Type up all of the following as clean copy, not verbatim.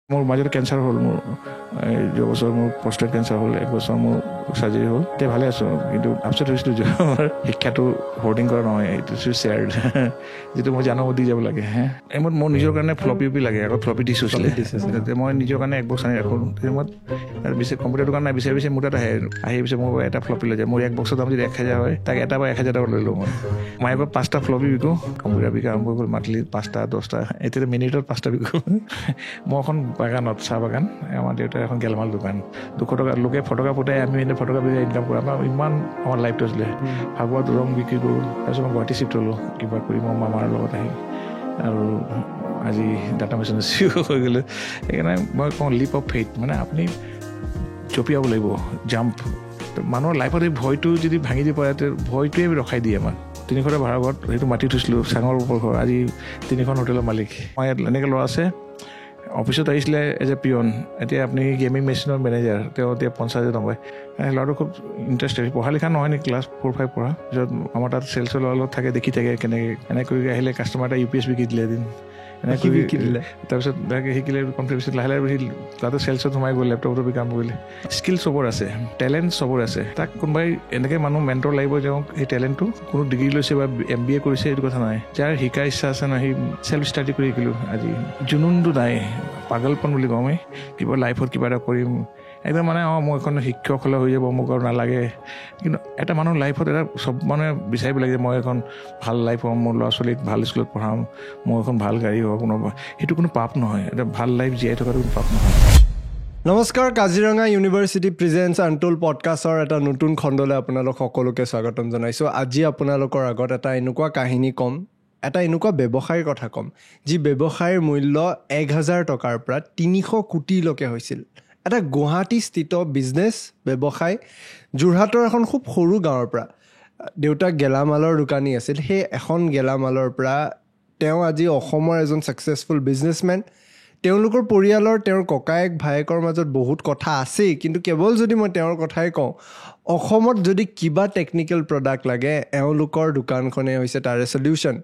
মোৰ মাজতে কেঞ্চাৰ হ'ল, মোৰ যোৱা বছৰ মোৰ প্ৰষ্টেট কেঞ্চাৰ হ'ল, 1 বছৰ মোৰ চাৰ্জাৰী হ'ল। এতিয়া ভালে আছোঁ, কিন্তু আপচেট হৈছিলোঁ যে আমাৰ শিক্ষাটো হোৰ্ডিং কৰা নহয়, এইটো শ্বেয়াৰ্ড যিটো মই জানো দি যাব লাগে। এইমত মোৰ নিজৰ কাৰণে ফ্লপি লাগে, আগত ফ্লপি ডিছ হৈছিলে, মই নিজৰ কাৰণে 1 বক্স আনি ৰাখোঁ। মই কম্পিউটাৰ দোকান নাই, বিচাৰি মোৰ তাত আহি পিছে মোৰ এটা ফ্লপি লৈ যায়। মোৰ 1 বক্সৰ দাম যদি 1000 হয়, তাক এটা বা 1000 টকা লৈ লওঁ মই এবাৰ 5টা ফ্লপি বিকোঁ। কম্পিউটাৰ বিকা আৰম্ভ কৰি মান্থলি 5টা 10টা, এতিয়া মিনিটত 5টা বিকোঁ। মই এখন বাগানত, চাহ বাগান, আমাৰ দেউতাৰ এখন গেলামাল দোকান, 200 টকা লোকে ফটকা ফুটাই, আমি এনে ফটকা বিকাই ইনকাম কৰোঁ। আমাৰ ইমান আমাৰ লাইফটো আছিলে। ভাগৱত ৰং বিক্ৰী কৰোঁ, তাৰপিছত মই গুৱাহাটী চিফ্ট হ'লোঁ কিবা কৰি, মই মামাৰ লগত আহি, আৰু আজি ডাটা মেচিন হৈ গ'লে। সেইকাৰণে মই কওঁ লিপ অফ ফেইথ, মানে আপুনি জঁপিয়াব লাগিব, জাম্প। মানুহৰ লাইফত এই ভয়টো যদি ভাঙি দিব পাৰে, ভয়টোৱে ৰখাই দিয়ে আমাক। 300 টকা ভাড়া ঘৰত, সেইটো মাতি থৈছিলোঁ, চাঙৰ ওপৰ ঘৰ, আজি 3খন হোটেলৰ মালিক। মই ইয়াত এনেকৈ ল'ৰা আছে, অফিচত আহিছিলে এজ এ পিয়ন, এতিয়া আপুনি গেমিং মেচিনৰ মেনেজাৰ, তেওঁ এতিয়া 50,000 টকা পায়। ল'ৰাটো খুব ইণ্টাৰেষ্টেড, পঢ়া লিখা নহয় নেকি, ক্লাছ 4-5 পঢ়া। পিছত আমাৰ তাত চেলছৰ ল'ৰা লগত থাকে, দেখি থাকে কেনেকৈ এনেকৈ আহিলে কাষ্টমাৰ এটা UPS বিকি দিলে এদিন, এনেকৈ বিকি দিলে। তাৰপিছত তাকে শিকিলে, কনফিডেঞ্চ লাহে লাহে সি তাতে চেলছত সোমাই গ'ল, লেপটপতো কাম কৰিলে। স্কিল চবৰ আছে, টেলেণ্ট চবৰ আছে, তাক কোনোবাই এনেকৈ মানুহ মেণ্টৰ লাগিব যে সেই টেলেণ্টটো কোনো ডিগ্ৰী লৈছে বা MBA কৰিছে এইটো কথা নাই, যাৰ শিকাৰ ইচ্ছা আছে ন, সেই চেল্ফ ষ্টাডি কৰি শিকিলোঁ। আজি জুনুনটো নাই, পাগলপন বুলি কওঁ আমি, কিবা লাইফত কিবা এটা কৰিম একদম, মানে মই এখন শিক্ষক হ'লে হৈ যাব, মোক আৰু নালাগে। কিন্তু এটা মানুহৰ লাইফত এটা চব মানুহে বিচাৰিব লাগে যে মই এখন ভাল লাইফ হ'ম, মোৰ ল'ৰা ছোৱালীক ভাল স্কুলত পঢ়াম, মোৰ এখন ভাল গাড়ী হ'ব, সেইটো কোনো পাপ নহয়। এটা ভাল লাইফ জীয়াই থকাটো কোনো পাপ নহয়। নমস্কাৰ, কাজিৰঙা ইউনিভাৰ্চিটি প্ৰেজেন্টছ আনটোল্ড পডকাষ্টৰ এটা নতুন খণ্ডলৈ আপোনালোক সকলোকে স্বাগতম জনাইছোঁ। আজি আপোনালোকৰ আগত এটা এনেকুৱা কাহিনী ক'ম, এটা এনেকুৱা ব্যৱসায়ৰ কথা ক'ম, যি ব্যৱসায়ৰ মূল্য 1000 টকাৰ পৰা 300 কোটিলৈকে হৈছিল। এটা গুৱাহাটীস্থিত বিজনেছ ব্যৱসায়, যোৰহাটৰ এখন খুব সৰু গাঁৱৰ পৰা। দেউতাক গেলামালৰ দোকানী আছিল, সেই এখন গেলামালৰ পৰা তেওঁ আজি অসমৰ এজন ছাকচেছফুল বিজনেছমেন। তেওঁলোকৰ পৰিয়ালৰ, তেওঁৰ ককায়েক ভায়েকৰ মাজত বহুত কথা আছেই, কিন্তু কেৱল যদি মই তেওঁৰ কথাই কওঁ, অসমত যদি কিবা টেকনিকেল প্ৰডাক্ট লাগে, এওঁলোকৰ দোকানখনেই হৈছে তাৰে চলিউশ্যন।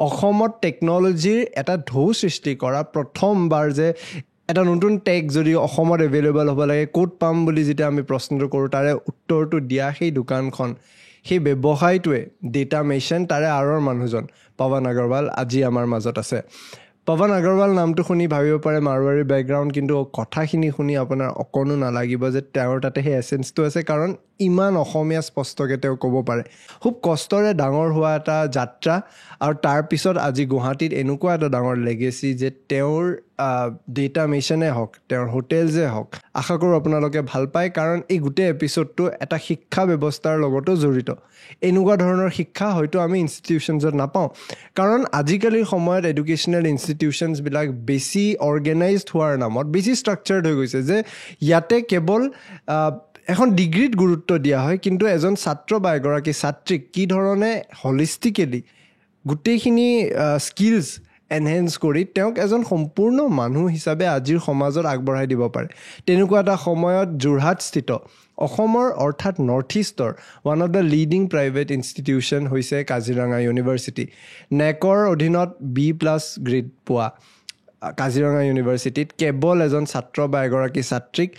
অসমত টেকন'লজিৰ এটা ঢৌ সৃষ্টি কৰা, প্ৰথমবাৰ যে এটা নতুন টেক যদি অসমত এভেইলেবল হ'ব লাগে, ক'ত পাম বুলি যেতিয়া আমি প্ৰশ্নটো কৰোঁ, তাৰে উত্তৰটো দিয়া সেই দোকানখন, সেই ব্যৱসায়টোৱে ডেটা মেচিন, তাৰে আঁৰৰ মানুহজন পৱন আগৰৱাল আজি আমাৰ মাজত আছে। পৱন আগৰৱাল নামটো শুনি ভাবিব পাৰে মাৰোৱাৰী বেকগ্ৰাউণ্ড, কিন্তু কথাখিনি শুনি আপোনাৰ অকণো নালাগিব যে তেওঁৰ তাতে সেই এচেঞ্চটো আছে, কাৰণ ইমান অসমীয়া স্পষ্টকৈ তেওঁ ক'ব পাৰে। খুব কষ্টৰে ডাঙৰ হোৱা এটা যাত্ৰা, আৰু তাৰপিছত আজি গুৱাহাটীত এনেকুৱা এটা ডাঙৰ লেগেচি যে তেওঁৰ ডেটা মেচিনে হওক, তেওঁৰ হোটেলছে হওক, আশা কৰোঁ আপোনালোকে ভাল পায়, কাৰণ এই গোটেই এপিছ'ডটো এটা শিক্ষা ব্যৱস্থাৰ লগতো জড়িত। এনেকুৱা ধৰণৰ শিক্ষা হয়তো আমি ইনষ্টিটিউশ্যনছত নাপাওঁ, কাৰণ আজিকালিৰ সময়ত এডুকেশ্যনেল ইনষ্টিটিউশ্যনছবিলাক বেছি অৰ্গেনাইজড হোৱাৰ নামত বেছি ষ্ট্ৰাকচাৰ্ড হৈ গৈছে, যে ইয়াতে কেৱল এখন ডিগ্ৰীত গুৰুত্ব দিয়া হয়, কিন্তু এজন ছাত্ৰ বা এগৰাকী ছাত্ৰীক কি ধৰণে হলিষ্টিকেলি গোটেইখিনি স্কিলছ এনহেঞ্চ কৰি তেওঁক এজন সম্পূৰ্ণ মানুহ হিচাপে আজিৰ সমাজত আগবঢ়াই দিব পাৰে, তেনেকুৱা এটা সময়ত যোৰহাটস্থিত অসমৰ অৰ্থাৎ নৰ্থ ইষ্টৰ one of the leading private institution হৈছে কাজিৰঙা ইউনিভাৰ্চিটি। নেকৰ অধীনত B+ গ্ৰেড পোৱা কাজিৰঙা ইউনিভাৰ্চিটিত কেৱল এজন ছাত্ৰ বা এগৰাকী ছাত্ৰীক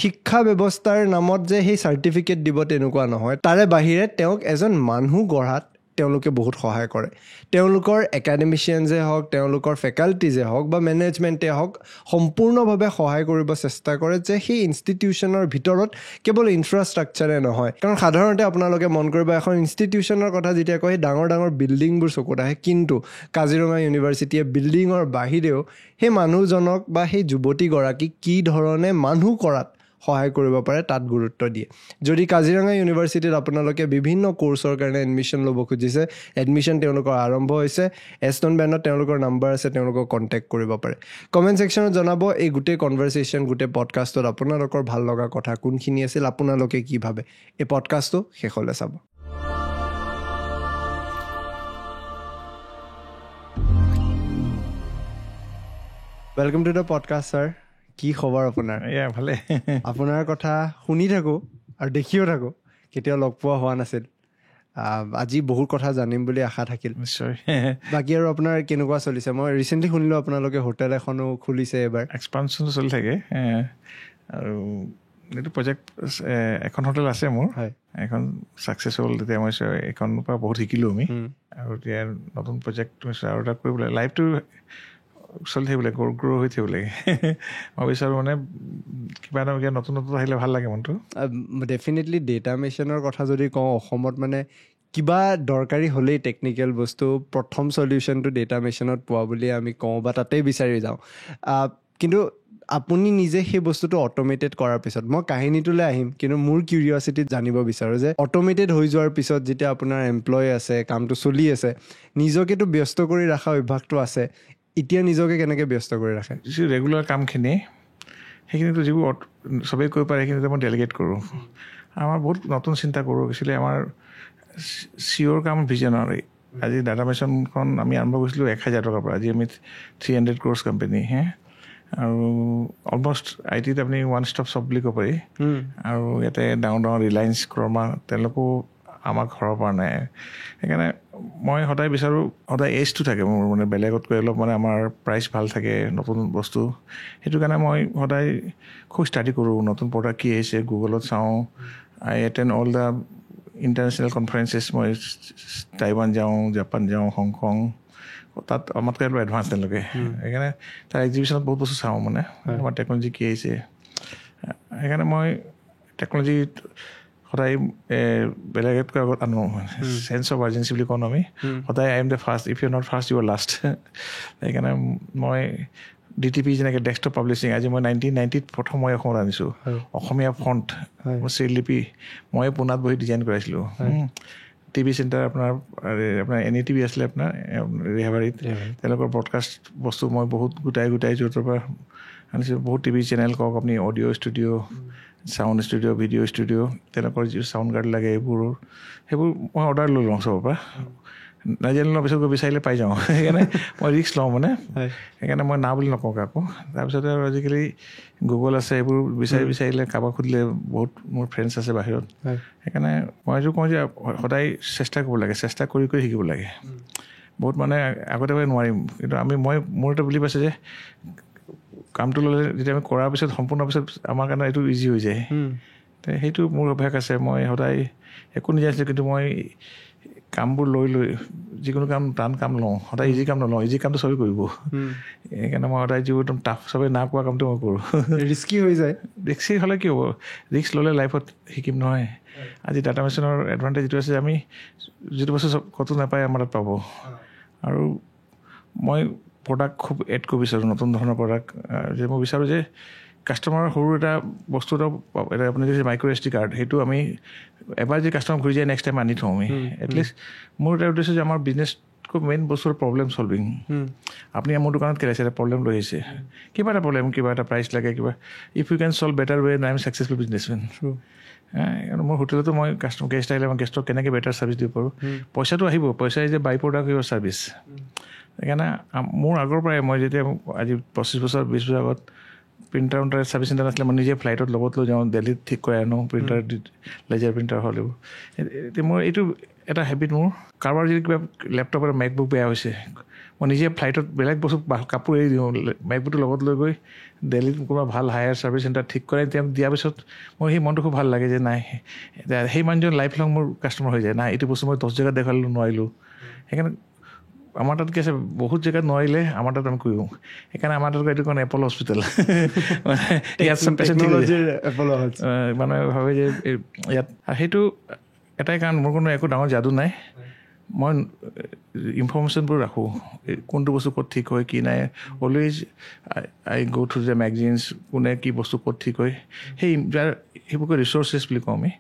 শিক্ষা ব্যৱস্থাৰ নামত যে সেই চাৰ্টিফিকেট দিব তেনেকুৱা নহয়, তাৰে বাহিৰে তেওঁক এজন মানুহ গঢ়াত তেওঁলোকে বহুত সহায় কৰে। তেওঁলোকৰ একাডেমিচিয়ানছে হওক, তেওঁলোকৰ ফেকাল্টিজে হওক বা মেনেজমেণ্টে হওক, সম্পূৰ্ণভাৱে সহায় কৰিব চেষ্টা কৰে যে সেই ইনষ্টিটিউশ্যনৰ ভিতৰত কেৱল ইনফ্ৰাষ্ট্ৰাকচাৰে নহয়, কাৰণ সাধাৰণতে আপোনালোকে মন কৰিব এখন ইনষ্টিটিউশ্যনৰ কথা যেতিয়া কয় ডাঙৰ ডাঙৰ বিল্ডিংবোৰ চকুত আহে, কিন্তু কাজিৰঙা ইউনিভাৰ্চিটিয়ে বিল্ডিঙৰ বাহিৰেও সেই মানুহজনক বা সেই যুৱতীগৰাকীক কি ধৰণে মানুহ কৰাত সহায় কৰিব পাৰে তাত গুৰুত্ব দিয়ে। যদি কাজিৰঙা ইউনিভাৰ্চিটিত আপোনালোকে বিভিন্ন কোৰ্চৰ কাৰণে এডমিশ্যন ল'ব খুজিছে, এডমিশ্যন তেওঁলোকৰ আৰম্ভ হৈছে। এছটন বেণ্ডত তেওঁলোকৰ নাম্বাৰ আছে, তেওঁলোকক কণ্টেক্ট কৰিব পাৰে। কমেণ্ট ছেকশ্যনত জনাব এই গোটেই কনভাৰচেশ্যন, গোটেই পডকাষ্টত আপোনালোকৰ ভাল লগা কথা কোনখিনি আছিল, আপোনালোকে কি ভাবে। এই পডকাষ্টটো শেষলৈ চাব। Welcome to the podcast sir. কি খবৰ আপোনাৰ? ভালে। আপোনাৰ কথা শুনি থাকোঁ আৰু দেখিও থাকোঁ, কেতিয়াও লগ পোৱা হোৱা নাছিল। আজি বহুত কথা জানিম বুলি আশা থাকিল নিশ্চয় বাকী আৰু আপোনাৰ কেনেকুৱা চলিছে মই ৰিচেণ্টলি শুনিলোঁ আপোনালোকে হোটেল এখনো খুলিছে এবাৰ এক্সপানশ্যনো চলি থাকে আৰু এইটো প্ৰজেক্ট এখন হোটেল আছে মোৰ হয় এখন ছাকচেছ হ'ল তেতিয়া মই এইখনৰ পৰা বহুত শিকিলোঁ আমি আৰু এতিয়া নতুন প্ৰজেক্ট আৰু এটা কৰিব লাগে লাইফটো চলি থাকিব লাগে গ্ৰ' হৈ থাকিব লাগে মই বিচাৰোঁ মানে কিবা এটা নতুন নতুন আহিলে ভাল লাগে মনটো ডেফিনেটলি ডেটা মেচিনৰ কথা যদি কওঁ অসমত মানে কিবা দৰকাৰী হ'লেই টেকনিকেল বস্তু প্ৰথম চলিউশ্যনটো ডেটা মেচিনত পোৱা বুলি আমি কওঁ বা তাতেই বিচাৰি যাওঁ কিন্তু আপুনি নিজে সেই বস্তুটো অট'মেটেড কৰাৰ পিছত মই কাহিনীটোলৈ আহিম কিন্তু মোৰ কিউৰিয়চিটিত জানিব বিচাৰোঁ যে অট'মেটেড হৈ যোৱাৰ পিছত যেতিয়া আপোনাৰ এমপ্লয় আছে কামটো চলি আছে নিজকেতো ব্যস্ত কৰি ৰখা অভ্যাসটো আছে এতিয়া নিজকে কেনেকৈ ব্যস্ত কৰি ৰাখে যি ৰেগুলাৰ কামখিনি সেইখিনিতো যিবোৰ চবেই কৰিব পাৰে সেইখিনিতে মই ডেলিগেট কৰোঁ আমাৰ বহুত নতুন চিন্তা কৰোঁ একচুৱেলি আমাৰ চিঅ'ৰ কাম ভিজনাৰী আজি ডাটা মেচিনখন আমি আৰম্ভ কৰিছিলোঁ 1,000 টকাৰ পৰা আজি আমি 300 crores কোম্পানী আৰু অলমষ্ট আই টিত আপুনি ওৱান ষ্টপ শ্বপ বুলি ক'ব পাৰি আৰু ইয়াতে ডাঙৰ ডাঙৰ ৰিলায়েন্স ক্ৰমা তেওঁলোকো আমাক ঘৰৰ পৰা নাই সেইকাৰণে মই সদায় বিচাৰোঁ সদায় এজটো থাকে মোৰ মানে বেলেগতকৈ অলপ মানে আমাৰ প্ৰাইচ ভাল থাকে নতুন বস্তু সেইটো কাৰণে মই সদায় খুব ষ্টাডি কৰোঁ নতুন প্ৰডাক্ট কি আহিছে গুগলত চাওঁ আই এটেণ্ড অল দ্য ইণ্টাৰনেশ্যনেল কনফাৰেঞ্চেছ মই টাইৱান যাওঁ জাপান যাওঁ হংকং তাত আমাতকৈ অলপ এডভান্স তেওঁলোকে সেইকাৰণে তাৰ এক্সিবিশ্যনত বহুত বস্তু চাওঁ মানে আমাৰ টেকন'লজি কি আহিছে সেইকাৰণে মই টেকন'লজি সদায় বেলেগতকৈ আগত আনো চেঞ্চ অফ আৰ্জেঞ্চি বুলি কওঁ আমি সদায় I am the first if you not first you are last সেইকাৰণে মই DTP যেনেকৈ ডেস্কটপ পাব্লিছিং আজি মই 1990ত প্ৰথম মই অসমত আনিছোঁ অসমীয়া ফণ্ট শ্ৰীলিপি মই পুনাত বহি ডিজাইন কৰাইছিলোঁ টিভি চেণ্টাৰ আপোনাৰ NETV আছিলে আপোনাৰ ৰেহাবাৰীত তেওঁলোকৰ ব্ৰডকাষ্ট বস্তু মই বহুত গোটাই য'ৰ পৰা আনিছোঁ বহুত টিভি চেনেল কওক আপুনি audio' studio' sound studio' video' studio' তেওঁলোকৰ যি চাউণ্ড গাৰ্ড লাগে সেইবোৰ মই অৰ্ডাৰ লৈ লওঁ চবৰ পৰা নাজানিলে পিছত গৈ বিচাৰিলে পাই যাওঁ সেইকাৰণে মই ৰিস্ক লওঁ মানে সেইকাৰণে মই না বুলি নকওঁ কাকো তাৰপিছতে আৰু আজিকালি গুগল আছে এইবোৰ বিচাৰিলে কাৰোবাক সুধিলে বহুত মোৰ ফ্ৰেণ্ডছ আছে বাহিৰত সেইকাৰণে মই এইটো কওঁ যে সদায় চেষ্টা কৰিব লাগে চেষ্টা কৰি শিকিব লাগে বহুত মানে আগতে নোৱাৰিম কিন্তু মোৰ এটা বুলি পাইছে যে কামটো ল'লে যেতিয়া আমি কৰাৰ পিছত সম্পূৰ্ণ পিছত আমাৰ কাৰণে এইটো ইজি হৈ যায় সেইটো মোৰ অভ্যাস আছে মই সদায় একো নিজাইছিলোঁ কিন্তু মই কামবোৰ লৈ যিকোনো কাম টান কাম লওঁ সদায় ইজি কাম নলওঁ ইজি কামটো চবেই কৰিব সেইকাৰণে মই সদায় যিবোৰ একদম টাফ চবেই না কোৱা কামটো মই কৰোঁ ৰিস্কি হৈ যায় ৰিস্কি হ'লে কি হ'ব ৰিস্ক ল'লে লাইফত শিকিম নহয় আজি ডাটা মেচিনৰ এডভান্টেজ যিটো আছে আমি যিটো বস্তু ক'তো নাপায় আমাৰ তাত পাব আৰু মই প্ৰডাক্ট খুব এড কৰিব বিচাৰোঁ নতুন ধৰণৰ প্ৰডাক্ট যে মই বিচাৰোঁ যে কাষ্টমাৰৰ সৰু এটা বস্তু এটা আপুনি যদি মাইক্ৰ' এছ ডি কাৰ্ড সেইটো আমি এবাৰ যদি কাষ্টমাৰ ঘূৰি যায় নেক্সট টাইম আনি থওঁ আমি এটলিষ্ট মোৰ এটা উদ্দেশ্য যে আমাৰ বিজনেছকৈ মেইন বস্তুৰ প্ৰব্লেম চলভিং আপুনি মোৰ দোকানত কেলাইছে এটা প্ৰব্লেম লৈ আহিছে কিবা এটা প্ৰব্লেম কিবা এটা প্ৰাইচ লাগে কিবা if you can solve better way I am successful businessman মোৰ হোটেলতো মই কাষ্টমাৰ গেষ্ট আহিলে মই গেষ্টক কেনেকৈ বেটাৰ ছাৰ্ভিচ দিব পাৰোঁ পইচাটো আহিব পইচা যে বাই প্ৰডাক্ট ইউৰ ছাৰ্ভিচ সেইকাৰণে মোৰ আগৰ পৰাই মই যেতিয়া আজি 25 বছৰ 20 বছৰ আগত প্ৰিণ্টাৰ ছাৰ্ভিচ চেণ্টাৰ নাছিলে মই নিজে ফ্লাইটত লগত লৈ যাওঁ দিল্লীত ঠিক কৰি আনো প্ৰিণ্টাৰ লেজাৰ প্ৰিণ্টাৰ হ'লেও এতিয়া মোৰ এইটো এটা হেবিট মোৰ কাৰোবাৰ যদি কিবা লেপটপ আৰু মেকবুক বেয়া হৈছে মই নিজে ফ্লাইটত বেলেগ বস্তু কাপোৰ এৰি দিওঁ মেকবুকটো লগত লৈ গৈ দিল্লীত কোনোবা ভাল হায়াৰ ছাৰ্ভিচ চেণ্টাৰ ঠিক কৰাই তেওঁ দিয়াৰ পিছত মোৰ সেই মনটো খুব ভাল লাগে যে নাই সেই মানুহজন লাইফ লং মোৰ কাষ্টমাৰ হৈ যায় নাই এইটো বস্তু মই 10 জেগাত দেখালোঁ নোৱাৰিলোঁ সেইকাৰণে আমাৰ তাত কি আছে বহুত জেগাত নোৱাৰিলে আমাৰ তাত আমি কৰিওঁ সেইকাৰণে আমাৰ তাত এইটো কাৰণে এপল হস্পিটেল মানুহে ভাবে যে ইয়াত সেইটো এটাই কাৰণ মোৰ কোনো একো ডাঙৰ যাদু নাই মই ইনফৰ্মেশ্যনবোৰ ৰাখোঁ কোনটো বস্তু ক'ত ঠিক হয় কি নাই অলৱেজ আই গ' থ্ৰু দ্য মেগাজিনছ কোনে কি বস্তু ক'ত ঠিক হয় সেইবোৰকৈ ৰিচৰ্চেছ বুলি কওঁ আমি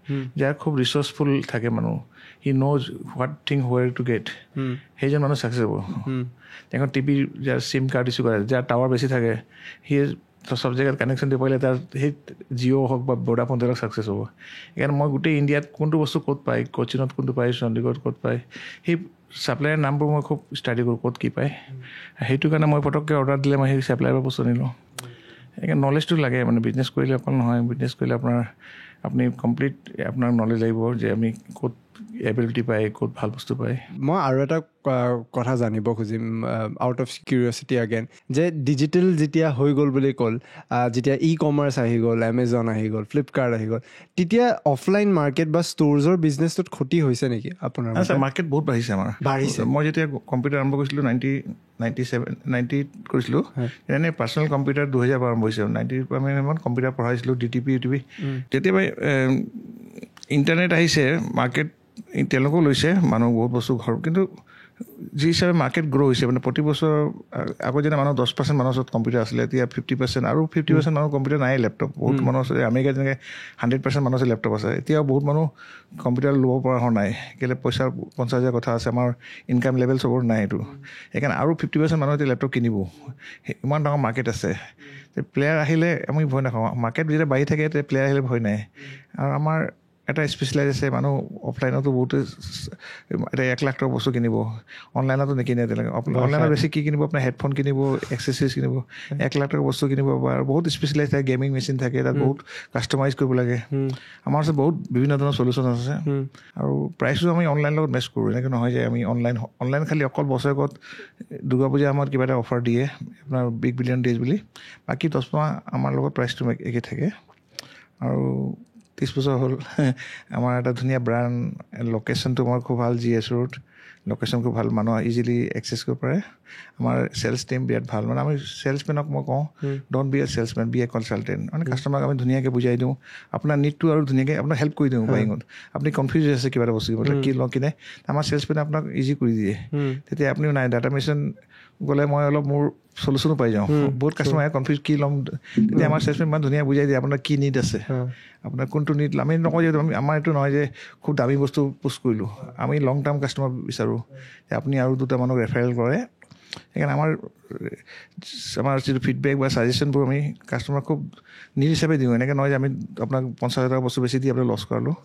যাৰ খুব ৰিচৰ্চফুল থাকে মানুহ he knows what thing where to get সেইজন মানুহ ছাকচেছ হ'ব তেওঁ টিভি যাৰ চিম কাৰ্ড ইছ্যু কৰে যাৰ টাৱাৰ বেছি থাকে সি চব জেগাত কানেকশ্যন দিব পাৰিলে তাৰ সেই জিঅ' হওক বা ভোডাফোন তেওঁলোক ছাকচেছ হ'ব সেইকাৰণে মই গোটেই ইণ্ডিয়াত কোনটো বস্তু ক'ত পায় কোচিনত কোনটো পায় চণ্ডীগড়ত ক'ত পায় সেই ছাপ্লায়াৰ নামবোৰ মই খুব ষ্টাডি কৰোঁ ক'ত কি পায় সেইটো কাৰণে মই পটককৈ অৰ্ডাৰ দিলে মই সেই ছাপ্লায়াৰৰ বস্তু আনিলোঁ সেইকাৰণে নলেজটো লাগে মানে বিজনেছ কৰিলে অকল নহয় বিজনেছ কৰিলে আপোনাৰ আপুনি কমপ্লিট আপোনাৰ নলেজ লাগিব যে আমি ক'ত এবিলিটি পায়, ক'ত ভাল বস্তু পায়। মই আৰু এটা কথা জানিব খুজিম আউট অফ কিউৰিয়চিটি এগেইন, যে ডিজিটেল যেতিয়া হৈ গ'ল বুলি ক'ল, যেতিয়া কমাৰ্চ আহি গ'ল, এমেজন আহি গ'ল, ফ্লিপকাৰ্ট আহি গ'ল, তেতিয়া অফলাইন মাৰ্কেট বা ষ্ট'ৰ্ছৰ বিজনেছটোত ক্ষতি হৈছে নেকি আপোনাৰ? মাৰ্কেট বহুত বাঢ়িছে আমাৰ। বাঢ়িছে। মই যেতিয়া কম্পিউটাৰ আৰম্ভ কৰিছিলোঁ 90 কৰিছিলোঁ, এনেই পাৰ্চনেল কম্পিউটাৰ 2000 আৰম্ভ হৈছিল। 90 আমি কম্পিউটাৰ পঢ়াইছিলোঁ, DTP UTP। তেতিয়াবা ইণ্টাৰনেট আহিছে, মাৰ্কেট তেওঁলোকেও লৈছে, মানুহ বহুত বস্তু ঘৰ, কিন্তু যি হিচাপে মাৰ্কেট গ্ৰ' হৈছে, মানে প্ৰতি বছৰ আগত যেতিয়া মানুহ 10% মানুহৰ ওচৰত কম্পিউটাৰ আছিলে, এতিয়া 50% আৰু 50% মানুহ কম্পিউটাৰ নাই, লেপটপ বহুত মানুহ আছে। আমেৰিকাত যেনেকৈ 100% মানুহ আছে লেপটপ আছে, এতিয়াও বহুত মানুহ কম্পিউটাৰ ল'ব পৰা হোৱা নাই, কেলৈ পইচাৰ 50,000 কথা আছে, আমাৰ ইনকাম লেভেল চবৰ নাই এইটো। সেইকাৰণে আৰু 50% মানুহ এতিয়া লেপটপ কিনিব, ইমান ডাঙৰ মাৰ্কেট আছে। প্লেয়াৰ আহিলে আমি ভয় নাখাওঁ, মাৰ্কেট যেতিয়া বাঢ়ি থাকে তেতিয়া প্লেয়াৰ আহিলে ভয় নাই। আৰু আমাৰ এটা স্পেচিয়েলাইজ আছে, মানুহ অফলাইনতো বহুতে এতিয়া 1 লাখ টকাৰ বস্তু কিনিব, অনলাইনতো নিকিনে তেনেকৈ। অনলাইনত বেছি কি কিনিব, আপোনাৰ হেডফোন কিনিব, এক্সেচৰিজ কিনিব, 1 লাখ টকাৰ বস্তু কিনিব। আৰু বহুত স্পেচিয়েলাইজ থাকে, গেমিং মেচিন থাকে, তাত বহুত কাষ্টমাইজ কৰিব লাগে। আমাৰ ওচৰত বহুত বিভিন্ন ধৰণৰ চলিউশ্যন আছে। আৰু প্ৰাইচটো আমি অনলাইনৰ লগত মেচ কৰোঁ, এনেকৈ নহয় যে আমি অনলাইন খালি অকল বছৰেকত দুৰ্গা পূজা আমাৰ কিবা এটা অফাৰ দিয়ে, আপোনাৰ বিগ বিলিয়ন ডেজ বুলি, বাকী 10 মাহ আমাৰ লগত প্ৰাইচটো একে থাকে। আৰু 30 বছৰ হ'ল আমাৰ এটা ধুনীয়া ব্ৰাণ্ড, লোকেশ্যনটো আমাৰ খুব ভাল, GS ৰোড লোকেশ্যন খুব ভাল, মানুহ ইজিলি একচেছ কৰিব পাৰে। আমাৰ চেলছ টিম বিৰাট ভাল, মানে আমি চেলছমেনক মই কওঁ, don't be a salesman, be a consultant. মানে কাষ্টমাৰক আমি ধুনীয়াকৈ বুজাই দিওঁ, আপোনাৰ নিডটো আৰু ধুনীয়াকৈ আপোনাক হেল্প কৰি দিওঁ বাইঙত। আপুনি কনফিউজ হৈ আছে কিবা এটা বস্তু কি লওঁ কিনে, আমাৰ চেলছমেনে আপোনাক ইজি কৰি দিয়ে। তেতিয়া আপুনিও নাই ডাটা মেচিন গ'লে মই অলপ মোৰ চলিউশ্যনো পাই যাওঁ। বহুত কাষ্টমাৰে কনফিউজ কি ল'ম, তেতিয়া আমাৰ চেলছমেন ইমান ধুনীয়া বুজাই দিয়ে আপোনাৰ কি নিড আছে, আপোনাৰ কোনটো নিড। আমি নকওঁ যে আমাৰ এইটো নহয় যে খুব দামী বস্তু পোষ্ট কৰিলোঁ, আমি লং টাৰ্ম কাষ্টমাৰ বিচাৰোঁ, আপুনি আৰু 2টা মানুহক ৰেফাৰেল কৰে। সেইকাৰণে আমাৰ যিটো ফিডবেক বা ছাজেশ্যনবোৰ আমি কাষ্টমাৰক খুব নিড হিচাপে দিওঁ, এনেকৈ নহয় যে আমি আপোনাক 50,000 টকা বস্তু বেছি দি আপোনাক লছ কৰালোঁ।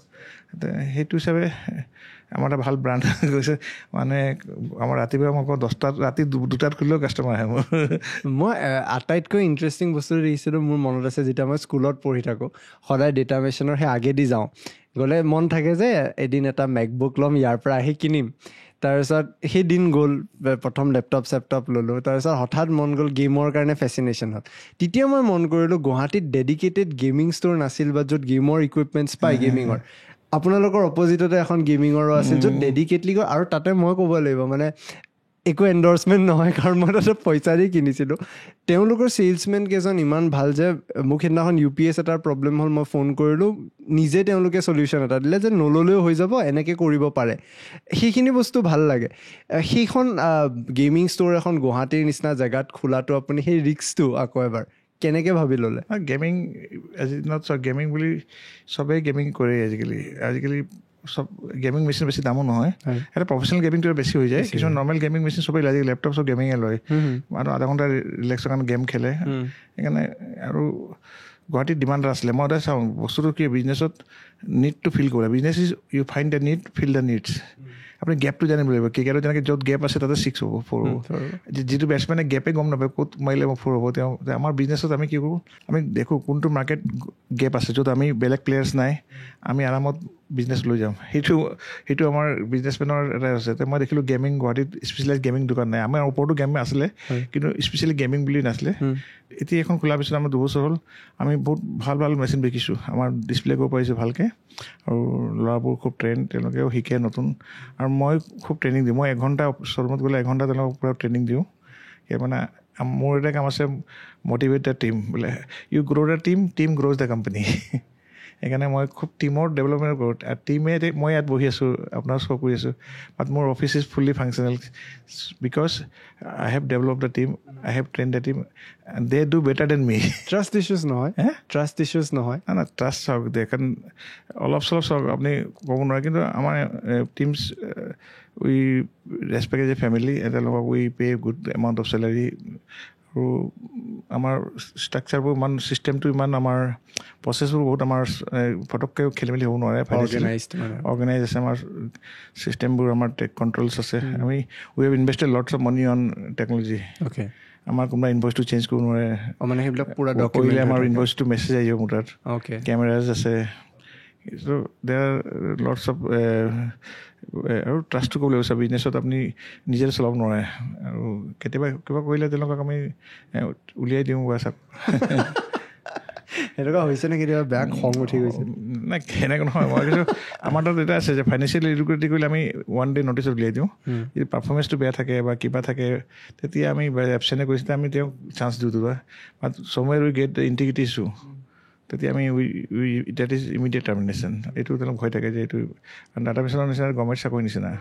সেইটো হিচাপে আমাৰ এটা ভাল ব্ৰাণ্ড গৈছে। মানে আমাৰ ৰাতিপুৱা মই কওঁ 10টাত, ৰাতি 2টাত খুলিলেও কাষ্টমাৰ আহে মোৰ। মই আটাইতকৈ ইণ্টাৰেষ্টিং বস্তু দেখিছিলোঁ, মোৰ মনত আছে যেতিয়া মই স্কুলত পঢ়ি থাকোঁ, সদায় ডেটা মেচিনৰ সেই আগেদি যাওঁ, গ'লে মন থাকে যে এদিন এটা মেকবুক ল'ম, ইয়াৰ পৰা আহি কিনিম। তাৰপিছত সেই দিন গ'ল, প্ৰথম লেপটপ ল'লোঁ, তাৰপিছত হঠাৎ মন গ'ল গেমৰ কাৰণে ফেচিনেশ্যন হ'ল। তেতিয়া মই মন কৰিলোঁ গুৱাহাটীত ডেডিকেটেড গেমিং ষ্ট'ৰ নাছিল, বা য'ত গেমৰ ইকুইপমেণ্টছ পায় গেমিঙৰ। আপোনালোকৰ অপজিটতে এখন গেমিঙৰো আছিল, য'ত ডেডিকেটলি গৈ, আৰু তাতে মই ক'ব লাগিব মানে একো এণ্ডৰ্ছমেণ্ট নহয়, কাৰণ মই তাতে পইচা দি কিনিছিলোঁ। তেওঁলোকৰ চেলছমেন কেইজন ইমান ভাল যে মোক সেইদিনাখন UPS এটাৰ প্ৰব্লেম হ'ল, মই ফোন কৰিলোঁ, নিজে তেওঁলোকে চলিউশ্যন এটা দিলে যে নল'লেও হৈ যাব, এনেকৈ কৰিব পাৰে। সেইখিনি বস্তু ভাল লাগে। সেইখন গেমিং ষ্ট'ৰ এখন গুৱাহাটীৰ নিচিনা জেগাত খোলাটো, আপুনি সেই ৰিস্কটো আকৌ এবাৰ কেনেকৈ ভাবি ল'লে? গেমিং আজিদিনত গেমিং বুলি চবেই গেমিং কৰে আজিকালি চব গেমিং মেচিন বেছি দামো নহয়, এটা প্ৰফেচনেল গেমিংটো বেছি হৈ যায়। কিছুমান নৰ্মেল গেমিং মেচিন চবেই লাগে, লেপটপ চব গেমিঙে লয়, আৰু আধা ঘণ্টা ৰিলেক্সৰ কাৰণে গেম খেলে। সেইকাৰণে আৰু গুৱাহাটীত ডিমাণ্ড আছিলে। মই এতিয়া চাওঁ বস্তুটো কি, বিজনেছত নিডটো ফিল কৰে। Business is you find the need, fill the needs. আপুনি গেপটো জানিব লাগিব। ক্ৰিকেটত যেনেকৈ য'ত গেপ আছে তাতে 6 হ'ব, 4 হ'ব। যিটো বেটছমেনে গেপে গম নাপায় ক'ত মাৰিলে 4 হ'ব, আমাৰ বিজনেছত আমি কি কৰোঁ, আমি দেখোঁ কোনটো মাৰ্কেট গেপ আছে, য'ত আমি বেলেগ প্লেয়াৰ্ছ নাই, আমি আৰামত বিজনেছ লৈ যাম। সেইটো আমাৰ বিজনেছমেনৰ এটা আছে। মই দেখিলোঁ গেমিং গুৱাহাটীত স্পেচিয়েলাইজ গেমিং দোকান নাই। আমাৰ ওপৰতো গেমিং আছিলে, কিন্তু স্পেচিয়েলি গেমিং বুলি নাছিলে। এতিয়া এখন খোলাৰ পিছত আমাৰ 2 বছৰ হ'ল, আমি বহুত ভাল ভাল মেচিন বিকিছোঁ, আমাৰ ডিছপ্লে কৰিব পাৰিছোঁ ভালকৈ। আৰু ল'ৰাবোৰ খুব তেওঁলোকেও শিকে নতুন। আৰু মই খুব ট্ৰেইনিং দিওঁ। মই 1 ঘণ্টা শ্ব'ৰুমত গ'লে 1 ঘণ্টা তেওঁলোকক পূৰা ট্ৰেইনিং দিওঁ। সেই মানে মোৰ এটা কাম আছে, মটিভেট দ্য টিম, বোলে you grow' the team grows the company. সেইকাৰণে মই খুব টিমৰ ডেভেলপমেণ্ট কৰোঁ। মই ইয়াত বহি আছোঁ, আপোনাৰ শ্ব' কৰি আছোঁ, বাট মোৰ office is fully functional because I have develop the team, I have train the team, they do better than me. Trust issues নহয়, ট্ৰাষ্ট ইছ্যুজ নহয় না ট্ৰাষ্ট চাওক দে, কাৰণ অলপ চলপ চাওক আপুনি ক'ব নোৱাৰে, কিন্তু আমাৰ teams we respect as a family, তেওঁলোকক we pay good amount of salary. আৰু আমাৰ ষ্ট্ৰাকচাৰবোৰ ইমান, চিষ্টেমটো ইমান, আমাৰ প্ৰচেছবোৰ বহুত, আমাৰ ফটককৈ খেলি মেলি হ'ব নোৱাৰে, অৰ্গেনাইজ আছে আমাৰ চিষ্টেমবোৰ, আমাৰ টেক কণ্ট্ৰলছ আছে। আমি we have invested lots of money on technology. আমাৰ কোনোবা ইনভইচটো চেঞ্জ কৰিব নোৱাৰে, মানে সেইবিলাক পুৰা কৰিলে আমাৰ ইনভইচটো মেছেজ আহিব মোৰ তাত, কেমেৰাজ আছে, চ' দেৰ আৰ লটছ অফ আৰু ট্ৰাষ্টটো ক'ব লাগিব বিজনেছত আপুনি নিজে চলাব নোৱাৰে আৰু কেতিয়াবা কিবা কৰিলে তেওঁলোকক আমি উলিয়াই দিওঁ বা চাওক এনেকুৱা হৈছে নে কেতিয়াবা বেয়া খং উঠি গৈছে? নাই সেনেকৈ নহয় মই কিন্তু আমাৰ তাত এটা আছে যে ফাইনেন্সিয়েলি ইলিকুইডিটি কৰিলে আমি 1 day নটিছত উলিয়াই দিওঁ যদি পাৰফৰ্মেঞ্চটো বেয়া থাকে বা কিবা থাকে তেতিয়া আমি এবচেণ্টে কৰিছিলে আমি তেওঁক চান্স দিওঁ বাট সমৱেৰ উই গেট ইণ্টিগ্ৰিটি ইছ্যু তেতিয়া আমি ডেট ইজ ইমিডিয়েট টাৰ্মিনেশ্যন এইটো তেওঁলোক ভয় থাকে যে এইটো ডাটা মিছনৰ নিচিনা গভৰ্ণমেণ্ট চাকৰি নিচিনা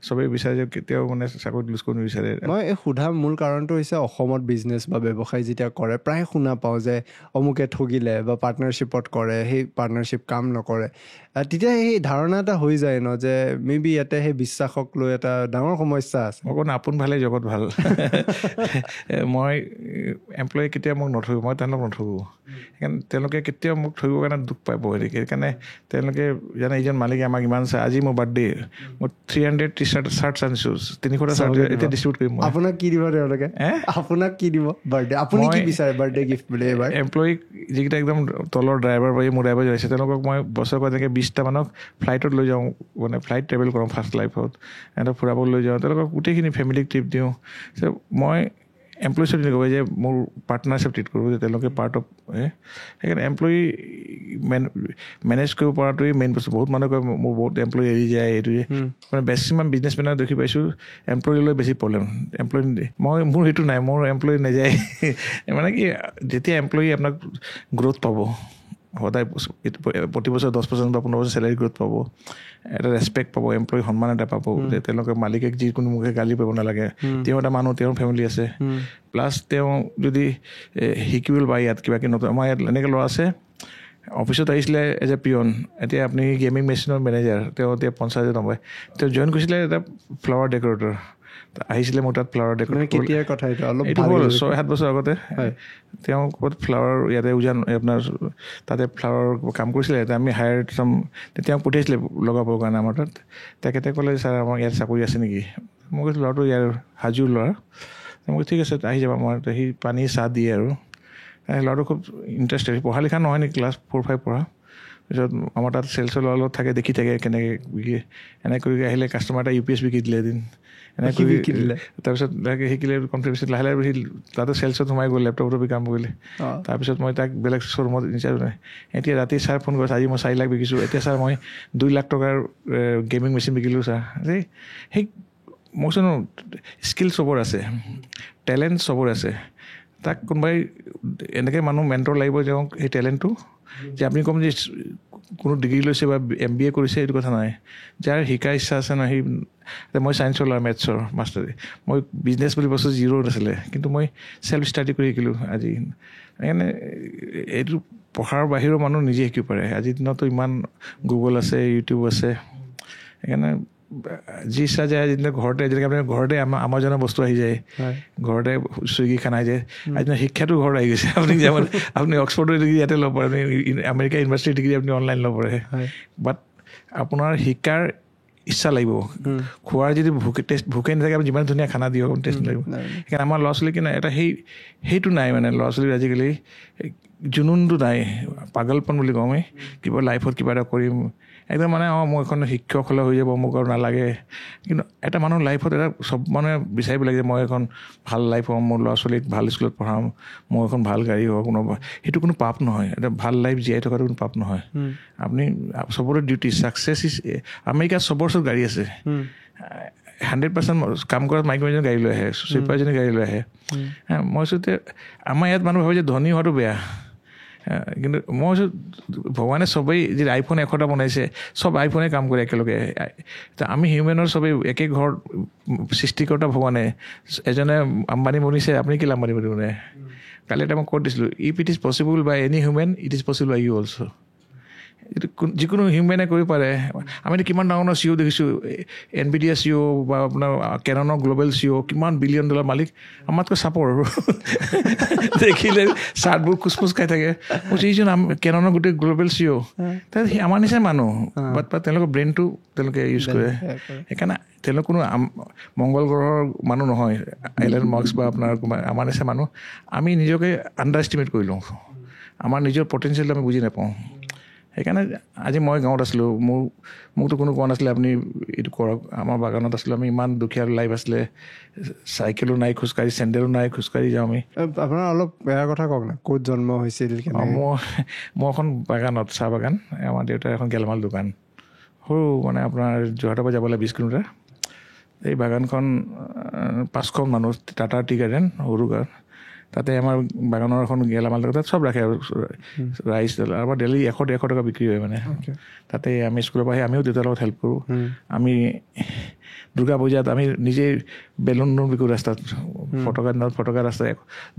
চবেই বিচাৰে যে কেতিয়াও মানে চাকৰিত লুজ কৰিব নিবিচাৰে। মই এই সোধা মূল কাৰণটো হৈছে অসমত বিজনেছ বা ব্যৱসায় যেতিয়া কৰে প্ৰায় শুনা পাওঁ যে অমুকে ঠগিলে বা পাৰ্টনাৰশ্বিপত কৰে সেই পাৰ্টনাৰশ্বিপ কাম নকৰে তেতিয়া সেই ধাৰণা এটা হৈ যায় ন যে মে বি ইয়াতে সেই বিশ্বাসক লৈ এটা ডাঙৰ সমস্যা আছে। মই কোন আপোন ভালেই জগত ভাল মই এমপ্লয়ী কেতিয়াও মোক নঠগো মই তেওঁলোকক নঠগো সেইকাৰণে তেওঁলোকে কেতিয়াও মোক ঠগিবৰ কাৰণে দুখ পাব সেইকাৰণে তেওঁলোকে জানে এইজন মালিকে আমাক ইমান চাই আজি মোৰ বাৰ্থডে মই 300 টি-চাৰ্ট চাৰ্টছ আনিছোঁ 300টা চাৰ্ট এতিয়া ডিষ্ট্ৰিবিউট কৰিম মই। আপোনাক কি দিব তেওঁলোকে? আপোনাক কি দিব বাৰ্থডে? আপুনি কি বিচাৰে বাৰ্থডে গিফ্ট বুলি? এইবাৰ এমপ্লয়ীক যিকেইটা একদম তলৰ ড্ৰাইভাৰ বা মোৰ ড্ৰাইভাৰ যাইছে তেওঁলোকক মই বছৰেকত এনেকৈ 20টা মানক ফ্লাইটত লৈ যাওঁ মানে ফ্লাইট ট্ৰেভেল কৰোঁ ফাৰ্ষ্ট লাইফত সিহঁতক ফুৰাব লৈ যাওঁ তেওঁলোকক গোটেইখিনি ফেমিলিক ট্ৰিপ দিওঁ মই এমপ্লয়ীছত নক'ব যে মোৰ পাৰ্টনাৰশ্বিপ ট্ৰিট কৰোঁ যে তেওঁলোকে পাৰ্ট অফ সেইকাৰণে এমপ্লয়ী মেনেজ কৰিব পৰাটোৱেই মেইন বস্তু। বহুত মানুহে কয় মোৰ বহুত এমপ্লয়ী এৰি যায় এইটোৱে মানে মেক্সিমাম বিজনেছমেনৰ দেখি পাইছোঁ এমপ্লয়ী লৈ বেছি প্ৰব্লেম এমপ্লয়ী মোৰ সেইটো নাই মোৰ এমপ্লয়ী নাযায় মানে কি যেতিয়া এমপ্লয়ী আপোনাক গ্ৰ'থ পাব সদায় প্ৰতি বছৰ 10% বা 15% চেলাৰী গ্ৰ'থ পাব এটা ৰেচপেক্ট পাব এমপ্লয়ী সন্মান এটা পাব যে তেওঁলোকে মালিকে যিকোনো মুখে গালি পাব নালাগে তেওঁ এটা মানুহ তেওঁৰ ফেমিলি আছে প্লাছ তেওঁ যদি শিকিবলৈ বা ইয়াত কিবা কিবি নতুন আমাৰ ইয়াত এনেকৈ ল'ৰা আছে অফিচত আহিছিলে এজ এ পিয়ন এতিয়া আপুনি গেমিং মেচিনৰ মেনেজাৰ তেওঁ এতিয়া 50,000 নপায় তেওঁ জইন কৰিছিলে এটা ফ্লাৱাৰ ডেকৰেটৰ আহিছিলে মোৰ তাত ফ্লাৱাৰ ডেকৰেটৰ কেতিয়াৰ কথা এইটো হ'ল 6-7 বছৰ আগতে তেওঁ ক'ত ফ্লাৱাৰ ইয়াতে উজান আপোনাৰ তাতে ফ্লাৱাৰ কাম কৰিছিলে আমি হায়াৰ তেওঁক পঠিয়াইছিলে লগাবৰ কাৰণে আমাৰ তাত তেখেতে ক'লে ছাৰ আমাৰ ইয়াত চাকৰি আছে নেকি মই কৈছোঁ ল'ৰাটো ইয়াৰ হাজোৰ ল'ৰা মই ঠিক আছে আহি যাব আমাৰ সি পানী চাহ দিয়ে আৰু ল'ৰাটো খুব ইণ্টাৰেষ্টেড পঢ়া লিখা নহয় নেকি ক্লাছ 4-5 পঢ়া পিছত আমাৰ তাত চেলছৰ ল'ৰা লগত থাকে দেখি থাকে কেনেকৈ বিকি এনেকৈ কৰি আহিলে কাষ্টমাৰ এটা UPS বিকি দিলে এদিন এনেকৈ বিকি দিলে তাৰপিছত শিকিলে কনফিডেঞ্চ লাহে লাহে তাতে চেলছত সোমাই গ'ল লেপটপতো কাম কৰিলে তাৰপিছত মই তাক বেলেগ শ্ব'ৰুমত ইনচাৰ্জ নাই এতিয়া ৰাতি ছাৰ ফোন কৰিছে আজি মই 4 লাখ বিকিছোঁ এতিয়া ছাৰ মই 2 লাখ টকাৰ গেমিং মেচিন বিকিলোঁ ছাৰ সেই মই কৈছোঁ স্কিল চবৰ আছে টেলেণ্ট চবৰ আছে তাক কোনোবাই এনেকৈ মানুহ মেণ্টৰ লাগিব যে সেই টেলেণ্টটো যে আপুনি ক'ম যে কোনো ডিগ্ৰী লৈছে বা MBA কৰিছে এইটো কথা নাই যাৰ শিকাৰ ইচ্ছা আছে ন সেই মই ছায়েন্সৰ ল'ৰা মেথছৰ মাষ্টাৰ মই বিজনেছ বুলি বস্তু 0 নাছিলে কিন্তু মই চেল্ফ ষ্টাডি কৰি শিকিলোঁ আজি সেইকাৰণে এইটো পঢ়াৰ বাহিৰৰ মানুহ নিজে শিকিব পাৰে আজিৰ দিনতো ইমান গুগল আছে ইউটিউব আছে সেইকাৰণে যি ইচ্ছা যায় আজিদিনা ঘৰতে যেনেকৈ আপোনাৰ ঘৰতে আমাজনৰ বস্তু আহি যায় ঘৰতে চুইগি খানা আহি যায় আজিদিনা শিক্ষাটো ঘৰত আহি গৈছে আপুনি যেমন আপুনি অক্সফৰ্ডৰ ডিগ্ৰী ইয়াতে ল'ব পাৰে আমেৰিকা ইউনিভাৰ্চিটিৰ ডিগ্ৰী আপুনি অনলাইন ল'ব পাৰে বাট আপোনাৰ শিকাৰ ইচ্ছা লাগিব খোৱাৰ যদি ভোকে নাথাকে আপুনি যিমান ধুনীয়া খানা দিয়ক টেষ্ট লাগিব সেইকাৰণে আমাৰ ল'ৰা ছোৱালী কি নাই এটা সেইটো নাই মানে ল'ৰা ছোৱালীৰ আজিকালি জুনুনটো নাই পাগলপন বুলি কওঁ আমি কিবা লাইফত কিবা এটা কৰিম একদম মানে মই এখন শিক্ষক হ'লে হৈ যাব মোক আৰু নালাগে কিন্তু এটা মানুহৰ লাইফত এটা চব মানুহে বিচাৰিব লাগে যে মই এখন ভাল লাইফ হ'ম মোৰ ল'ৰা ছোৱালীক ভাল স্কুলত পঢ়াম মই এখন ভাল গাড়ী হওক সেইটো কোনো পাপ নহয় এটা ভাল লাইফ জীয়াই থকাটো কোনো পাপ নহয় আপুনি চবৰে ডিউটি ছাকচেছ ইজ আমেৰিকাত চবৰ ওচৰত গাড়ী আছে 100% কাম কৰাত মাইকী মানুহজনে গাড়ী লৈ আহে চুইপাৰজনে গাড়ী লৈ আহে মই কৈছোঁ যে আমাৰ ইয়াত মানুহ ভাবে যে ধনী হোৱাটো বেয়া কিন্তু মই কৈছোঁ ভগৱানে চবেই যি আইফোন 100টা বনাইছে চব আইফোনে কাম কৰে একেলগে আমি হিউমেনৰ চবেই একে ঘৰত সৃষ্টিকৰ্তা ভগৱানে এজনে আম্বানী বনিছে আপুনি কি আম্বানী বনে কালি এটা মই ক'ত দিছিলোঁ if it is possible by any human it is possible by you also' এইটো যিকোনো হিউমেনে কৰিব পাৰে আমিতো কিমান ডাঙৰ ডাঙৰ CEO দেখিছোঁ NVIDIA CEO বা আপোনাৰ কেননৰ গ্ল'বেল CEO কিমান $1 বিলিয়ন মালিক আমাতকৈ চাপৰ দেখিলে চাৰ্টবোৰ খুচখুচ খাই থাকে যিজন কেননৰ গোটেই গ্ল'বেল CEO সেই আমাৰ নিচিনা মানুহ বাট তেওঁলোকৰ ব্ৰেইনটো তেওঁলোকে ইউজ কৰে সেইকাৰণে তেওঁলোক কোনো মংগল গ্ৰহৰ মানুহ নহয় এলন মাস্ক বা আপোনাৰ আমাৰ নিচিনা মানুহ আমি নিজকে আণ্ডাৰ এষ্টিমেট কৰি লওঁ আমাৰ নিজৰ পটেঞ্চিয়েলটো আমি বুজি নাপাওঁ সেইকাৰণে আজি মই গাঁৱত আছিলোঁ, মোকতো কোনো কোৱা নাছিলে আপুনি এইটো কৰক। আমাৰ বাগানত আছিলোঁ, আমি ইমান দুখীয়া লাইফ আছিলে, চাইকেলো নাই, খোজকাঢ়ি চেণ্ডেলো নাই, খোজকাঢ়ি যাওঁ আমি। আপোনাৰ অলপ বেয়া কথা কওক না, ক'ত জন্ম হৈছিল? মই এখন বাগানত, চাহ বাগান, আমাৰ দেউতাৰ এখন গেলামাল দোকান সৰু, মানে আপোনাৰ যোৰহাটৰ পৰা যাবলৈ 20 কিলোমিটাৰ। এই বাগানখন 500 মানুহ, টাটা টি গাৰ্ডেন সৰু গাঁও, তাতে আমাৰ বাগানৰ এখন গেলামাল দোকান, তাত চব ৰাখে আৰু ৰাইচ আমাৰ ডেইলি 100-150 টকা বিক্ৰী হয় মানে। তাতে আমি স্কুলৰ পৰা আহি আমিও দেউতাৰ লগত হেল্প কৰোঁ। আমি দুৰ্গা পূজাত আমি নিজেই বেলুন বিকোঁ ৰাস্তাত, ফটকা দিনত ফটকা ৰাস্তাত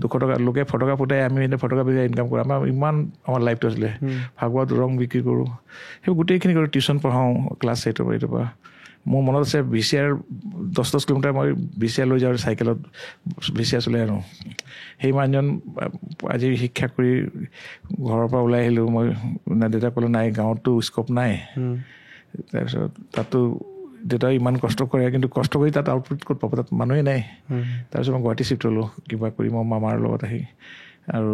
200 টকা লোকে ফটকা ফুটাই, আমি এনে ফটকা বিকাই ইনকাম কৰোঁ। আমাৰ লাইফটো আছিলে। ভাগৱত ৰং বিক্ৰী কৰোঁ, সেইবোৰ গোটেইখিনি কৰোঁ। টিউশ্যন পঢ়াওঁ ক্লাছ 8ৰ পৰা। মোৰ মনত আছে VCR 10 কিলোমিটাৰ মই VCR লৈ যাওঁ চাইকেলত, VCR চলাই আনো। সেই মানুহজন আজি শিক্ষা কৰি ঘৰৰ পৰা ওলাই আহিলোঁ। মই দেউতাক ক'লোঁ নাই, গাঁৱততো স্ক'প নাই। তাৰপিছত তাতো দেউতাই ইমান কষ্ট কৰে, কিন্তু কষ্ট কৰি তাত আউটপুট ক'ত পাব, তাত মানুহেই নাই। তাৰপিছত মই গুৱাহাটী শিফ্ট হ'লোঁ কিবা কৰি, মই মামাৰ লগত আহি, আৰু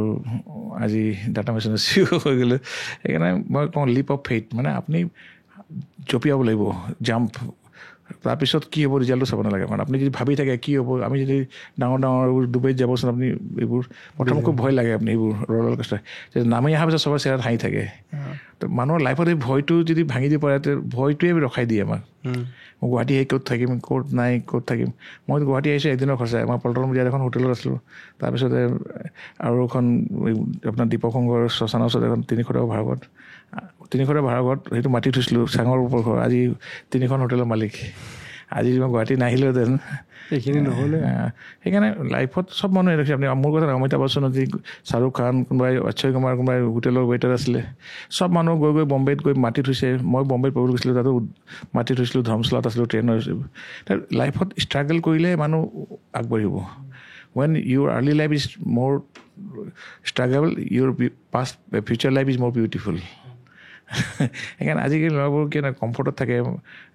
আজি ডাটা মেচিনৰ CEO হৈ গ'লোঁ। সেইকাৰণে মই কওঁ লিপ অফ ফেইথ, মানে আপুনি জঁপিয়াব লাগিব, জাম্প। তাৰপিছত কি হ'ব ৰিজাল্টটো চাব নালাগে। কাৰণ আপুনি যদি ভাবি থাকে কি হ'ব, আমি যদি ডাঙৰ এইবোৰ ডুবাইত যাবচোন, আপুনি এইবোৰ প্ৰথম খুব ভয় লাগে, আপুনি এইবোৰ ৰলৰ কষ্ট নামি অহাৰ পিছত চবৰ চেহেৰাত হাঁহি থাকে। তো মানুহৰ লাইফত এই ভয়টো যদি ভাঙি দিব পাৰে, ভয়টোৱে ৰখাই দিয়ে আমাক। মই গুৱাহাটী আহি ক'ত থাকিম, ক'ত নাই, ক'ত থাকিম। মই গুৱাহাটী আহিছোঁ একদিনৰ খৰচাই। মই পল্টন বজাৰত এখন হোটেলত আছিলোঁ, তাৰপিছতে আৰু এখন আপোনাৰ দীপক সংঘৰ শ্মশানৰ ওচৰত এখন 300 টকা ভাড়া ঘৰত, 300 টকা ভাড়া ঘৰত সেইটো মাটি থৈছিলোঁ, চাঙৰ ওপৰ ঘৰ। আজি 3খন হোটেলৰ মালিক। আজি মই গুৱাহাটী নাহিলোহেঁতেন, এইখিনি নহ'লে। সেইকাৰণে লাইফত চব মানুহে ৰাখিছে। আপুনি মোৰ কথা অমিতাভ বচ্চন, শ্বাহৰুখ খান, কোনোবাই অক্ষয় কুমাৰ, কোনোবাই হোটেলৰ ৱেইটাৰ আছিলে। চব মানুহ গৈ বম্বেত গৈ মাটি থৈছে। মই বম্বেত পঢ়িবলৈ গৈছিলোঁ, তাতো মাটি থৈছিলোঁ, ধৰ্মশালাত আছিলোঁ, ট্ৰেইনৰ। লাইফত ষ্ট্ৰাগল কৰিলে মানুহ আগবাঢ়িব। when your early life is more struggle, your past future life is more beautiful. সেইকাৰণে আজিকালি ল'ৰাবোৰ কি কমফৰ্টত থাকে,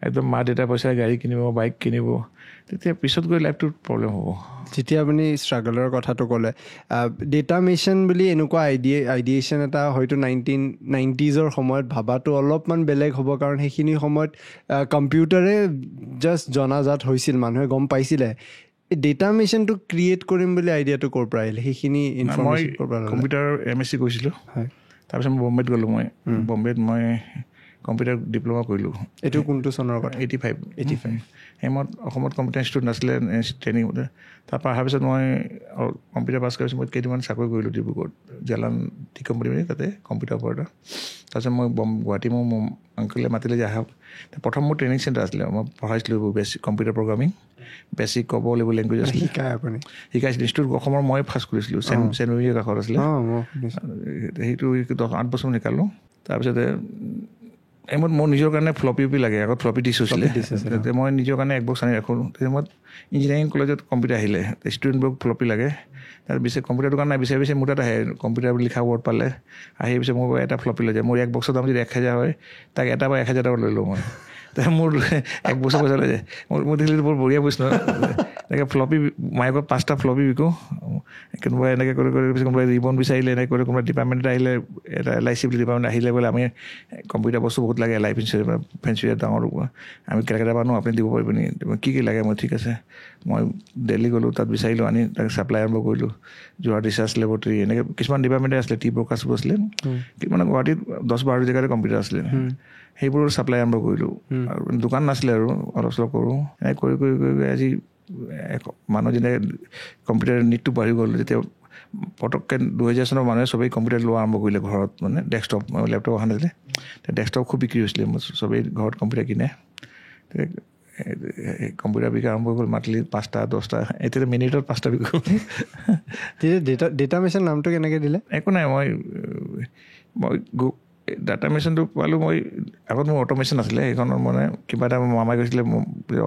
একদম মা দেউতাৰ পইচাৰে গাড়ী কিনিব, বাইক কিনিব, তেতিয়া পিছত গৈ লাইফটোত প্ৰব্লেম হ'ব। যেতিয়া আপুনি ষ্ট্ৰাগলৰ কথাটো ক'লে, ডেটা মিছন বুলি এনেকুৱা আইডিয়েশ্যন এটা হয়তো 1990s সময়ত ভাবাটো অলপমান বেলেগ হ'ব, কাৰণ সেইখিনি সময়ত কম্পিউটাৰে জাষ্ট জনাজাত হৈছিল, মানুহে গম পাইছিলে। ডেটা মিছনটো ক্ৰিয়েট কৰিম বুলি আইডিয়াটো ক'ৰ পৰা আহিলে? সেইখিনি ইনফৰমেশ্যন ক'ৰ পৰা? কম্পিউটাৰ MSc কৰিছিলোঁ, হয়। তাৰপিছত মই বম্বেত গ'লোঁ। বম্বেত মই কম্পিউটাৰ ডিপ্ল'মা কৰিলোঁ। এইটো কোনটো চনৰ কথা? 85 সময়ত অসমত কম্পিউটাৰ ইনষ্টিটিউট নাছিলে, ট্ৰেইনিং মতে। তাৰপৰা অহাৰ পিছত মই কম্পিউটাৰ পাছ কৰাৰ পিছত মই কেইদিনমান চাকৰি কৰিলোঁ ডিব্ৰুগড়ত, জালান টি কোম্পানী বুলি, তাতে কম্পিউটাৰ অপাৰেটৰ। তাৰপিছত মই গুৱাহাটী মোৰ আংকলে মাতিলে যে আহক। প্ৰথম মোৰ ট্ৰেইনিং চেণ্টাৰ আছিলে, মই পঢ়াইছিলোঁ বেছিক কম্পিউটাৰ প্ৰগ্ৰামিং, বেছিক ক'ব লাগিব লেংগুৱেজ আছিলে, শিকাইছিলোঁ। ইনষ্টিটিউট অসমৰ মই ফাৰ্ষ্ট কৰিছিলোঁ, চেণ্ট মেৰিৰ কাষত আছিলে। সেইটো 8 বছৰ শিকালোঁ। তাৰপিছতে এইমত মোৰ নিজৰ কাৰণে ফ্লপি লাগে, আগত ফ্লপি ডিস্ক হৈছিলে। মই নিজৰ কাৰণে 1 বক্স আনি ৰাখোঁ। মই ইঞ্জিনিয়াৰিং কলেজত কম্পিউটাৰ আহিলে, ষ্টুডেণ্টবোৰক ফ্লপি লাগে। তাৰ পিছত কম্পিউটাৰ দোকান নাই, বিচাৰি মোৰ তাত আহে, কম্পিউটাৰ লিখা ৱৰ্ড পালে আহি পিছত মোৰ এটা ফ্লপি লৈ যায়। মোৰ 1 বক্সৰ দাম যদি 1000 হয়, তাক এটা বা 1000 টকা লৈ লওঁ মই। মোৰ 1 বছৰ পইচা লৈ যায়। মোৰ দেখিলে বৰ বঢ়িয়া বস্তু নহয়। এনেকৈ ফ্লপি মাইকত 5টা ফ্লপি বিকোঁ। কোনোবাই এনেকৈ কৰি পিছত কোনোবাই ৰিবন বিচাৰিলে, এনেকৈ কৰি কোনোবাই ডিপাৰ্টমেণ্ট আহিলে, এটা LIC বুলি ডিপাৰ্টমেণ্ট আহিলে বোলে আমি কম্পিউটাৰ বস্তু বহুত লাগে, লাইফ ইঞ্চুৰেঞ্চ ফেঞ্চুৰি ডাঙৰ আমি কেনেকৈ মানুহ আপুনি দিব পাৰিব নি, কি লাগে? মই ঠিক আছে। মই দিল্লী গ'লোঁ, তাত বিচাৰিলোঁ, আনি তাক ছাপ্লাই আৰম্ভ কৰিলোঁ। যোৰহাট ৰিচাৰ্চ লেবৰেটৰী, এনেকৈ কিছুমান ডিপাৰ্টমেণ্টে আছিলে, টি ব্ৰকাৰ্ছবোৰ আছিলে, মানে গুৱাহাটীত 10-12 জেগাতে কম্পিউটাৰ আছিলে। সেইবোৰ ছাপ্লাই আৰম্ভ কৰিলোঁ। আৰু দোকান নাছিলে আৰু অলপ চলপ কৰোঁ। এনেকৈ কৰি আজি মানুহ যেনে কম্পিউটাৰ নীডটো বাঢ়ি গ'ল। যেতিয়া পটককৈ 2000 চনৰ মানুহে চবেই কম্পিউটাৰ লোৱা আৰম্ভ কৰিলে ঘৰত, মানে ডেস্কটপ, লেপটপ অহা নাছিলে। ডেস্কটপ খুব বিক্ৰী হৈছিলে, চবেই ঘৰত কম্পিউটাৰ কিনে। কম্পিউটাৰ বিকা আৰম্ভ হ'ল, মান্থলি 5টা 10টা, এতিয়া মিনিটত 5টা বিকোঁ। ডেটা মিছন নামটো কেনেকৈ দিলে? একো নাই, মই ডাটা মেচিনটো পালোঁ। মই আগত মোৰ অট'মেশ্যন আছিলে, সেইখনৰ মানে কিবা এটা মামাই কৈছিলে,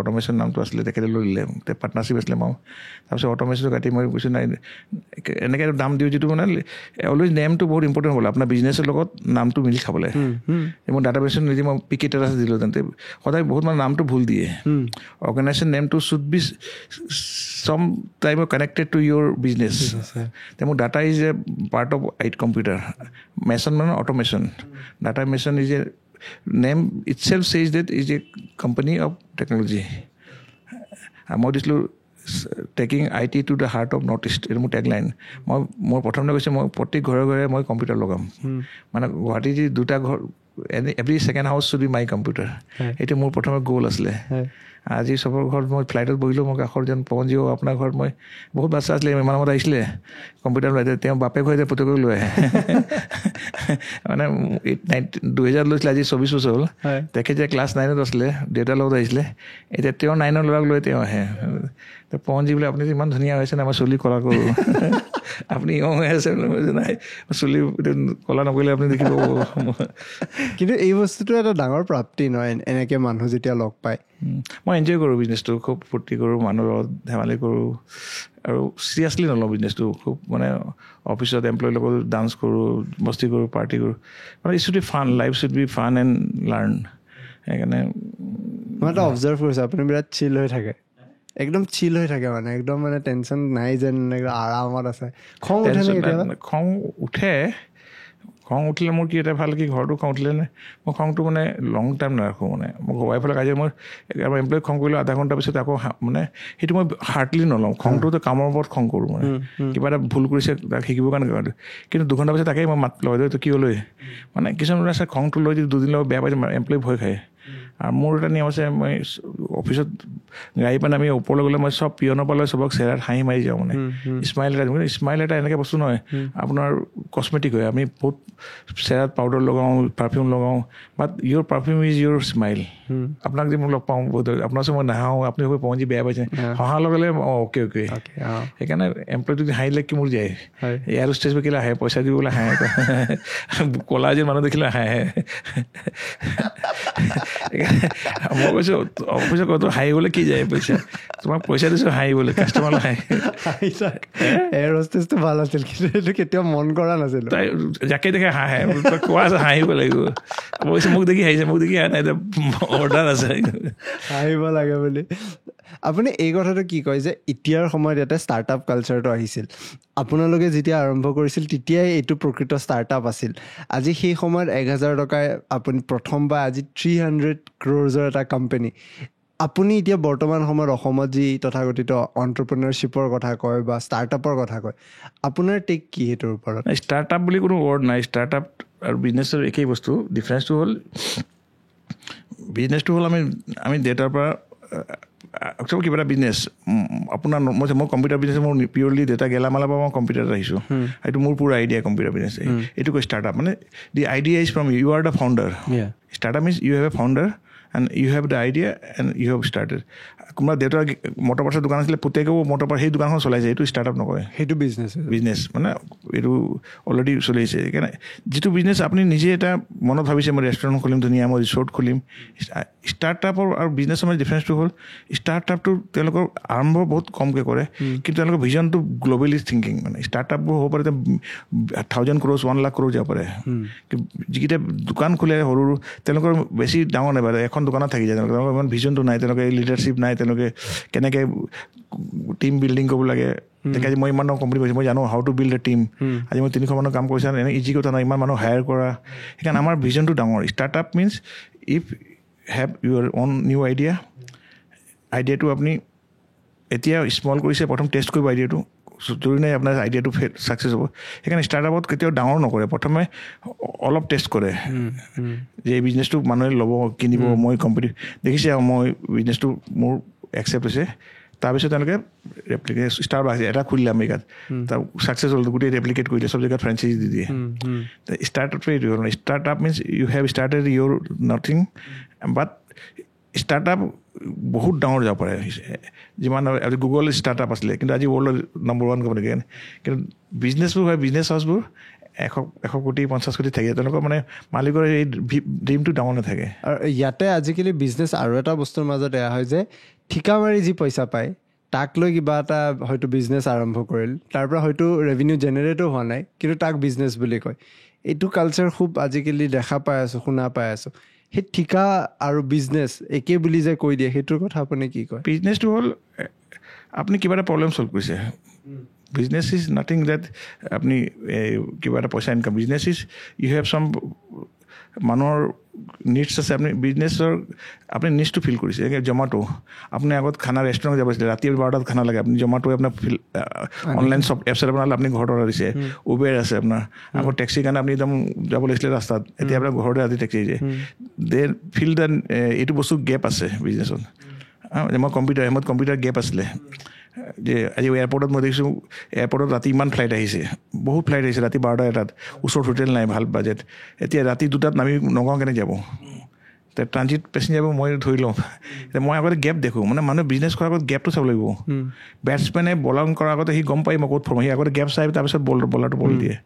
অট'মেশ্যন নামটো আছিলে, তেখেতে লৈ দিলে, পাৰ্টনাৰশ্বিপ আছিলে মাও। তাৰপিছত অট'মেশ্যনটো কাটি মই কৈছোঁ নাই, এনেকৈ দাম দিওঁ, যিটো মানে অলৱেজ নেমটো বহুত ইম্পৰ্টেণ্ট হ'ল, আপোনাৰ বিজনেছৰ লগত নামটো মিলি খাবলৈ। মই ডাটা মেচিন নিদি মই পিকি টেৰাছ দিলোঁ, তেন্তে সদায় বহুত মানে নামটো ভুল দিয়ে। অৰ্গেনাইজেশ্যন নেমটো should be some time connected to your business. Then data is a part of IT computer. Mason man automation. Data Mason is a name itself says that is a company of technology. I'm obviously taking IT to the heart of Northeast. It's my tagline. More প্ৰথম কৈছে মই প্ৰতি ঘৰে ঘৰে মই computer লগাম মানে গুৱাহাটীত দুটা ঘৰ every second house should be my computer. এইটো মোৰ প্ৰথমে গোল আছিলে আজি চবৰ ঘৰত মই ফ্লাইটত বহিলোঁ মই কাষৰজন পৱনজিও আপোনাৰ ঘৰত মই বহুত বাচ্চা আছিলে ইমান মত আহিছিলে কম্পিউটাৰ লৈ তেওঁ বাপেক হৈ পুতেকক লৈ আহে মানে 2000 লৈছিলে আজি 24 বছৰ হ'ল তেখেত যে ক্লাছ 9ত আছিলে দেউতাৰ লগত আহিছিলে এতিয়া তেওঁ 9ৰ ল'ৰাক লৈ তেওঁ আহে পৱনজি বোলে আপুনি ইমান ধুনীয়া হৈছে না মই চুলি কলা কৰোঁ আপুনি হৈ আছে নাই চুলি কলা নকৰিলে আপুনি দেখিব কিন্তু এই বস্তুটো এটা ডাঙৰ প্ৰাপ্তি নহয় এনেকৈ মানুহ যেতিয়া লগ পায় মই এনজয় কৰোঁ বিজনেছটো খুব ফূৰ্তি কৰোঁ মানুহৰ লগত ধেমালি কৰোঁ আৰু চিৰিয়াছলি নলওঁ বিজনেছটো খুব মানে অফিচত এমপ্লয়ীৰ লগত ডান্স কৰোঁ মস্তি কৰোঁ পাৰ্টি কৰোঁ মানে it should be fun life should be fun and learn সেইকাৰণে মই এটা অবজাৰ্ভ কৰিছোঁ আপুনি বিৰাট চিল হৈ থাকে একদম চিল হৈ থাকে মানে একদম মানে টেনশ্যন নাই যেন একদম আৰামত আছে খং উঠে খং উঠিলে মোৰ কি এটা ভাল কি ঘৰটো খং উঠিলে নে মই খংটো মানে লং টাইম নাৰাখোঁ মানে মই ৱাইফলৈ কাজিয়া মই এমপ্লয়ীক খং কৰিলোঁ আধা ঘণ্টাৰ পিছত আকৌ মানে সেইটো মই হাৰ্ডলি নলওঁ খংটোতো কামৰ ওপৰত খং কৰোঁ মানে কিবা এটা ভুল কৰিছে তাক শিকিবৰ কাৰণে কিবা কিন্তু দুঘণ্টা পিছত তাকেই মই মাত লগাই দিওঁ তো কিয় লৈ মানে কিছুমান আছে খংটো লৈ যদি দুদিন লগত বেয়া পাই এমপ্লয়ী ভয় খায় আৰু মোৰ এটা নিয়ম আছে মই অফিচত গাড়ী পানে আমি ওপৰলৈ গ'লে মই চব পিয়নৰ পৰা লৈ চবক চেহেৰাত হাঁহি মাৰি যাওঁ মানে স্মাইল এটা এনেকৈ বস্তু নহয় আপোনাৰ কছমেটিক হয় আমি বহুত চেহেৰাত পাউডাৰ লগাওঁ পাৰফিউম লগাওঁ but your perfume is your smile আপোনাক যে মই লগ পাওঁ বহুত আপোনাৰ ওচৰত মই নাহাওঁ আপুনি হৈ পਹੁঞ্চি বেয়া পাইছে হহাৰ লগে লগে অ'কে সেইকাৰণে এমপ্লয়ীটো হাঁহিলে কি মোৰ যায় এয়াৰ হোষ্টেজ কেলৈ আহে পইচা দিবলৈ হাঁহে ক'লা যে মানুহ দেখিলে হাঁহে মই কৈছোঁ অফিচত কতো হাঁহিবলৈ কি যায় পইচা তোমাক পইচা দিছোঁ হাঁহিবলৈ কাষ্টমাৰলৈ এয়াৰ হোষ্টেজটো ভাল আছিল কিন্তু এইটো কেতিয়াও মন কৰা নাছিল তাই যাকে দেখে হাঁহে কোৱা আছে হাঁহিব লাগিব অৱশ্যে মোক দেখি হাঁহিছে মোক দেখি হাঁহে নাই অৰ্ডাৰ আছে হাঁহিব লাগে বুলি আপুনি এই কথাটো কি কয় যে এতিয়াৰ সময়ত ইয়াতে ষ্টাৰ্টআপ কালচাৰটো আহিছিল আপোনালোকে যেতিয়া আৰম্ভ কৰিছিল তেতিয়াই এইটো প্ৰকৃত ষ্টাৰ্টআপ আছিল আজি সেই সময়ত 1000 টকাই আপুনি প্ৰথম বা আজি 300 crores এটা কোম্পানী আপুনি এতিয়া বৰ্তমান সময়ত অসমত যি তথাকথিত এণ্টাৰপ্ৰেনাৰশ্বিপৰ কথা কয় বা ষ্টাৰ্টআপৰ কথা কয় আপোনাৰ টেক কি সেইটোৰ ওপৰত ষ্টাৰ্টআপ বুলি কোনো ৱৰ্ড নাই ষ্টাৰ্টআপ আৰু বিজনেছৰ একেই বস্তু ডিফাৰেঞ্চটো হ'ল বিজনেছটো হ'ল আমি ডেটাৰ পৰা কিবা এটা বিজনেছ আপোনাৰ মই কম্পিউটাৰ বিজনেছ মোৰ পিয়ৰলি ডেটা গেলামালৰ পৰা মই কম্পিউটাৰত আহিছোঁ এইটো মোৰ পুৰা আইডিয়া কম্পিউটাৰ বিজনেছ এইটো কৈ ষ্টাৰ্টআপ মানে the idea is from you are the founder startup means you have a founder and you have the idea and you have started কোনোবা দেউতাৰ মটৰ পাৰ্টছৰ দোকান আছিলে পুতেকেও মটৰ পাৰ্ট সেই দোকানখন চলাইছে এইটো ষ্টাৰ্টআপ নকয় সেইটো বিজনেছ মানে এইটো অলৰেডি চলি আহিছে সেইকাৰণে যিটো বিজনেছ আপুনি নিজে এটা মনত ভাবিছে মই ৰেষ্টুৰেণ্ট খুলিম ধুনীয়া মই ৰিচৰ্ট খুলিম ষ্টাৰ্টআপৰ আৰু বিজনেছৰ মাজত ডিফাৰেঞ্চটো হ'ল ষ্টাৰ্টআপটো তেওঁলোকৰ আৰম্ভ বহুত কমকৈ কৰে কিন্তু তেওঁলোকৰ ভিজনটো গ্ল'বেলি থিংকিং মানে ষ্টাৰ্টআপবোৰ হ'ব পাৰে 1000 crores 1 lakh crores যাব পাৰে যিকেইটা দোকান খোলে সৰু তেওঁলোকৰ বেছি ডাঙৰ নাপাৰে এখন দোকানত থাকি যায় তেওঁলোকৰ ইমান ভিজনটো নাই তেওঁলোকে লিডাৰশ্বিপ নাই তেওঁলোকে কেনেকৈ টিম বিল্ডিং কৰিব লাগে আজি মই ইমান কোম্পানী কৰিছোঁ মই জানো how to build a team আজি মই 300 মানুহ কাম কৰিছোঁ এনে ইজি কথা নহয় ইমান মানুহ হায়াৰ কৰা সেইকাৰণে আমাৰ ভিজনটো ডাঙৰ startup means if have your own new আইডিয়াটো আপুনি এতিয়া স্মল কৰিছে প্ৰথম টেষ্ট কৰিব আইডিয়াটো জৰুৰী নাই আপোনাৰ আইডিয়াটো ছাকচেছ হ'ব সেইকাৰণে ষ্টাৰ্টআপত কেতিয়াও ডাঙৰ নকৰে প্ৰথমে অলপ টেষ্ট কৰে যে এই বিজনেছটো মানুহে ল'ব কিনিব মই দেখিছে মই বিজনেছটো মোৰ একচেপ্ট হৈছে তাৰপিছত তেওঁলোকে ৰেপ্লিকেট ষ্টাৰ্ট আছে এটা খুলিলে আমেৰিকাত তাৰ ছাকচেছ হ'ল গোটেই ৰেপ্লিকেট কৰিলে চব জেগাত ফ্ৰেঞ্চাইজি দি দিয়ে ষ্টাৰ্টআপটো এইটো হ'ল startup means you have started your nothing but startup বহুত ডাঙৰ যাব পাৰে যিমান আজি গুগল ষ্টাৰ্টআপ আছিলে কিন্তু আজি ৱৰ্ল্ডৰ নম্বৰ 1 কোম্পানী কিন্তু বিজনেছবোৰ হয় বিজনেছ হাউচবোৰ 100 কোটি 50 কোটি থাকে তেওঁলোকৰ মানে মালিকৰ এই ড্ৰিমটো ডাঙৰ নাথাকে আৰু ইয়াতে আজিকালি বিজনেছ আৰু এটা বস্তুৰ মাজত এয়া হয় যে ঠিকা মাৰি যি পইচা পায় তাক লৈ কিবা এটা হয়তো বিজনেছ আৰম্ভ কৰিল তাৰ পৰা হয়তো ৰেভিনিউ জেনেৰেটো হোৱা নাই কিন্তু তাক বিজনেছ বুলি কয় এইটো কালচাৰ খুব আজিকালি দেখা পাই আছোঁ শুনা পাই আছোঁ সেই ঠিকা আৰু বিজনেছ একে বুলি যে কৈ দিয়ে সেইটোৰ কথা আপুনি কি কয় বিজনেছটো হ'ল আপুনি কিবা এটা প্ৰব্লেম ছল্ভ কৰিছে বিজনেছ ইজ নাথিং ডেট আপুনি কিবা এটা পইচা income business is you have some মানুহৰ নিডছ আছে আপুনি বিজনেছৰ আপুনি নিডছটো ফিল কৰিছে জমাটো আপুনি আগত খানা ৰেষ্টুৰেণ্টত যাব আছিলে ৰাতি 12টাত খানা লাগে আপুনি জমাটো আপোনাৰ অনলাইন চব এপছ বনালে আপুনি ঘৰত অৰ্ডাৰ দিছে উবেৰ আছে আপোনাৰ আকৌ টেক্সিৰ কাৰণে আপুনি একদম যাব লাগিছিলে ৰাস্তাত এতিয়া আপোনাৰ ঘৰতে ৰাতি টেক্সি আহিছে দে ফিল দেন এইটো বস্তু গেপ আছে বিজনেছত মই কম্পিউটাৰ গেপ আছিলে যে আজি এয়াৰপৰ্টত মই দেখিছোঁ এয়াৰপৰ্টত ৰাতি ইমান ফ্লাইট আহিছে বহুত ফ্লাইট আহিছে ৰাতি 12টা 1টাত ওচৰত হোটেল নাই ভাল বাজেট এতিয়া ৰাতি 2টাত নামি নগাঁও কেনে যাব ট্ৰানজিট পেচেঞ্জাৰ মই ধৰি লওঁ মই আগতে গেপ দেখোঁ মানে মানুহে বিজনেছ কৰাৰ আগত গেপটো চাব লাগিব বেটছমেনে বলিং কৰাৰ আগতে সি গম পাই মই ক'ত ফৰ্ম সি আগতে গেপ চাই তাৰপিছত বলাৰটো বল দিয়ে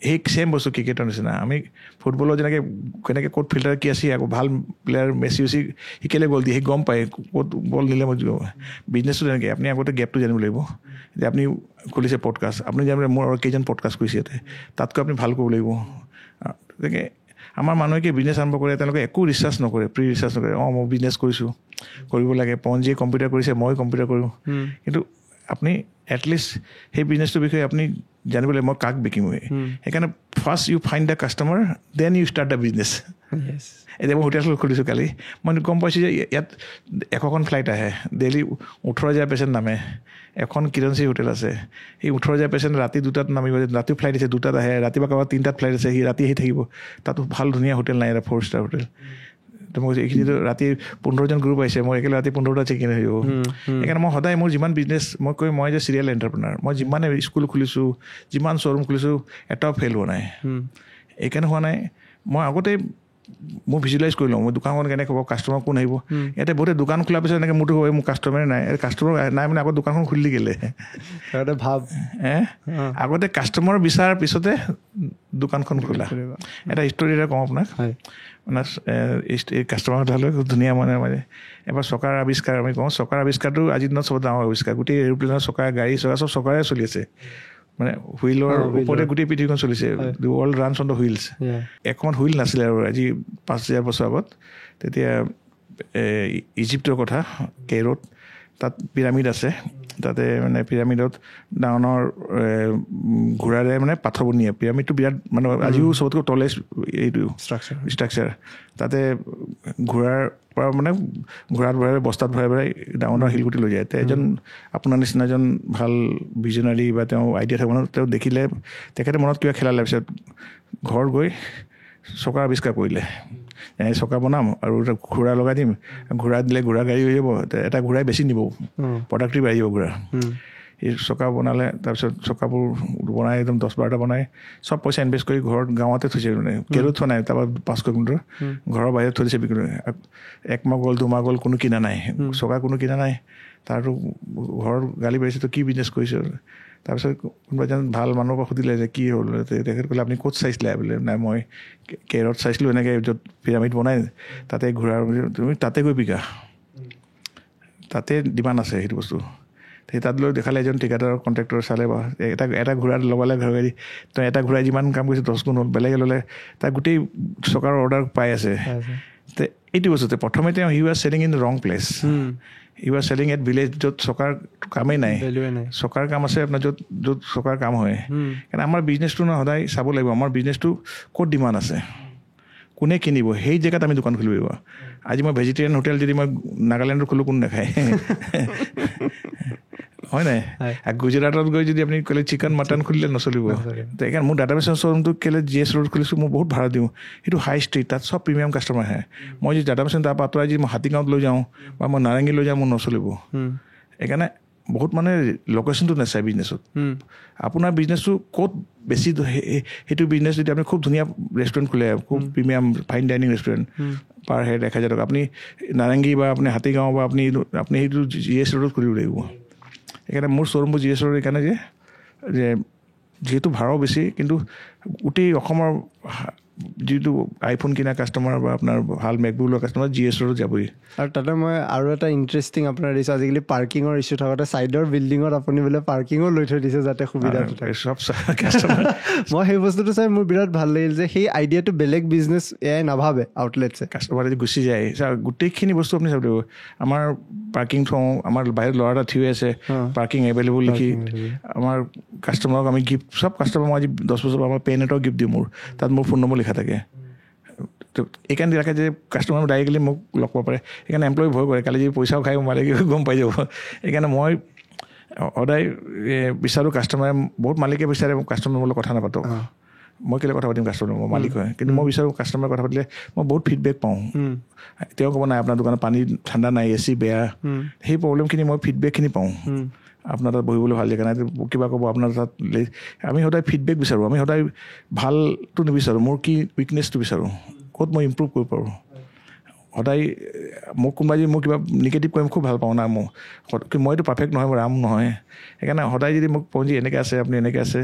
সেই ছেম বস্তু ক্ৰিকেটৰ নিচিনা আমি ফুটবলৰ যেনেকৈ কেনেকৈ ক'ত ফিল্টাৰ কি আছে আকৌ ভাল প্লেয়াৰ মেচি সি কেলৈ গ'ল দিয়ে সি গম পায় ক'ত বল নিলে মই বিজনেছটো তেনেকৈ আপুনি আগতে গেপটো জানিব লাগিব যে আপুনি খুলিছে পডকাষ্ট আপুনি জানিব মোৰ আৰু কেইজন পডকাষ্ট কৰিছে ইয়াতে তাতকৈ আপুনি ভাল কৰিব লাগিব তেনেকৈ আমাৰ মানুহে কি বিজনেছ আৰম্ভ কৰে তেওঁলোকে একো ৰিচাৰ্চ নকৰে প্ৰি ৰিচাৰ্চ নকৰে মই বিজনেছ কৰিছোঁ কৰিব লাগে পঞ্জীয়ে কম্পিউটাৰ কৰিছে মই কম্পিউটাৰ কৰোঁ কিন্তু আপুনি এটলিষ্ট সেই বিজনেছটোৰ বিষয়ে আপুনি জানিব লাগে মই কাক বিকিম সেইকাৰণে first you find the customer then you start the business এতিয়া মই হোটেল খুলিছোঁ কালি মই গম পাইছোঁ যে ইয়াত 100খন ফ্লাইট আহে ডেইলি 18,000 পেচেণ্ট নামে এখন কিৰণচি হোটেল আছে সেই 18,000 পেচেণ্ট ৰাতি 2টাত নামিব ৰাতি ফ্লাইট আছে 2টাত আহে ৰাতিপুৱা কাৰোবাৰ 3টাত ফ্লাইট আছে সি ৰাতি আহি থাকিব তাতো ভাল ধুনীয়া হোটেল নাই এটা 4 ষ্টাৰ হোটেল তো মই এইখিনিতো ৰাতি 15জন গ্ৰুপ আহিছে মই একেলগে ৰাতি 15টা চেক ইন হৈ যাব সেইকাৰণে মই সদায় মোৰ যিমান বিজনেছ মই যে চিৰিয়েল এণ্টাৰপ্ৰেনাৰ মই যিমানে স্কুল খুলিছোঁ যিমান শ্ব'ৰুম খুলিছোঁ এটাও ফেইল হোৱা নাই এইকাৰণে হোৱা নাই মই আগতে মই ভিজুৱেলাইজ কৰি লওঁ মই দোকানখন কেনেকৈ হ'ব কাষ্টমাৰ কোন আহিব ইয়াতে বহুতে দোকান খোলাৰ পিছত এনেকৈ মোৰতো হয় মোৰ কাষ্টমাৰে নাই কাষ্টমাৰ নাই মানে আগত দোকানখন খুলি গ'লে ভাব আগতে কাষ্টমাৰ বিচাৰাৰ পিছতে দোকানখন খোলা এটা ষ্টৰি এটা কওঁ আপোনাক মানে এই কাষ্টমাৰ কথা হ'লে খুব ধুনীয়া মানে এবাৰ চকাৰ আৱিষ্কাৰ আমি কওঁ চকাৰ আৱিষ্কাৰটো আজিৰ দিনত চব ডাঙৰ আৱিষ্কাৰ গোটেই এৰোপ্লেনৰ চকাৰ গাড়ী চকা চব চকাৰে চলি আছে মানে হুইলৰ ওপৰতে গোটেই পৃথিৱীখন চলিছে দি world runs on the wheels এসময়ত হুইল নাছিলে আৰু আজি 5,000 বছৰ আগত তেতিয়া ইজিপ্তৰ কথা কেইৰোত তাত পিৰামিড আছে তাতে মানে পিৰামিডত ডাঙৰ ঘোঁৰাৰে মানে পাথৰ বনিয়ে পিৰামিডটো বিৰাট মানে আজিও চবতকৈ তলেষ্ট এইটো ষ্ট্ৰাকচাৰ তাতে ঘোঁৰাৰ পৰা মানে ঘোঁৰাত ভৰাই বস্তাত ভৰাই ডাঙৰ শিলগুটি লৈ যায় এজন আপোনাৰ নিচিনা এজন ভাল ভিজনাৰী বা তেওঁ আইডিয়া থাকিব তেওঁ দেখিলে তেখেতে মনত কিবা খেলা লাগ পিছত ঘৰ গৈ চকাৰ আৱিষ্কাৰ কৰিলে চকা বনাম আৰু এটা ঘোঁৰা লগাই দিম ঘোঁৰা দিলে ঘোঁৰা গাড়ী হৈ যাব এটা ঘোঁৰাই বেছি নিব প্ৰডাক্টিভ আহিব ঘোঁৰা এই চকা বনালে তাৰপিছত চকাবোৰ বনাই একদম 10-12টা বনাই চব পইচা ইনভেষ্ট কৰি ঘৰত গাঁৱতে থৈছে মানে কেৰুত থোৱা নাই তাৰপৰা 5 কিলোমিটাৰ ঘৰৰ বাহিৰত থৈ দিছে বিক্ৰী 1 মাহ গ'ল 2 মাহ গ'ল কোনো কিনা নাই চকা কোনো কিনা নাই তাৰতো ঘৰত গালি পাৰিছে তো কি বিজনেছ কৰিছে তাৰপিছত কোনোবা এজন ভাল মানুহৰ পৰা সুধিলে যে কি হ'ল তেখেত ক'লে আপুনি ক'ত চাইছিলে বোলে নাই মই কেৰত চাইছিলোঁ এনেকৈ য'ত পিৰামিড বনাই তাতে ঘোঁৰাৰ তুমি তাতে গৈ বিকা তাতে ডিমাণ্ড আছে সেইটো বস্তু সেই তাত লৈ দেখালে এজন ঠিকাদাৰৰ কণ্ট্ৰেক্টৰ চালে বা এটা ঘোঁৰা লগালে ঘৰ গাড়ী তো এটা ঘোঁৰাই যিমান কাম কৰিছে 10 গুণ হ'ল বেলেগে ল'লে তাত গোটেই চকাৰ অৰ্ডাৰ পাই আছে তো এইটো বস্তুতে প্ৰথমে তেওঁ he was selling in the wrong place he was selling at village য'ত চকাৰ কামেই নাই চকাৰ কাম আছে আপোনাৰ য'ত চকাৰ কাম হয় কাৰণ আমাৰ বিজনেছটো সদায় চাব লাগিব আমাৰ বিজনেছটো ক'ত ডিমাণ্ড আছে কোনে কিনিব সেই জেগাত আমি দোকান খুলিব লাগিব আজি মই ভেজিটেৰিয়ান হোটেল যদি মই নাগালেণ্ডত খোলোঁ কোন নাখায় হয় নাই গুজৰাটত গৈ যদি আপুনি ক'লে চিকেন মাটন খুলিলে নচলিব সেইকাৰণে মোৰ ডাটাবেছ শ্ব'ৰুমটো কেলৈ GS ৰোড খুলিছোঁ মই বহুত ভাড়া দিওঁ সেইটো হাই ষ্ট্ৰীট তাত চব প্ৰিমিয়াম কাষ্টমাৰ আহে মই যদি ডাটাবেছ তাৰ পৰা আঁতৰাই যদি মই হাতীগাঁৱত লৈ যাওঁ বা মই নাৰেংগী লৈ যাওঁ মোৰ নচলিব সেইকাৰণে বহুত মানে লোকেশ্যনটো নাচায় বিজনেছত আপোনাৰ বিজনেছটো ক'ত বেছি সেইটো বিজনেছ যদি আপুনি খুব ধুনীয়া ৰেষ্টুৰেণ্ট খোলে খুব premium fine dining restaurant per head 1,000 টকা আপুনি নাৰেংগী বা আপুনি হাতীগাঁও বা আপুনি সেইটো GS ৰোডত খুলিব লাগিব সেইকাৰণে মোৰ শ্ব'ৰুমবোৰ GS ৰোড এইকাৰণে যে যিহেতু ভাড়াও বেছি কিন্তু গোটেই অসমৰ যিটো আইফোন কিনা কাষ্টমাৰ বা আপোনাৰ ভাল মেকবুক লোৱা কাষ্টমাৰ GSR যাবই। আৰু তাতে মই আৰু এটা ইণ্টাৰেষ্টিং আপোনাৰ দিছোঁ, আজিকালি পাৰ্কিঙৰ ইছ্যু থাকোঁতে ছাইডৰ বিল্ডিঙত আপুনি বোলে পাৰ্কিঙো লৈ থৈ দিছে যাতে সুবিধাটো থাকে। চব কাষ্টমাৰ মই সেই বস্তুটো চাই মোৰ বিৰাট ভাল লাগিল যে সেই আইডিয়াটো বেলেগ বিজনেছ এয়াই নাভাবে আউটলেটছে। কাষ্টমাৰ যদি গুচি যায় গোটেইখিনি বস্তু আপুনি চাব লাগিব। আমাৰ পাৰ্কিং থওঁ, আমাৰ বাহিৰত ল'ৰা এটা থিয় আছে পাৰ্কিং এভেইলেবল লিখি, আমাৰ কাষ্টমাৰক আমি গিফ্ট, চব কাষ্টমাৰ মই আজি 10 বছৰ আমাৰ পেন এটাও গিফ্ট দিওঁ, মোৰ তাত মোৰ ফোন নম্বৰ লিখা থাকে। এইকাৰণে ৰাখে যে কাষ্টমাৰ ডাইৰেক্টলি মোক লগ পাব পাৰে। সেইকাৰণে এমপ্লয়ী ভয় কৰে, কালি যদি পইচাও খাই মালিক গম পাই যাব। সেইকাৰণে মই সদায় বিচাৰোঁ কাষ্টমাৰে, বহুত মালিকে বিচাৰে কাষ্টমাৰৰ লগত কথা নাপাতোঁ। মই কেলৈ কথা পাতিম কাষ্টমাৰ, মই মালিক হয়, কিন্তু মই বিচাৰোঁ কাষ্টমাৰ কথা পাতিলে মই বহুত ফিডবেক পাওঁ। তেওঁ ক'ব নাই আপোনাৰ দোকানত পানী ঠাণ্ডা নাই, AC বেয়া, সেই প্ৰব্লেমখিনি মই ফিডবেকখিনি পাওঁ। আপোনাৰ তাত বহিবলৈ ভাল জেগা নাই, কিবা ক'ব আপোনাৰ তাত। আমি সদায় ফিডবেক বিচাৰোঁ, আমি সদায় ভালটো নিবিচাৰোঁ, মোৰ কি উইকনেছটো বিচাৰোঁ, ক'ত মই ইম্প্ৰুভ কৰিব পাৰোঁ। সদায় মোক কোনোবাই যদি মোক কিবা নিগেটিভ কৰিম খুব ভাল পাওঁ না, মইতো পাৰফেক্ট নহয়, মোৰ ৰাম নহয়। সেইকাৰণে সদায় যদি মোক পঞ্জী এনেকৈ আছে, আপুনি এনেকৈ আছে,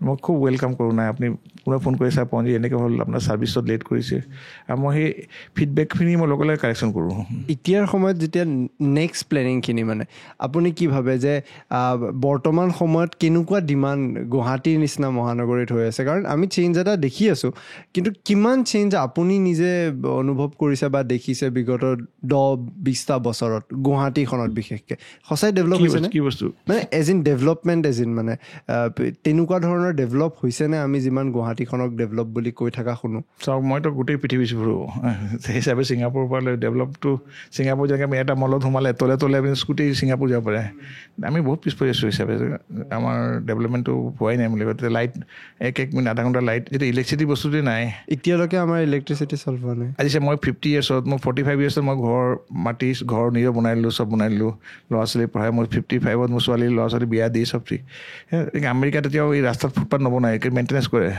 মই খুব ৱেলকাম কৰোঁ। নাই আপুনি কোনোবাই ফোন কৰিছে, পঞ্জী এনেকৈ হ'ল, আপোনাৰ ছাৰ্ভিচত লেট কৰিছে, আৰু মই সেই ফিডবেকখিনি মই লগে লগে কাৰেকশ্যন কৰোঁ। এতিয়াৰ সময়ত যেতিয়া নেক্সট প্লেনিংখিনি মানে আপুনি কি ভাবে যে বৰ্তমান সময়ত কেনেকুৱা ডিমাণ্ড গুৱাহাটীৰ নিচিনা মহানগৰীত হৈ আছে? কাৰণ আমি চেঞ্জ এটা দেখি আছোঁ, কিন্তু কিমান চেঞ্জ আপুনি নিজে অনুভৱ কৰিছে বা দেখিছে বিগত 10-20টা বছৰত গুৱাহাটীখনত বিশেষকৈ? সঁচাই ডেভেলপ হৈছে নে? কি বস্তু মানে age in development, age in মানে তেনেকুৱা ধৰণৰ ডেভেলপ হৈছেনে আমি যিমান গুৱাহাটীখনক ডেভেলপ বুলি কৈ থকা শুনো? চাওক, মইতো গোটেই পৃথিৱী ফুৰোঁ, সেই হিচাপে ছিংগাপুৰৰ পৰা লৈ ডেভেলপটো, ছিংগাপুৰ যেনেকৈ আমি এটা মলত সোমালে তলে তলে আপুনি স্কুটি ছিংগাপুৰ যাব পাৰে। আমি বহুত পিছ পৰি আছোঁ হিচাপে, আমাৰ ডেভেলপমেণ্টটো হোৱাই নাই বুলি কয়। লাইট এক মিনিট আধা ঘণ্টা লাইট, যেতিয়া ইলেক্ট্ৰিচিটি বস্তুটোৱে নাই। এতিয়ালৈকে আমাৰ ইলেক্ট্ৰিচিটি চল্ভ হোৱা নাই। আজি মই 50 ইয়াৰ্ছত, মই 45 ইয়াৰ্ছত মই ঘৰ মাটি ঘৰ নিজে বনাই দিলোঁ, চব বনাই দিলোঁ, ল'ৰা ছোৱালী পঢ়াই। মই 55ত মোৰ ছোৱালী ল'ৰা ছোৱালী বিয়া দি চব ঠিক। আমেৰিকাত এতিয়াও এই ৰাস্তাত ফুটপাথ নবনায়, মেইনটেনেঞ্চ কৰে।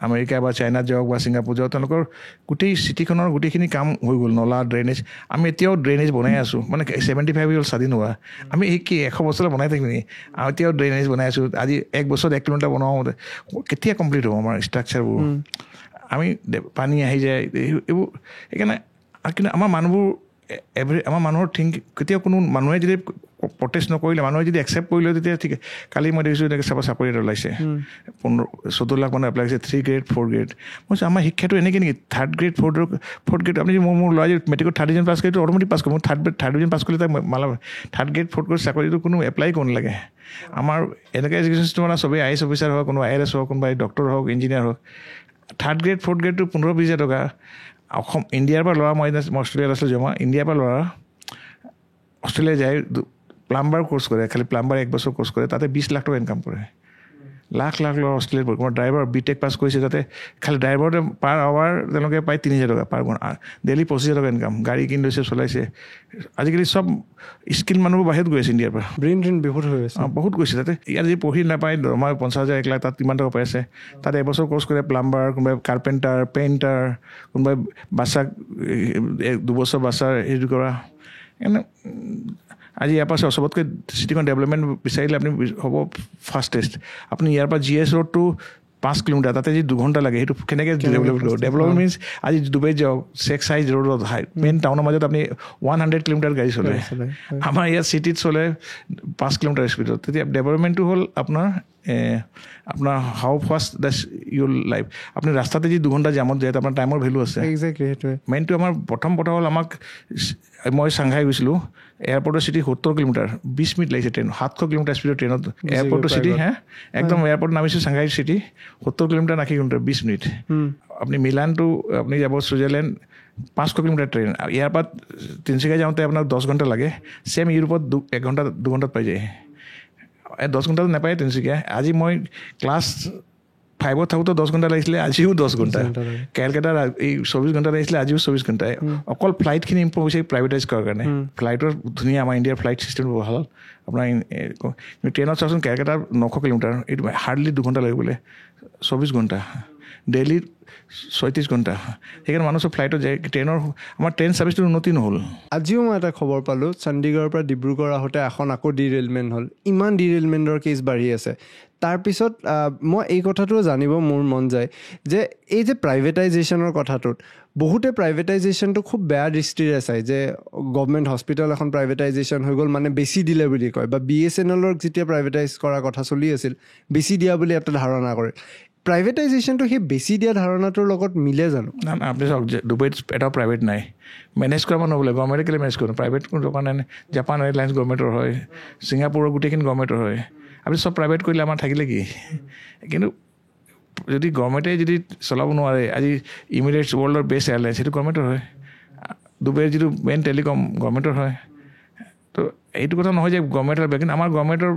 আমেৰিকা বা চাইনাত যাওক বা ছিংগাপুৰ যাওক, তেওঁলোকৰ গোটেই চিটিখনৰ গোটেইখিনি কাম হৈ গ'ল, নলা ড্ৰেইনেজ। আমি এতিয়াও ড্ৰেইনেজ বনাই আছোঁ, মানে 75 হ'ল স্বাধীন হোৱা। আমি এই কি 100 বছৰলৈ বনাই থাকিম নেকি? আৰু এতিয়াও ড্ৰেইনেজ বনাই আছোঁ। আজি 1 বছৰত 1 কিলোমিটাৰ বনাওঁ, কেতিয়া কমপ্লিট হ'ব আমাৰ ষ্ট্ৰাকচাৰবোৰ? আমি পানী আহি যায় এইবোৰ। সেইকাৰণে কিন্তু আমাৰ মানুহৰ কেতিয়াও কোনো মানুহে যদি প্ৰটেষ্ট নকৰিলে, মানুহে যদি একচেপ্ট কৰিলে, তেতিয়া ঠিক। কালি মই দেখিছোঁ এনেকৈ চাকৰি এটা ওলাইছে, 14 লাখ মানুহ এপ্লাই কৰিছে, 3 গ্ৰেড 4 গ্ৰেড। মই কৈছোঁ আমাৰ শিক্ষাটো এনেকৈ নেকি? 3rd গ্ৰেড 4th গ্ৰেড আপুনি মোৰ ল'ৰা যদি মেট্ৰিকত 3rd ডিভিজন পাছ কৰিলে অট'মেটিক পাছ কৰিব। মোৰ 3rd ডিভিজন পাছ কৰিলে তাক 3rd গ্ৰেড 4th গ্ৰেড চাকৰিটো কোনো এপ্লাই কৰিব নালাগে। আমাৰ এনেকৈ এডুকেশ্যন চিষ্টেম চবেই IAS অফিচাৰ হওক, কোনোবা IRS হওক, কোনোবাই ডক্টৰ হওক, ইঞ্জিনিয়াৰ হওক। 3rd গ্ৰেড 4th গ্ৰেডটো 15-20 হাজাৰ টকা। ইণ্ডিয়াৰ পৰা ল'ৰা, মই অষ্ট্ৰেলিয়াত আছিলোঁ জমা, ইণ্ডিয়াৰ পৰা ল'ৰা অষ্ট্ৰেলিয়া যায়, প্লাম্বাৰ কোৰ্চ কৰে, খালি প্লাম্বাৰ 1 বছৰ কোৰ্চ কৰে, তাতে 20 লাখ টকা ইনকাম কৰে। লাখ লাখ ল'ৰা অষ্ট্ৰেলিয়াত পঢ়ে। মই ড্ৰাইভাৰ BTech পাছ কৰিছে, তাতে খালি ড্ৰাইভাৰতে পাৰ আৱাৰ তেওঁলোকে পায় 3,000 টকা পাৰ ঘণ্টা, ডেইলি 25,000 টকা ইনকাম, গাড়ী কিনি লৈছে, চলাইছে। আজিকালি চব স্কিল মানুহবোৰ বাহিৰত গৈ আছে ইণ্ডিয়াৰ পৰা, ব্ৰেইন ড্ৰেইন বহুত হৈ আছে। বহুত গৈছে তাতে। ইয়াত যদি পঢ়ি নাপায়, দৰমহা 50,000 1 লাখ, তাত কিমান টকা পাই আছে। তাত 1 বছৰ কোৰ্চ কৰে, প্লাম্বাৰ, কোনোবাই কাৰ্পেণ্টাৰ, পেইণ্টাৰ, কোনোবাই বাচ্চাক 2 বছৰ বাচ্চাৰ হেৰি কৰা। আজি ইয়াৰ পৰা চবতকৈ চিটিখন ডেভেলপমেণ্ট বিচাৰিলে আপুনি হ'ব ফাষ্টেষ্ট। আপুনি ইয়াৰ পৰা GS ৰোডটো 5 কিলোমিটাৰ, তাতে যদি 2 ঘণ্টা লাগে, সেইটো কেনেকৈ ডেভেলপ কৰিব? ডেভেলপমেণ্ট মিনছ আজি ডুবাই যাওক, শেখ চাইজ ৰোডত মেইন টাউনৰ মাজত আপুনি 100 কিলোমিটাৰ গাড়ী চলে। আমাৰ ইয়াত চিটিত চলে 5 কিলোমিটাৰ স্পীডত। তেতিয়া ডেভেলপমেণ্টটো হ'ল আপোনাৰ হাউ ফাষ্ট দেটছ ইউৰ লাইফ। আপুনি ৰাস্তাতে যদি 2 ঘণ্টা জামত যায়, আপোনাৰ টাইমৰ ভেলু আছে। সেইটোৱে মেইনটো আমাৰ প্ৰথম কথা হ'ল, আমাক মই চাংঘাই গৈছিলোঁ, এয়াৰপৰ্টৰ চিটি 70 কিলোমিটাৰ, 20 মিনিট লাগিছে ট্ৰেইন, 700 কিলোমিটাৰ স্পীডৰ ট্ৰেইনত এয়াৰপৰ্টৰ চিটি। একদম এয়াৰপৰ্ট নামিছোঁ Shanghai city, 70 kilometre 80 kilometre 20 minute. আপুনি মিলানটো আপুনি যাব ছুইজাৰলেণ্ড 500 কিলোমিটাৰ ট্ৰেইন, ইয়াৰ পৰা তিনিচুকীয়া যাওঁতে আপোনাৰ 10 ঘণ্টা লাগে। ছেম ইউৰোপত 1 ঘণ্টা 2 ঘণ্টাত পাই যায়। 10 ঘণ্টাত নাপায় তিনিচুকীয়া। আজি মই ক্লাছ 5ত থাকোঁতে 10 ঘণ্টা লাগিছিলে, আজিও 10 ঘণ্টা। কেলকাতাৰ এই 24 ঘণ্টা লাগিছিলে, আজিও 24 ঘণ্টা। অকল ফ্লাইটখিনি ইম্প্ৰুভ হৈছে প্ৰাইভেটাইজ কৰাৰ কাৰণে। ফ্লাইটৰ ধুনীয়া, আমাৰ ইণ্ডিয়াৰ ফ্লাইট চিষ্টেমটো ভাল। আপোনাৰ ট্ৰেইনত চাওকচোন, কেলকাতাৰ 900 কিলোমিটাৰ, এইটো হাৰ্ডলি 2 ঘণ্টা লাগে বোলে, 24 ঘণ্টা। ডেইলি 36 ঘণ্টা সেইকাৰণে মানুহ চব ফ্লাইটত যায় ট্ৰেইনৰ আমাৰ ট্ৰেইন ছাৰ্ভিচটো উন্নতি নহ'ল আজিও মই এটা খবৰ পালোঁ চণ্ডীগড়ৰ পৰা ডিব্ৰুগড় আহোঁতে এখন আকৌ ডিৰেইলমেণ্ট হ'ল ইমান ডিৰেইলমেণ্টৰ কেছ বাঢ়ি আছে তাৰপিছত মই এই কথাটো জানিব মোৰ মন যায় যে এই যে প্ৰাইভেটাইজেশ্যনৰ কথাটোত বহুতে প্ৰাইভেটাইজেশ্যনটো খুব বেয়া দৃষ্টিৰে চায় যে গভমেণ্ট হস্পিটেল এখন প্ৰাইভেটাইজেশ্যন হৈ গ'ল মানে বেছি দিলে বুলি কয় বা BSNLক যেতিয়া প্ৰাইভেটাইজ কৰাৰ কথা চলি আছিল বেছি দিয়া বুলি এটা ধাৰণা কৰে প্ৰাইভেটাইজেশ্যনটো সেই বেছি দিয়া ধাৰণাটোৰ লগত মিলে জানো না না আপুনি চাওক ডুবাইত এটা প্ৰাইভেট নাই মেনেজ কৰা মানুহ বোলে গভৰ্ণমেণ্টে কেলৈ মেনেজ কৰোঁ প্ৰাইভেট কোনো দোকান নাই জাপান এয়াৰলাইন্স গভৰ্ণমেণ্টৰ হয় ছিংগাপুৰৰ গোটেইখিনি গভৰ্ণমেণ্টৰ হয় আপুনি চব প্ৰাইভেট কৰিলে আমাৰ থাকিলে কি কিন্তু যদি গভৰ্ণমেণ্টে যদি চলাব নোৱাৰে আজি ইমিৰেটছ ৱৰ্ল্ডৰ বেষ্ট এয়াৰলাইন্স সেইটো গভৰ্ণমেণ্টৰ হয় ডুবাইৰ যিটো মেইন টেলিকম গভৰ্ণমেণ্টৰ হয় তো এইটো কথা নহয় যে গভৰ্ণমেণ্টৰ বেয়া কিন্তু আমাৰ গভৰ্ণমেণ্টৰ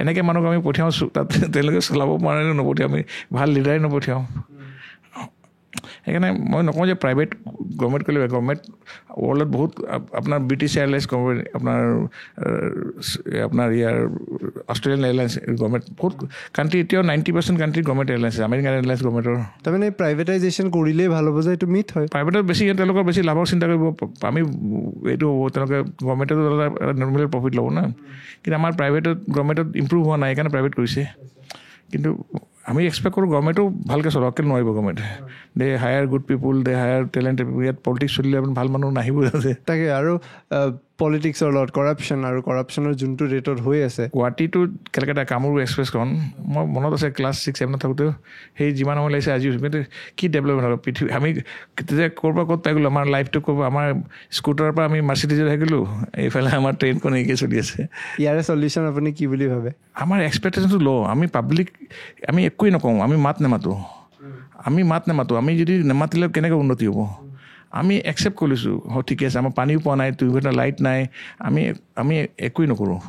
এনেকৈ মানুহক আমি পঠিয়াওঁ তাত তেওঁলোকে চলাব পাৰে নপঠিয়াওঁ আমি ভাল লিডাৰে নপঠিয়াওঁ সেইকাৰণে মই নকওঁ যে প্ৰাইভেট গভৰ্ণমেণ্ট কৰিলে গভৰ্ণমেণ্ট ৱৰ্ল্ডত বহুত আপোনাৰ ব্ৰিটিছ এয়াৰলাইন্স গভৰ্ণমেণ্ট আপোনাৰ ইয়াৰ অষ্ট্ৰেলিয়ান এয়াৰলাইন্স গভৰ্ণমেণ্ট বহুত কাণ্ট্ৰি এতিয়াও 90% country government airlines American airlines গভৰ্ণমেণ্টৰ তাৰমানে প্ৰাইভেটাইজেশ্যন কৰিলেই ভাল হ'ব যে এইটো মিথ হয় প্ৰাইভেটত বেছি তেওঁলোকৰ বেছি লাভৰ চিন্তা কৰিব আমি এইটো হ'ব তেওঁলোকে গভৰ্ণমেণ্টত নৰ্মেল প্ৰফিট ল'ব না কিন্তু আমাৰ প্ৰাইভেটত গভৰ্ণমেণ্টত ইম্প্ৰুভ হোৱা নাই সেইকাৰণে প্ৰাইভেট কৰিছে কিন্তু আমি এক্সপেক্ট কৰোঁ গভৰ্ণমেণ্টও ভালকৈ চলাওক কেলৈ নোৱাৰিব গভৰ্ণমেণ্টে দে হায়াৰ গুড পিপুল দে হায়াৰ টেলেণ্টেড পিপুল ইয়াত পলিটিক্স চলিলে ভাল মানুহ নাহিব যাতে তাকে আৰু পলিটিক্সৰ লগত কৰাপশ্যনৰ যোনটো ৰেটত হৈ আছে গুৱাহাটীটো কেলকাতা কামৰূপ এক্সপ্ৰেছখন মই মনত আছে ক্লাছ 6-7 থাকোঁতেও সেই যিমান সময় লাগিছে আজিও কিন্তু কি ডেভেলপমেণ্ট হ'ব পৃথিৱী আমি তেতিয়া ক'ৰ পৰা ক'ত পাই গ'লোঁ আমাৰ লাইফটো ক'ব আমাৰ স্কুটাৰৰ পৰা আমি মাৰ্চিডিজত আহি গ'লোঁ এইফালে আমাৰ ট্ৰেইনখন এনেকৈ চলি আছে ইয়াৰে চলিউশ্যন আপুনি কি বুলি ভাবে আমাৰ এক্সপেক্টেশ্যনটো ল' আমি পাব্লিক আমি একোৱেই নকওঁ আমি মাত নেমাতোঁ আমি যদি নেমাতিলে কেনেকৈ উন্নতি হ'ব আমি একচেপ্ট কৰিছোঁ ঠিকে আছে আমাৰ পানীও পোৱা নাই 2 ঘণ্টা লাইট নাই আমি একোৱেই নকৰোঁ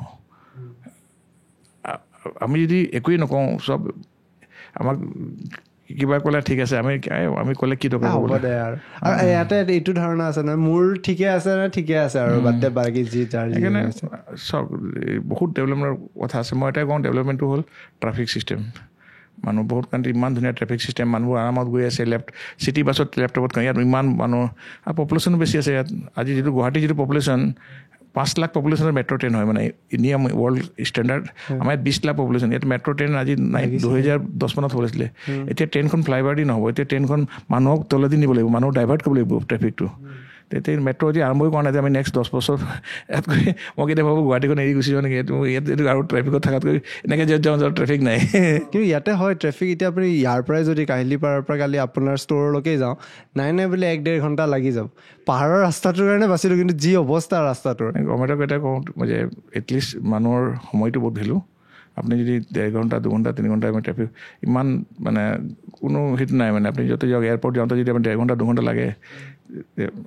আমি যদি একোৱেই নকওঁ চব আমাক কিবা ক'লে ঠিক আছে আমি ক'লে কি দৰকাৰ হ'ব দে আৰু ইয়াতে এইটো ধাৰণা আছে নহয় মোৰ ঠিকে আছে নে ঠিকে আছে আৰু বাদে বাকী যি যাৰ সেইকাৰণে চব বহুত ডেভেলপমেণ্টৰ কথা আছে মই এটাই কওঁ ডেভেলপমেণ্টটো হ'ল ট্ৰাফিক ছিষ্টেম মানুহ বহুত কাণ্ট্ৰি ইমান ধুনীয়া ট্ৰেফিক ছিষ্টেম মানুহবোৰ আৰামত গৈ আছে চিটি বাছত লেপটপত ইয়াত ইমান মানুহ আৰু পপুলেশ্যনো বেছি আছে ইয়াত আজি যিটো গুৱাহাটীৰ যিটো পপুলেশ্যন 5 লাখ পপুলেশ্যনৰ মেট্ৰ' ট্ৰেইন হয় মানে ইণ্ডিয়া ৱৰ্ল্ড ষ্টেণ্ডাৰ্ড আমাৰ ইয়াত 20 লাখ পপুলেশ্যন ইয়াত মেট্ৰ' ট্ৰেইন আজি 2010 মানত হৈছিলে এতিয়া ট্ৰেইনখন ফ্লাইঅভাৰ দি নহ'ব এতিয়া ট্ৰেইনখন মানুহক তলেদি নিব লাগিব মানুহক ডাইভাৰ্ট কৰিব লাগিব ট্ৰেফিকটো তেতিয়া মেট্ৰ' যদি আৰম্ভই কৰা নাই আমি নেক্সট 10 বছৰ ইয়াতকৈ মই কেতিয়া ভাবোঁ গুৱাহাটীখন এৰি গুচি যাওঁ নেকি ইয়াত আৰু ট্ৰেফিকত থকাতকৈ এনেকৈ য'ত যাওঁ ট্ৰেফিক নাই কিন্তু ইয়াতে হয় ট্ৰেফিক এতিয়া আপুনি ইয়াৰ পৰাই যদি কাহিলীপাৰাৰ পৰা কালি আপোনাৰ ষ্ট'ৰলৈকে যাওঁ নাই বোলে 1-1.5 ঘণ্টা লাগি যাব পাহাৰৰ ৰাস্তাটোৰ কাৰণে বাচিলোঁ কিন্তু যি অৱস্থা ৰাস্তাটোৰ গভৰ্ণমেণ্টক এটা কওঁ যে এটলিষ্ট মানুহৰ সময়টো বহুত ভেলু আপুনি যদি 1.5 ঘণ্টা 2 ঘণ্টা 3 ঘণ্টা ট্ৰেফিক ইমান মানে কোনো সেইটো নাই মানে আপুনি য'তে যাওক এয়াৰপৰ্ট যাওঁতে যদি আপুনি 1.5 ঘণ্টা 2 ঘণ্টা লাগে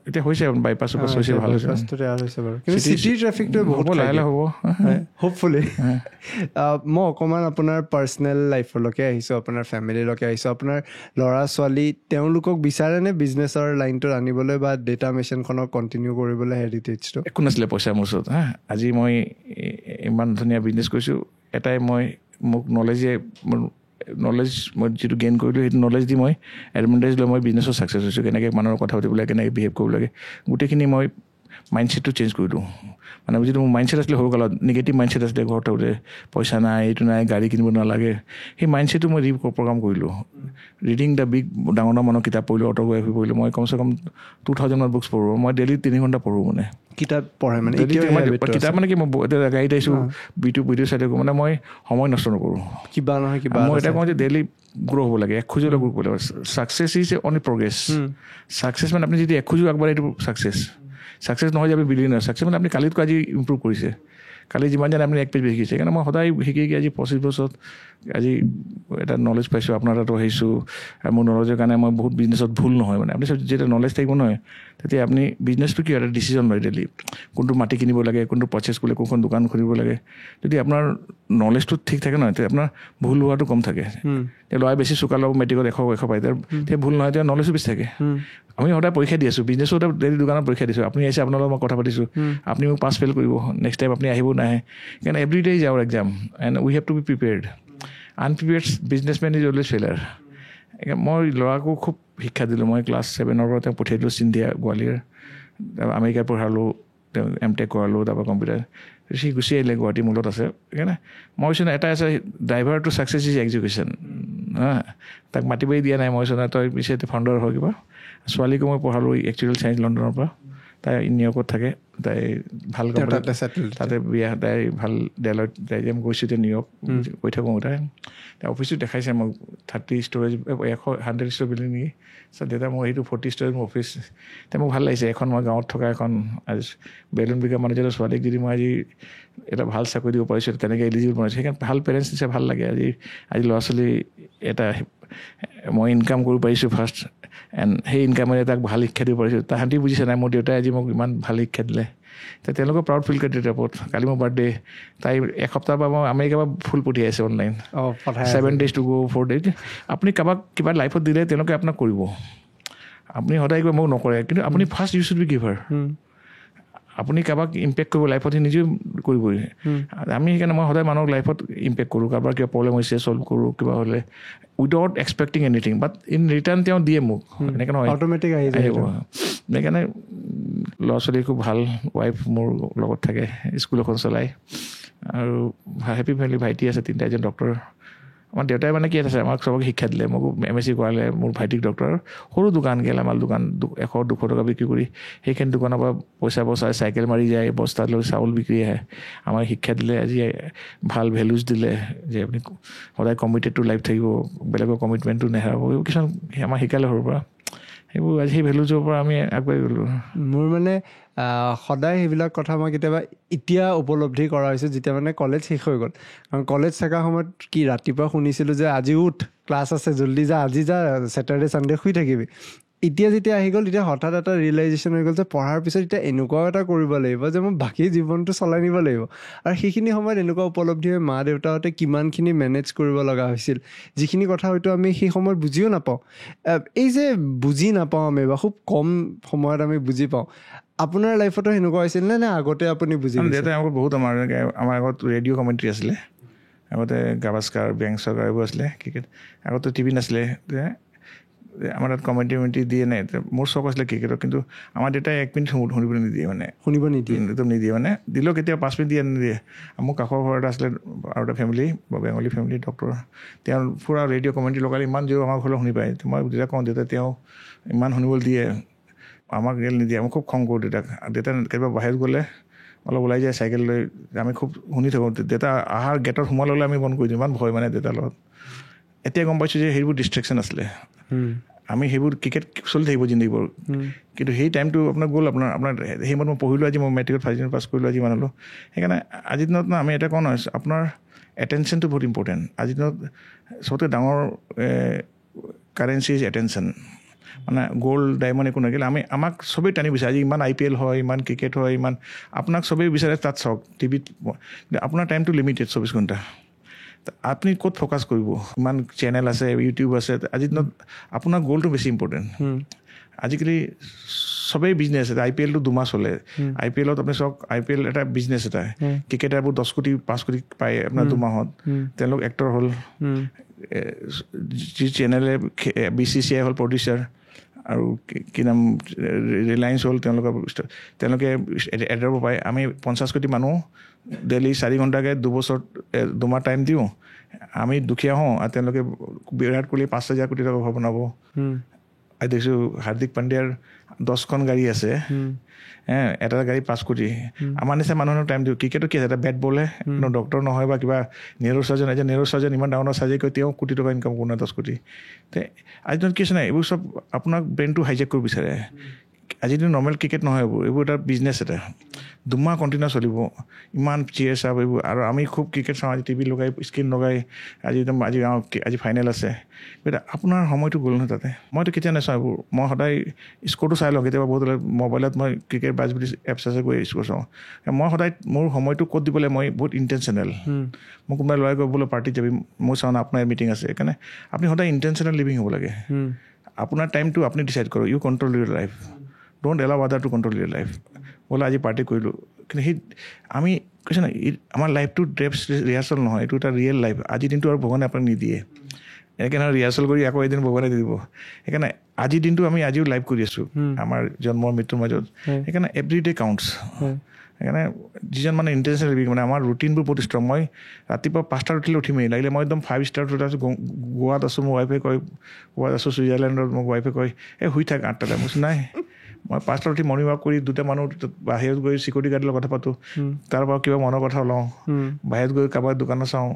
এতিয়া হৈছে বাইপাছ হৈছে ভাল হৈছে চিটিৰ ট্ৰেফিকটো বহুত লাহে লাহে হ'ব হোপফুলি মই অকণমান আপোনাৰ পাৰ্চনেল লাইফলৈকে আহিছোঁ আপোনাৰ ফেমিলিলৈকে আহিছোঁ আপোনাৰ ল'ৰা ছোৱালী তেওঁলোকক বিচাৰেনে বিজনেছৰ লাইনটোত আনিবলৈ বা ডেটা মেচিনখনক কণ্টিনিউ কৰিবলৈ হেৰিটেজটো একো নাছিলে পইচা মোৰ ওচৰত আজি মই ইমান ধুনীয়া বিজনেছ কৰিছোঁ এটাই মোক নলেজ মই যিটো গেইন কৰিলোঁ সেইটো নলেজ দি মই এডভান্টেজ লৈ মই বিজনেছত ছাকচেছ হৈছোঁ কেনেকৈ মানুহৰ কথা পাতিব লাগে কেনেকৈ বিহেভ কৰিব লাগে গোটেইখিনি মই মাইণ্ডছেটটো চেঞ্জ কৰিলোঁ মানে যিটো মোৰ মাইণ্ডছেট আছিলে সৰু কালত নিগেটিভ মাইণ্ডছেট আছিলে ঘৰত থাকোঁতে পইচা নাই এইটো নাই গাড়ী কিনিব নালাগে সেই মাইণ্ডছেটটো মই প্ৰগ্ৰাম কৰিলোঁ ৰিডিং দ্য বিগ ডাঙৰ মানুহৰ কিতাপ পঢ়িলোঁ অট'বায়'গ্ৰাফি পঢ়িলোঁ মই কমচে কম 2000 মান বুকছ পঢ়োঁ মই ডেইলি 3 ঘণ্টা পঢ়োঁ মানে কিতাপ পঢ়ে মানে কিতাপ মানে কি মই এতিয়া গাড়ীত আহিছোঁ ভিডিঅ' চাই থাকোঁ মানে মই সময় নষ্ট নকৰোঁ কিবা নহয় কিবা মই এটা কওঁ যে ডেইলি গ্ৰ' হ'ব লাগে খোজলৈ গ্ৰ' কৰিব লাগে success is only progress success মানে আপুনি যদি খোজো আগবাঢ়ে এইটো ছাকচেছ নহয় যে আপুনি বিলিয়নাৰ ছাকচেছ মানে আপুনি কালিতকৈ আজি ইম্প্ৰুভ কৰিছে কালি যিমান জানে আপুনি 1 পেজ শিকিছে সেইকাৰণে মই সদায় শিকি আজি 25 বছৰত আজি এটা নলেজ পাইছোঁ আপোনাৰ তাতো আহিছোঁ আৰু মোৰ নলেজৰ কাৰণে মই বহুত বিজনেছত ভুল নহয় মানে আপুনি যেতিয়া নলেজ থাকিব নহয় তেতিয়া আপুনি বিজনেছটো কি এটা ডিচিজন লয় ডেইলি কোনটো মাটি কিনিব লাগে কোনটো পাৰ্চেছ কৰিলে কোনখন দোকান খুলিব লাগে যদি আপোনাৰ নলেজটো ঠিক থাকে নহয় তেতিয়া আপোনাৰ ভুল হোৱাটো কম থাকে ল'ৰাই বেছি চোকা ল'ব মেট্ৰিকত 100 পায় তেতিয়া ভুল নহয় তেতিয়া নলেজো বেছি থাকে আমি সদায় পৰীক্ষা দি আছোঁ বিজনেছো সদায় ডেইলি দোকানত পৰীক্ষা দিছোঁ আপুনি আহিছে আপোনাৰ লগত মই কথা পাতিছোঁ আপুনি মোক পাছ ফেইল কৰিব নেক্সট টাইম আপুনি আহিব নাহে কাৰণ every day is our exam and we have to be prepared unprepared businessmen is always failure মই ল'ৰাকো খুব শিক্ষা দিলোঁ। মই ক্লাছ 7ৰ পৰা তেওঁক পঠিয়াই দিলোঁ চিন্ধিয়া গোৱালিয়ৰ, আমেৰিকাত পঢ়ালোঁ, তেওঁ M.Tech কৰালোঁ, তাৰপৰা কম্পিউটাৰ সি গুচি আহিলে, গুৱাহাটী মূলত আছে। সেইকাৰণে মই কৈছোঁ এটা আছে driver to success is execution. তাক মাতিবই দিয়া নাই। মই কৈছোঁ তই পিছে ফাউণ্ডাৰ হয় কিবা। ছোৱালীকো মই পঢ়ালোঁ এক্সুৱেল চায়েন্স লণ্ডনৰ পৰা, তাই নিউয়ৰ্কত থাকে, তাই ভাল তাতে বিয়া, তাই ভাল ডেলইট, তাই যে মই গৈছোঁ এতিয়া নিউয়ৰ্ক গৈ থাকোঁ, তাই অফিচটো দেখাইছে মোক 30 ষ্ট'ৰেজ 100 ষ্ট'ৰ বিল্ডিং নেকি। দেউতা মই সেইটো 40 ষ্ট'ৰেজ মোৰ অফিচ। এতিয়া মোক ভাল লাগিছে, এখন মই গাঁৱত থকা এখন বেলুন বিকা মেনেজাৰৰ ছোৱালীক যদি মই আজি এটা ভাল চাকৰি দিব পাৰিছোঁ, তেনেকৈ এলিজিবল বনাইছোঁ, সেইকাৰণে ভাল পেৰেণ্টছ দিছে, ভাল লাগে। আজি ল'ৰা ছোৱালী এটা মই ইনকাম কৰিব পাৰিছোঁ ফাৰ্ষ্ট, এণ্ড সেই ইনকামেৰে তাক ভাল শিক্ষা দিব পাৰিছোঁ। তাহাঁতি বুজিছে নাই মোৰ দেউতাই আজি মোক ইমান ভাল শিক্ষা দিলে, তেওঁলোকে প্ৰাউড ফিল কৰে দেউতাৰ ওপৰত। কালি মোৰ বাৰ্থডে, তাই এসপ্তাহ পৰা মই আমেৰিকাৰ পৰা ফুল পঠিয়াইছে online, 7 days to go 4 days। আপুনি কাৰোবাক কিবা লাইফত দিলে তেওঁলোকে আপোনাক কৰিব, আপুনি সদায় কিবা মোক নকৰে, কিন্তু আপুনি first U should be giver. আপুনি কাৰোবাক ইম্পেক্ট কৰিব লাইফত, সি নিজেও কৰিবই। আমি সেইকাৰণে মই সদায় মানুহক লাইফত ইম্পেক্ট কৰোঁ, কাৰোবাৰ কিবা প্ৰব্লেম হৈছে ছল্ভ কৰোঁ, কিবা হ'লে without expecting anything, but in return তেওঁ দিয়ে মোক, এনেকৈ নহয় অট'মেটিক আহি যাব। সেইকাৰণে ল'ৰা ছোৱালী খুব ভাল, ৱাইফ মোৰ লগত থাকে, স্কুল এখন চলায়, আৰু হেপী ফেমিলি। ভাইটি আছে 3টা, এজন ডক্টৰ। আমাৰ দেউতাই মানে কি আছে, আমাক চবকে শিক্ষা দিলে। মোকো MSc কৰালে, মোৰ ভাইটিক ডক্টৰ। সৰু দোকান, গেলামাল দোকান, 100-200 টকা বিক্ৰী কৰি সেইখিনি দোকানৰ পৰা পইচা বচাই চাইকেল মাৰি যায়, বস্তা লৈ চাউল বিক্ৰী আহে। আমাক শিক্ষা দিলে, আজি ভাল ভেলুজ দিলে যে আপুনি সদায় কমিটেড টু লাইফ থাকিব, বেলেগৰ কমিটমেণ্টটো নেহেৰাব। এইবোৰ কিছুমান আমাক শিকালে সৰুৰ পৰা। সেইবোৰ আজি সেই ভেলুজৰ পৰা আমি আগবাঢ়ি গ'লোঁ। মোৰ মানে সদায় সেইবিলাক কথা মই কেতিয়াবা এতিয়া উপলব্ধি কৰা হৈছোঁ, যেতিয়া মানে কলেজ শেষ হৈ গ'ল। কাৰণ কলেজ থকা সময়ত কি ৰাতিপুৱা শুনিছিলোঁ যে আজি উঠ, ক্লাছ আছে, জল্দি যা, আজি যা, ছেটাৰডে ছানডে শুই থাকিবি। এতিয়া যেতিয়া আহি গ'ল, তেতিয়া হঠাৎ এটা ৰিয়েলাইজেশ্যন হৈ গ'ল যে পঢ়াৰ পিছত এতিয়া এনেকুৱাও এটা কৰিব লাগিব যে মই বাকী জীৱনটো চলাই নিব লাগিব। আৰু সেইখিনি সময়ত এনেকুৱা উপলব্ধি হৈ মা দেউতাহঁতে কিমানখিনি মেনেজ কৰিব লগা হৈছিল, যিখিনি কথা হয়তো আমি সেই সময়ত বুজিও নাপাওঁ। এই যে বুজি নাপাওঁ আমি, বা খুব কম সময়ত আমি বুজি পাওঁ, আপোনাৰ লাইফতো সেনেকুৱা হৈছিল নে আগতে আপুনি বুজি? দেউতাই আমাক বহুত, আমাৰ আগত ৰেডিঅ' কমেণ্ট্ৰি আছিলে, আগতে গাভাস্কাৰ, বেংচৰ এইবোৰ আছিলে, ক্ৰিকেট। আগতে টিভি নাছিলে, আমাৰ তাত কমেণ্ট্ৰি দিয়ে নাই। মোৰ চখ আছিলে ক্ৰিকেটৰ, কিন্তু আমাৰ দেউতাই 1 মিনিট শুনিবলৈ নিদিয়ে, মানে শুনিব নিদিয়ে, একদম নিদিয়ে। মানে দিলেও কেতিয়াবা 5 মিনিট দিয়ে নিদিয়ে। মোৰ কাষৰ ঘৰ এটা আছিলে, আৰু এটা ফেমিলি, বেংগলী ফেমিলি, ডক্টৰ, তেওঁ পূৰা ৰেডিঅ' কমেণ্ট্ৰি লগালে, ইমান জোৰ আমাৰ ঘৰলৈ শুনি পায়। মই দেউতাক কওঁ, দেউতাই তেওঁ ইমান শুনিবলৈ দিয়ে, আমাক ৰেল নিদিয়ে। মই খুব খং কৰোঁ দেউতাক। দেউতাই কেতিয়াবা বাহিৰত গ'লে অলপ ওলাই যায় চাইকেল লৈ, আমি খুব শুনি থাকোঁ। দেউতা আহাৰ গেটত সোমাই ল'লে আমি বন্ধ কৰি দিওঁ, ইমান ভয় মানে দেউতাৰ লগত। এতিয়া গম পাইছোঁ যে সেইবোৰ ডিষ্ট্ৰেকশ্যন আছিলে। আমি সেইবোৰ ক্ৰিকেট চলি থাকিব জিন্দগীবোৰ, কিন্তু সেই টাইমটো আপোনাৰ গ'ল। আপোনাৰ সেই মত মই পঢ়িলোঁ, আজি মই মেট্ৰিকত 5 পাছ কৰিলোঁ, আজি ইমান হ'লোঁ। সেইকাৰণে আজিৰ দিনত আমি এটা কওঁ নহয়, আপোনাৰ এটেনশ্যনটো বহুত ইম্পৰ্টেণ্ট। আজিৰ দিনত চবতকৈ ডাঙৰ কাৰেঞ্চি ইজ এটেনশ্যন। মানে গ'ল্ড ডায়মণ্ড একো নাহিলে আমাক চবেই টানি বিচাৰে। আজি ইমান IPL হয়, ইমান ক্ৰিকেট হয়, ইমান আপোনাক চবেই বিচাৰে তাত চাওক টিভিত। আপোনাৰ টাইমটো লিমিটেড 24 ঘণ্টা। আপুনি ক'ত ফ'কাছ কৰিব? ইমান চেনেল আছে, ইউটিউব আছে। আজিৰ দিনত আপোনাৰ গ'লটো বেছি ইম্পৰ্টেণ্ট। আজিকালি চবেই বিজনেছ। IPLটো 2 মাহ চলে। IPLত আপুনি চাওক, IPL এটা বিজনেছ এটা। ক্ৰিকেটাৰবোৰ 10 কোটি 5 কোটি পায় আপোনাৰ 2 মাহত। তেওঁলোক এক্টৰ হ'ল, যি চেনেলে BCCI হ'ল প্ৰডিউচাৰ, আৰু কি নাম ৰিলায়েন্স হ'ল, তেওঁলোকে এডাব পায়। আমি 50 কোটি মানুহ ডেইলি 4 ঘণ্টাকৈ 2 বছৰত 2 মাহ টাইম দিওঁ। আমি দুখীয়া হওঁ, আৰু তেওঁলোকে বিৰাট কোহলি 5,000 কোটি টকা ঘৰ বনাব। আজি দেখিছোঁ হাৰ্দিক পাণ্ডিয়াৰ 10খন গাড়ী আছে, এটা গাড়ী 5 কোটি। আমাৰ নিচিনা মানুহৰ টাইম দিওঁ। ক্ৰিকেটত কি আছে, এটা বেট বলহে, কোনো ডক্টৰ নহয় বা কিবা নেহৰু চাৰ্জন। এতিয়া নেহৰু চাৰ্জন ইমান ডাঙৰ চাৰ্জাৰী কৰি তেওঁ কোটি টকা ইনকাম কৰোঁ, 10 কোটি। তে আজিৰ দিনত কি আছে নাই, এইবোৰ চব আপোনাক ব্ৰেইনটো হাইজেক কৰিব বিচাৰে। আজিৰ দিনত নৰ্মেল ক্ৰিকেট নহয়, এইবোৰ এটা বিজনেছ এটা। 2 মাহ কণ্টিনিউ চলিব, ইমান চিয়েৰ চাপ এইবোৰ। আৰু আমি খুব ক্ৰিকেট চাওঁ, আজি টিভি লগাই, স্ক্ৰীণ লগাই, আজি ফাইনেল আছে। এতিয়া আপোনাৰ সময়টো গ'ল নহয় তাতে। মইতো কেতিয়া নাচাওঁ এইবোৰ। মই সদায় স্ক'ৰটো চাই লওঁ। কেতিয়াবা বহুত মোবাইলত মই ক্ৰিকেট বাজ বুলি এপছ আছে, গৈ স্ক'ৰ চাওঁ। মই সদায় মোৰ সময়টো ক'ত দিবলৈ মই বহুত ইণ্টেনশ্যনেল। মোক কোনোবাই ল'ৰাই গৈ বোলে পাৰ্টিত যাবি, মই চাওঁ না আপোনাৰ মিটিং আছে। সেইকাৰণে আপুনি সদায় ইণ্টেনশ্যনেল লিভিং হ'ব লাগে। আপোনাৰ টাইমটো আপুনি ডিচাইড কৰক। You control your life, don't allow other to control your life. বোলে আজি পাৰ্টি কৰিলোঁ, কিন্তু সেই আমি কৈছে না, আমাৰ লাইফটো ড্ৰেপছ ৰিহাৰ্চেল নহয়, এইটো এটা ৰিয়েল লাইফ। আজিৰ দিনটো আৰু ভগৱানে আপোনাক নিদিয়ে। এনেকৈ নহয় ৰিহাৰ্চেল কৰি আকৌ এদিন ভগৱানে দি দিব। সেইকাৰণে আজিৰ দিনটো আমি আজিও লাইভ কৰি আছোঁ আমাৰ জন্ম মৃত্যুৰ মাজত। সেইকাৰণে এভৰি ডে কাউণ্টছ। সেইকাৰণে যিজন মানে ইণ্টেনশ্যনেল লিভিং মানে আমাৰ ৰুটিনবোৰ বহুত ষ্ট্ৰং। মই ৰাতিপুৱা 5টাত উঠিলে উঠিমেই, লাগিলে মই একদম 5 ষ্টাৰ হোটেলত আছোঁ, গোৱাত আছোঁ, মোৰ ৱাইফে কয়, গোৱাত আছোঁ ছুইজাৰলেণ্ডত, মোক ৱাইফে কয় শুই থাক 8টালৈ। মই কৈছোঁ নাই, মই 5টাত উঠি মৰ্ণিং ৱাক কৰি 2টা মানুহ বাহিৰত গৈ চিকিউৰিটি গাৰ্ডৰ লগত কথা পাতোঁ, তাৰ পৰা কিবা মনৰ কথা লওঁ, বাহিৰত গৈ কাৰোবাৰ দোকানত চাওঁ,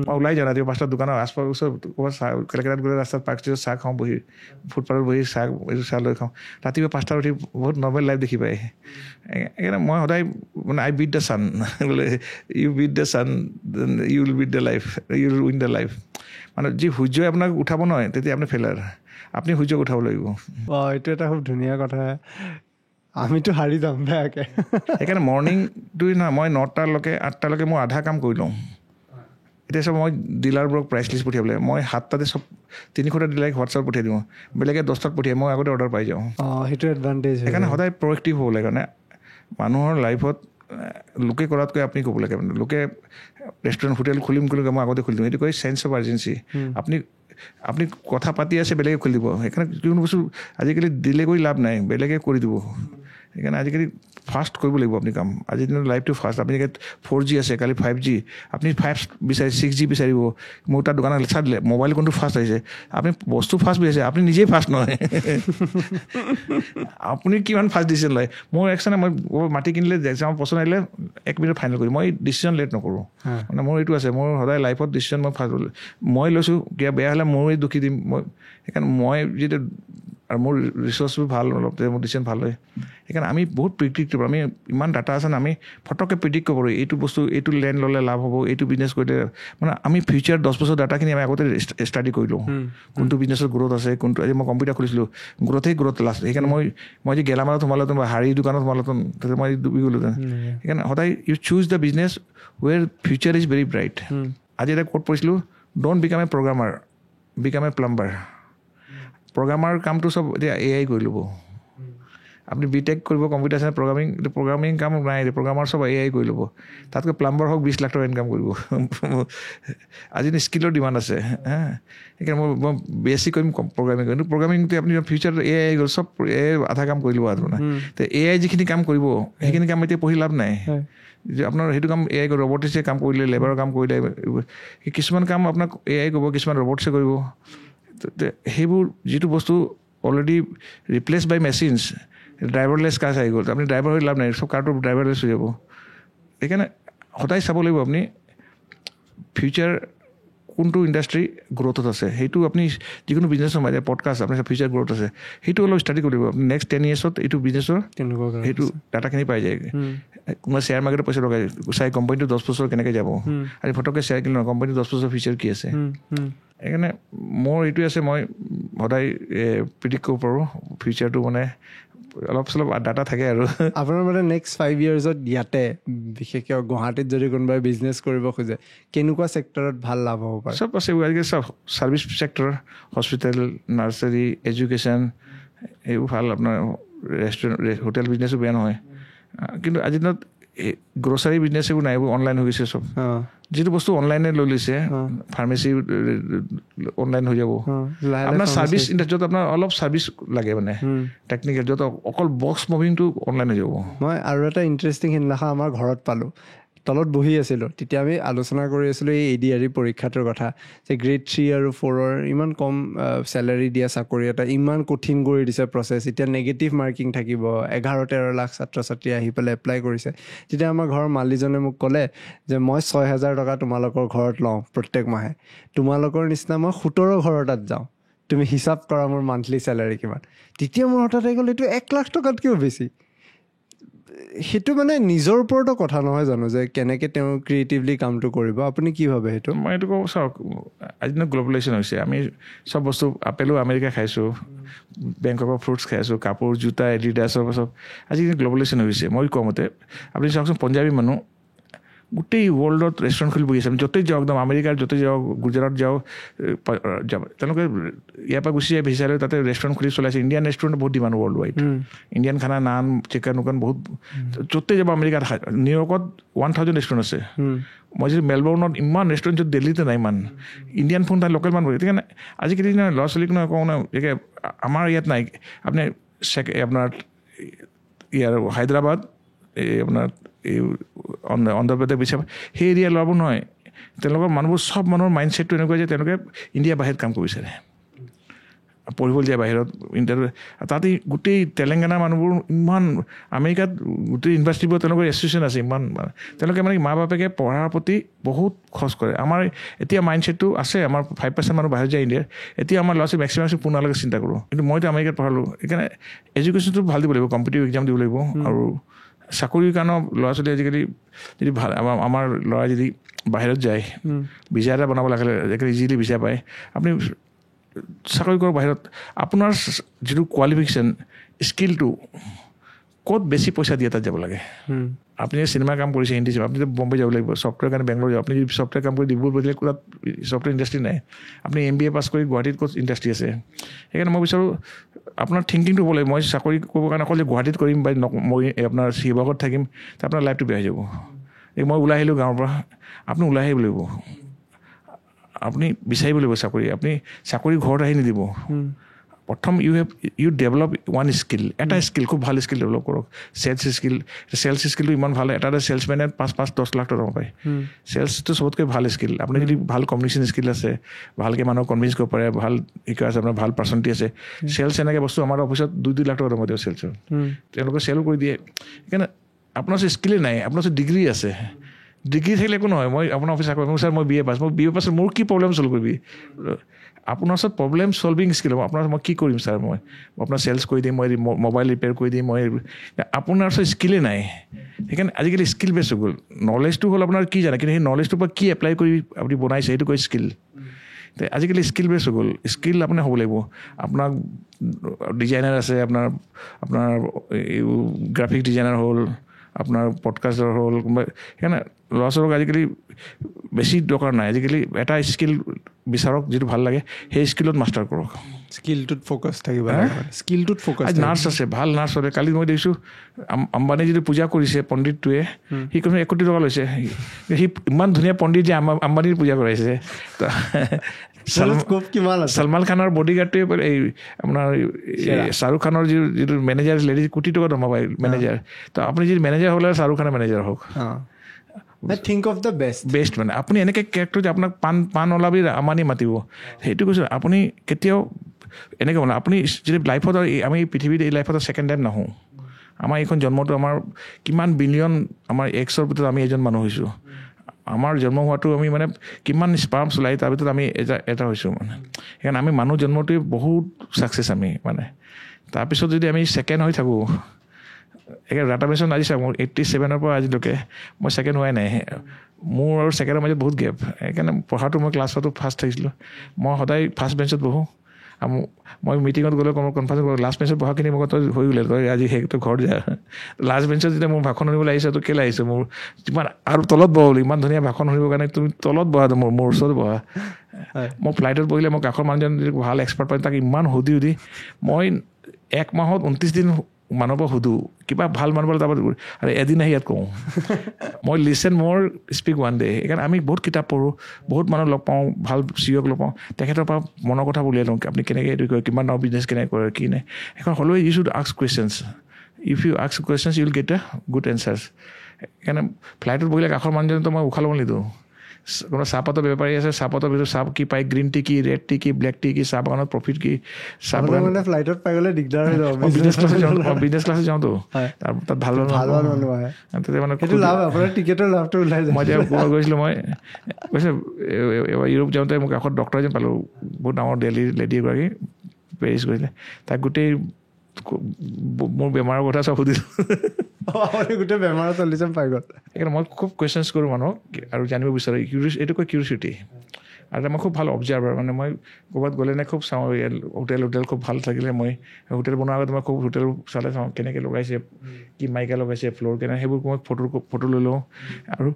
মই ওলাই যাওঁ ৰাতিপুৱা 5টাত দোকানৰ আশপাশ ওচৰত ক'ৰবাত চাহ কেলেকেটাত গ'লে ৰাস্তাত পাৰ্ক ষ্টেজত চাহ খাওঁ, বহি ফুটপাথত বহি চাহ লৈ খাওঁ। ৰাতিপুৱা 5টাত উঠি বহুত নৰ্মেল লাইফ দেখি পায়। সেইকাৰণে মই সদায় মানে আই বিট দ্য ছান, বোলে you beat the sun you will beat the life, you will win the life. মানে যি সূৰ্যই আপোনাক উঠাব নহয় তেতিয়া আপুনি ফেইলাৰ, আপুনি সূৰ্যক উঠাব লাগিব। এইটো এটা খুব ধুনীয়া কথা, আমিতো হাৰি যাম বেয়াকৈ। সেইকাৰণে মৰ্ণিংটো নহয়, মই 9টালৈকে 8টালৈকে মই আধা কাম কৰি লওঁ। এতিয়া চব মই ডিলাৰবোৰক প্ৰাইচ লিষ্ট পঠিয়াবলৈ, মই 7টাতে চব 300টা ডিলাৰক হোৱাটছআপ পঠিয়াই দিওঁ, বেলেগে 10টাত পঠিয়াই, মই আগতে অৰ্ডাৰ পাই যাওঁ। সেইটো এডভান্টেজ। সেইকাৰণে সদায় প্ৰয়েক্টিভ হ'ব লাগে। কাৰণে মানুহৰ লাইফত লোকে কৰাতকৈ আপুনি ক'ব লাগে। মানে লোকে ৰেষ্টুৰেণ্ট হোটেল খুলিম বুলি মই আগতে খুলি দিওঁ, এইটো কয় চেন্স অফ আৰ্জেঞ্চি। আপুনি কথা পাতি আছে, বেলেগে খুলি দিব। সেইকাৰণে যিকোনো বস্তু আজিকালি দিলে কৰি লাভ নাই, বেলেগে কৰি দিব। সেইকাৰণে আজিকালি ফাষ্ট কৰিব লাগিব আপুনি কাম। আজিৰ দিনত লাইফটো ফাষ্ট। আপুনি 4G আছে, কালি 5G, আপুনি 5 বিচাৰি 6G বিচাৰিব। মোৰ তাৰ দোকানত চাই দিলে মোবাইল কোনটো ফাষ্ট আহিছে, আপুনি বস্তু ফাষ্ট বিচাৰিছে, আপুনি নিজেই ফাষ্ট নহয়। আপুনি কিমান ফাষ্ট ডিচিশ্যন লয়। মোৰ একচুৱেলি মই মাটি কিনিলে যাওঁ, পচন্দ আহিলে 1 মিনিট ফাইনেল কৰিম, মই ডিচিশ্যন লেট নকৰোঁ। মানে মোৰ এইটো আছে, মোৰ সদায় লাইফত ডিচিশ্যন মই ফাষ্ট মই লৈছোঁ, কিবা বেয়া হ'লে ময়ে দুখী দিম। সেইকাৰণে মই যিটো আৰু মোৰ ৰিচৰ্চবোৰ ভাল অলপ, মোৰ ডিচিশ্যন ভাল হয়। সেইকাৰণে আমি বহুত প্ৰিডিক্ট কৰোঁ। আমি ইমান ডাটা আছে না, আমি ফটককৈ প্ৰিডিক্ট কৰিব পাৰোঁ এইটো বস্তু, এইটো লেণ্ড ল'লে লাভ হ'ব, এইটো বিজনেছ কৰিলে। মানে আমি ফিউচাৰ 10 বছৰ ডাটাখিনি আমি আগতে ষ্টাডি কৰি লওঁ, কোনটো বিজনেছত গ্ৰ'থ আছে, কোনটো। আজি মই কম্পিউটাৰ খুলিছিলোঁ, গ্ৰ'থ লাষ্ট। সেইকাৰণে মই যে গেলামালত সোমালোঁ, হাৰী দোকানত সোমালোঁ, তাতে মই ডুবি গ'লোঁ। সেইকাৰণে সদায় you choose the business where future is very bright. আজি এটা কোট পঢ়িছিলোঁ, don't become a programmer, become a plumber. Programmer কামটো চব এতিয়া AI কৰি ল'ব। আপুনি BTech কৰিব, কম্পিউটাৰ চাইন্স, প্ৰগ্ৰামিং কাম নাই, প্ৰগ্ৰামাৰ চব AI কৰি ল'ব। তাতকৈ প্লাম্বাৰ হওক 20 লাখ টকা ইনকাম কৰিব। আজি স্কিলৰ ডিমাণ্ড আছে। সেইকাৰণে মই বেছি কৰিম প্ৰগ্ৰামিং কৰিম। কিন্তু প্ৰগ্ৰামিংটো আপুনি ফিউচাৰত AI গ'ল, চব AI আধা কাম কৰি ল'ব আপোনাৰ। তো AI যিখিনি কাম কৰিব সেইখিনি কাম এতিয়া পঢ়ি লাভ নাই। যে আপোনাৰ সেইটো কাম AI কৰিব, ৰবটিছে কাম কৰিলে, লেবাৰৰ কাম কৰিলে, কিছুমান কাম আপোনাক AI কৰিব, কিছুমান ৰবটিছে কৰিব। সেইবোৰ যিটো বস্তু অলৰেডি ৰিপ্লেচ বাই মেচিনছ, ড্ৰাইভাৰলেছ কাৰ আহি গ'ল, আপুনি ড্ৰাইভাৰ হৈ লাভ নাই, চব কাৰটো ড্ৰাইভাৰলেছ হৈ যাব। সেইকাৰণে সদায় চাব লাগিব আপুনি ফিউচাৰ কোনটো ইণ্ডাষ্ট্ৰি গ্ৰ'থত আছে। সেইটো আপুনি যিকোনো বিজনেছ সোমাই যায়, পডকাষ্ট আপুনি ফিউচাৰ গ্ৰ'থ আছে, সেইটো অলপ ষ্টাডি কৰিব লাগিব। আপুনি নেক্সট 10 yearsত এইটো বিজনেছৰ সেইটো ডাটাখিনি পাই যায়। কোনোবা শ্বেয়াৰ মাৰ্কেটত পইচা লগাই চাই কোম্পানীটো 10 বছৰ কেনেকৈ যাব, আৰু ফটককৈ শ্বেয়াৰ কিনিলোঁ নহয়, কোম্পানীটো 10 বছৰ ফিউচাৰ কি আছে। সেইকাৰণে মোৰ এইটোৱে আছে, মই সদায় প্ৰিডিক্ট কৰিব পাৰোঁ ফিউচাৰটো। মানে অলপ চলপ ডাটা থাকে আৰু। আপোনাৰ মানে নেক্সট 5 yearsত ইয়াতে বিশেষকৈ গুৱাহাটীত যদি কোনোবাই বিজনেছ কৰিব খোজে, কেনেকুৱা ছেক্টৰত ভাল লাভ হ'ব পাৰে? চব আছে আজিকালি, চব service sector, hospital, nursery, education, এইবোৰ ভাল। আপোনাৰ ৰেষ্টুৰেণ্ট, হোটেল বিজনেছো বেয়া নহয়। কিন্তু আজিৰ দিনত গ্ৰ'চাৰী বিজনেছ এইবোৰ নাই, এইবোৰ অনলাইন হৈ গৈছে চব। যিটো বস্তু অনলাইনে লৈ লৈছে, ফাৰ্মাচী অনলাইন হৈ যাব। আপোনাৰ ছাৰ্ভিচ ইণ্ডাষ্ট্ৰিত আপোনাৰ অলপ ছাৰ্ভিচ লাগে, মানে টেকনিকেল, য'ত অকল বক্স মুভিংটো অনলাইন হৈ যাব। মই আৰু এটা ইণ্টাৰেষ্টিং সিদিনাখন আমাৰ ঘৰত পালোঁ, তলত বহি আছিলোঁ, তেতিয়া আমি আলোচনা কৰি আছিলোঁ এই ADRE পৰীক্ষাটোৰ কথা, যে গ্ৰেড 3 আৰু 4 ইমান কম চেলাৰী দিয়া চাকৰি এটা ইমান কঠিন কৰি দিছে প্ৰচেছ। এতিয়া নেগেটিভ মাৰ্কিং থাকিব, 11-13 লাখ ছাত্ৰ ছাত্ৰী আহি পেলাই এপ্লাই কৰিছে। তেতিয়া আমাৰ ঘৰৰ মালিকজনে মোক ক'লে যে মই 6,000 টকা তোমালোকৰ ঘৰত লওঁ প্ৰত্যেক মাহে, তোমালোকৰ নিচিনা মই 17 ঘৰৰ তাত যাওঁ, তুমি হিচাপ কৰা মোৰ মান্থলি চেলাৰী কিমান। তেতিয়া মোৰ হঠাৎ আহি গ'ল এইটো 1 লাখ টকাতকৈও বেছি। সেইটো মানে নিজৰ ওপৰতো কথা নহয় জানো, যে কেনেকৈ তেওঁ ক্ৰিয়েটিভলি কামটো কৰিব। আপুনি কি ভাবে সেইটো? মই এইটো কওঁ, চাওক আজি দিনত গ্ল'বেলাইজেশ্যন হৈছে। আমি চব বস্তু, আপেলো আমেৰিকা খাইছোঁ, বেংককৰ ফ্ৰুটছ খাই আছোঁ, কাপোৰ, জোতা, এডিডাছৰ চব আজিকালি গ্ল'বেলাইজেশ্যন হৈছে। মই কোৱা মতে আপুনি চাওকচোন, পঞ্জাৱী মানুহ গোটেই ৱৰ্ল্ডত ৰেষ্টুৰেণ্ট খুলি বহি আছে আমি য'তেই যাওঁ একদম আমেৰিকাৰ য'তেই যাওঁ গুজৰাট যাওঁ তেওঁলোকে ইয়াৰ পৰা গুচি যায় বিচাৰে তাতে ৰেষ্টুৰেণ্ট খুলি চলাইছে ইণ্ডিয়ান ৰেষ্টুৰেণ্ট বহুত ডিমাণ্ড ৱৰ্ল্ড ৱাইড ইণ্ডিয়ান খানা নান চিকেন উকেন বহুত য'তেই যাব আমেৰিকাত নিউয়ৰ্কত 1000 ৰেষ্টুৰেণ্ট আছে মই যদি মেলবৰ্ণত ইমান ৰেষ্টুৰেণ্ট য'ত দিল্লীতে নাই ইমান ইণ্ডিয়ান ফুড তাই লোকেল মানুহ গতিকে আজিকালি ল'ৰা ছোৱালীক নহয় কওঁ না একে আমাৰ ইয়াত নাই আপুনি আপোনাৰ ইয়াৰ হায়দৰাবাদ এই আপোনাৰ এই অন্ধ্ৰপ্ৰদেশ বিচাৰ সেই এৰিয়া ল'ৰাবোৰ নহয় তেওঁলোকৰ মানুহবোৰ চব মানুহৰ মাইণ্ডছেটটো এনেকুৱা যে তেওঁলোকে ইণ্ডিয়া বাহিৰত কাম কৰিব বিচাৰে পঢ়িবলৈ যায় বাহিৰত ইণ্টাৰভিউ তাতে গোটেই তেলেংগানাৰ মানুহবোৰ ইমান আমেৰিকাত গোটেই ইউনিভাৰ্চিটিবোৰ তেওঁলোকৰ এছ'চিয়েশ্যন আছে ইমান তেওঁলোকে মানে মা বাপেকে পঢ়াৰ প্ৰতি বহুত খৰচ কৰে আমাৰ এতিয়া মাইণ্ডছেটটো আছে আমাৰ 5% মানুহ বাহিৰত যায় ইণ্ডিয়াৰ এতিয়া আমাৰ ল'ৰা ছোৱালী মেক্সিমাম পুনালৈকে চিন্তা কৰোঁ কিন্তু মইতো আমেৰিকাত পঢ়ালোঁ সেইকাৰণে এডুকেশ্যনটো ভাল দিব লাগিব কম্পিটিটিভ এক্সাম দিব লাগিব আৰু চাকৰিৰ কাৰণেও ল'ৰা ছোৱালী আজিকালি যদি ভাল আমাৰ ল'ৰাই যদি বাহিৰত যায় ভিজা এটা বনাব লাগে আজিকালি ইজিলি ভিজা পায় আপুনি চাকৰি কৰক বাহিৰত আপোনাৰ যিটো কোৱালিফিকেশ্যন স্কিলটো ক'ত বেছি পইচা দিয়ে তাত যাব লাগে আপুনি চিনেমা কাম কৰিছে হিন্দী চিনেমা আপুনি বম্বে যাব লাগিব ছফ্টৱেৰ কাৰণে বেংগলোৰ যাব আপুনি যদি ছফ্টৱেৰ কাম কৰি ডিব্ৰুগড় বহিলে ক'ত ছফ্টৱেৰ ইণ্ডাষ্ট্ৰি নাই আপুনি MBA পাছ কৰি গুৱাহাটীত ক'ত ইণ্ডাষ্ট্ৰি আছে সেইকাৰণে মই বিচাৰোঁ আপোনাৰ থিংকিংটো হ'ব লাগিব মই চাকৰি কৰিবৰ কাৰণে অকল যে গুৱাহাটীত কৰিম বা মই আপোনাৰ শিৱসাগৰত থাকিম তাৰ আপোনাৰ লাইফটো বেয়া হৈ যাব এই মই ওলাই আহিলোঁ গাঁৱৰ পৰা আপুনি ওলাই আহিব লাগিব আপুনি বিচাৰিব লাগিব চাকৰি আপুনি চাকৰি ঘৰত আহি নিদিব প্ৰথম ইউ ডেভেলপ ওৱান স্কিল এটা স্কিল খুব ভাল স্কিল ডেভেলপ কৰক চেলছ স্কিলটো ইমান ভাল এটা চেলছমেনে 5-10 লাখ টকা পায় চেলছটো চবতকৈ ভাল স্কিল আপুনি যদি ভাল কমিউনিকেশ্যন স্কিল আছে ভালকৈ মানুহক কনভিন্স কৰিব পাৰে ভাল শিকা আছে আপোনাৰ ভাল পাৰ্চনেলিটি আছে চেলছ এনেকৈ বস্তু আমাৰ অফিচত 2 লাখ টকা দৰমহা দিয়ে চেলছৰ তেওঁলোকে চেল কৰি দিয়ে সেইকাৰণে আপোনাৰ ওচৰত স্কিলেই নাই আপোনাৰ ওচৰত ডিগ্ৰী আছে ডিগ্ৰী থাকিলে একো নহয় মই আপোনাৰ অফিচ চাকৰি ছাৰ মই BA পাছ মোৰ কি প্ৰব্লেম চল্ভ কৰিবি আপোনাৰ ওচৰত প্ৰব্লেম চলভিং স্কিল হ'ব আপোনাৰ মই কি কৰিম ছাৰ মই আপোনাৰ চেলছ কৰি দিম মই মোবাইল ৰিপেয়াৰ কৰি দিম মই আপোনাৰ ওচৰত স্কিলেই নাই সেইকাৰণে আজিকালি স্কিল বেছ হৈ গ'ল নলেজটো হ'ল আপোনাৰ কি জানে কিন্তু সেই নলেজটোৰ পৰা কি এপ্লাই কৰি আপুনি বনাইছে সেইটো কৈ স্কিল আজিকালি স্কিল বেছ হৈ গ'ল স্কিল আপোনাৰ হ'ব লাগিব আপোনাৰ ডিজাইনাৰ আছে আপোনাৰ গ্ৰাফিক ডিজাইনাৰ হ'ল আপোনাৰ পডকাষ্টাৰ হ'ল কোনোবা সেইকাৰণে ল'ৰা ছোৱালীক আজিকালি বেছি দৰকাৰ নাই আজিকালি এটা স্কিল বিচাৰক যিটো ভাল লাগে সেই স্কিলত মাষ্টাৰ কৰক স্কিলটোত ফ'কাছ থাকিব স্কিলটোত ফ'কাছ নাৰ্ছ আছে ভাল নাৰ্ছ হ'লে কালি মই দেখিছোঁ আম্বানী যিটো পূজা কৰিছে পণ্ডিতটোৱে সি কোনো 1 কোটি টকা লৈছে সি ইমান ধুনীয়া পণ্ডিত যে আম্বানীৰ পূজা কৰাইছে সলমান খানৰ বডিগাৰ্ডটোৱে এই আপোনাৰ শ্বাহৰুখ খানৰ যিটো মেনেজাৰ লেডি কোটি টকা দৰমহা পায় মেনেজাৰ তো আপুনি যদি মেনেজাৰ হ'লে শ্বাহৰুখ খানৰ মেনেজাৰ হওক থিংক অফ দ্য বেষ্ট মানে আপুনি এনেকৈ কেৰেক্টাৰ যে আপোনাক পাণ ওলাবি আম্বানী মাতিব সেইটো কৈছোঁ আপুনি কেতিয়াও এনেকৈ বনায় আপুনি যদি লাইফত আমি পৃথিৱীত এই লাইফত ছেকেণ্ড টাইম নাহোঁ আমাৰ এইখন জন্মটো আমাৰ কিমান বিলিয়ন আমাৰ এক্সৰ ভিতৰত আমি এজন মানুহ হৈছোঁ আমাৰ জন্ম হোৱাটো আমি মানে কিমান স্পাৰ্ম চলাই তাৰ ভিতৰত আমি এটা হৈছোঁ মানে সেইকাৰণে আমি মানুহ জন্মটোৱে বহুত ছাকচেছ আমি মানে তাৰপিছত যদি আমি ছেকেণ্ড হৈ থাকোঁ একে ডাটাবেছত আজি চাওক মোৰ 87ৰ পৰা আজিলৈকে মই ছেকেণ্ড হোৱাই নাই মোৰ আৰু ছেকেণ্ডৰ মাজত বহুত গেপ সেইকাৰণে পঢ়াটো মই ক্লাছ 4টো ফাৰ্ষ্ট থাকিছিলোঁ মই সদায় ফাৰ্ষ্ট বেঞ্চত বহোঁ মই মিটিঙত গ'লে কনফাৰেঞ্চ কৰোঁ লাষ্ট বেঞ্চত বহাখিনি মোক তই হৈ গ'লে তই আজি সেইটো ঘৰত যা লাষ্ট বেঞ্চত যেতিয়া মোৰ ভাষণ শুনিবলৈ আহিছে তই কেলৈ আহিছোঁ মোৰ যিমান আৰু তলত বহা বুলি ইমান ধুনীয়া ভাষণ শুনিবৰ কাৰণে তুমি তলত বহা মোৰ ওচৰত বহা মই ফ্লাইটত বহিলে মই কাষৰ মানুহজন যদি ভাল এক্সপাৰ্ট পাই তাক ইমান সুধি মই 1 মাহত 29 দিন মানুহৰ পৰা সুধোঁ কিবা ভাল মানুহ পালে তাৰপৰা আৰু এদিন আহি ইয়াত কওঁ মই লিচেন মোৰ স্পীক ওৱান ডে সেইকাৰণে আমি বহুত কিতাপ পঢ়োঁ বহুত মানুহ লগ পাওঁ ভাল চিঅ'ক লগ পাওঁ তেখেতৰ পৰা মনৰ কথা উলিয়াই লওঁ আপুনি কেনেকৈ এইটো কৰে কিমান ডাঙৰ বিজনেছ কেনেকৈ কৰে কি নাই সেইখন হ'লেও you should ask questions if you ask questions you will get a good answers সেইকাৰণে ফ্লাইটত বহিলে কাষৰ মানুহজনতো মই উশাহ ল'ব নিদিওঁ কোনো চাহপাতৰ বেপাৰী আছে চাহপাতৰ ভিতৰত চাহ কি পায় গ্ৰীণ টি কি ৰেড টি কি ব্লেক টি কি চাহ বাগানত প্ৰফিট কি চাহ বাগান ফ্লাইটত পাই গ'লে দিগদাৰ হৈ যাব বিজনেছ ক্লাছত যাওঁতো তাত ভাল মানুহ আহে মই এতিয়া ক'ৰবাত গৈছিলোঁ মই কৈছে ইউৰোপ যাওঁতে মোক কাষত ডক্তৰ এজন পালোঁ বহুত ডাঙৰ দেলহিৰ লেডি এগৰাকী পেৰিছ গৈছিলে তাক গোটেই মোৰ বেমাৰৰ কথা চব সুধিলোঁ গোটেই বেমাৰৰ চলিছে পাই গ'ল সেইকাৰণে মই খুব কুৱেশ্যনছ কৰোঁ মানুহক আৰু জানিব বিচাৰোঁ এইটো কয় কিউৰিচিটি আৰু মই খুব ভাল অবজাৰ্ভাৰ মানে মই ক'ৰবাত গ'লে নে খুব চাওঁ হোটেল খুব ভাল থাকিলে মই হোটেল বনোৱাৰ আগতে মই খুব হোটেল চালে চাওঁ কেনেকৈ লগাইছে কি মাইকা লগাইছে ফ্ল'ৰ কেনেকৈ সেইবোৰ মই ফটো লৈ লওঁ আৰু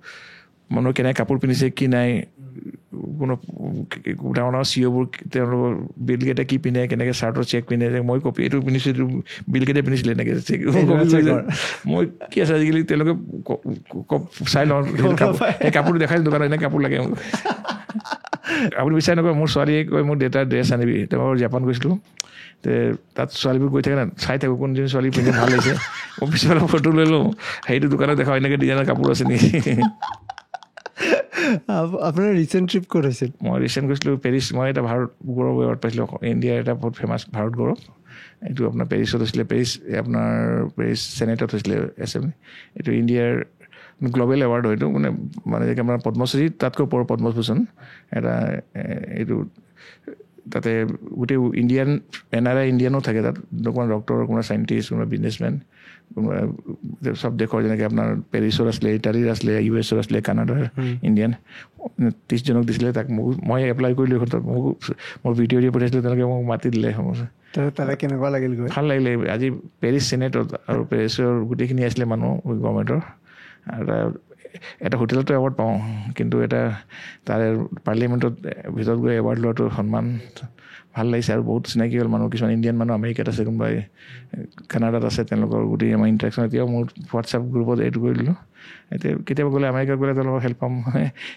মানুহে কেনেকৈ কাপোৰ পিন্ধিছে কি নাই, কোনো ডাঙৰ ডাঙৰ চিঅ'বোৰ তেওঁলোকৰ বিল গেটে কি পিন্ধে, কেনেকৈ চাৰ্টৰ চেক পিন্ধে, মই কপি এইটো পিন্ধিছোঁ, এইটো বিল গেটে পিন্ধিছিলে এনেকৈ চেক মই কি আছে আজিকালি তেওঁলোকে চাই লওঁ সেই কাপোৰটো দেখাইছোঁ দোকানত এনে কাপোৰ লাগে মোক। আপুনি বিচাৰি নকয়, মোৰ ছোৱালীয়ে কয় মোৰ দেউতাৰ ড্ৰেছ আনিবি, তেওঁ জাপান গৈছিলোঁ, তাত ছোৱালীবোৰ গৈ থাকে না, চাই থাকোঁ কোনজনী ছোৱালী পিন্ধি ভাল লাগিছে, মই পিছফালে ফটো লৈ লওঁ, সেইটো দোকানত দেখাওঁ এনেকৈ ডিজাইনৰ কাপোৰ আছে নেকি। আপোনাৰ ৰিচেণ্ট ট্ৰিপ ক'ত হৈছিল? মই ৰিচেণ্ট গৈছিলোঁ পেৰিছ। মই এটা ভাৰত গৌৰৱ এৱাৰ্ড পাইছিলোঁ, ইণ্ডিয়াৰ এটা বহুত ফেমাছ ভাৰত গৌৰৱ, এইটো আপোনাৰ পেৰিছত হৈছিলে। পেৰিছ চেনেটত হৈছিলে এছেম্বলি। এইটো ইণ্ডিয়াৰ গ্ল'বেল এৱাৰ্ড হয়, এইটো মানে আপোনাৰ পদ্মশ্ৰী তাতকৈ ওপৰৰ পদ্মভূষণ এটা। এইটো তাতে গোটেই ইণ্ডিয়ান NRI ইণ্ডিয়ানো থাকে তাত, কোনোবা ডক্টৰ, কোনোবা চাইণ্টিষ্ট, কোনোবা বিজনেছমেন, কোনোবা চব দেশৰ, যেনেকৈ আপোনাৰ পেৰিছৰ আছিলে, ইটালীৰ আছিলে, US আছিলে, কানাডাৰ, ইণ্ডিয়ান 30 জনক দিছিলে। তাক মই এপ্লাই কৰিলোঁ, মোৰ ভিডিঅ' দি পঠিয়াইছিলোঁ, তেওঁলোকে মোক মাতি দিলে। তাতে কেনেকুৱা লাগিল গৈ? ভাল লাগিলে। আজি পেৰিছ চেনেটত আৰু পেৰিছৰ গোটেইখিনি আছিলে মানুহ গভৰ্ণমেণ্টৰ, আৰু এটা হোটেলতো এৱাৰ্ড পাওঁ, কিন্তু এটা তাৰে পাৰ্লিয়ামেণ্টত ভিতৰত গৈ এৱাৰ্ড লোৱাটো সন্মান ভাল লাগিছে। আৰু বহুত চিনাকি হ'ল মানুহ, কিছুমান ইণ্ডিয়ান মানুহ আমেৰিকাত আছে, কোনোবাই কানাডাত আছে, তেওঁলোকৰ গোটেই আমাৰ ইণ্টাৰেকশ্যন। এতিয়াও মোৰ হোৱাটছআপ গ্ৰুপত এইটো কৰি দিলোঁ, এতিয়া কেতিয়াবা গ'লে আমেৰিকাত গ'লে তেওঁলোকক হেল্প পাম।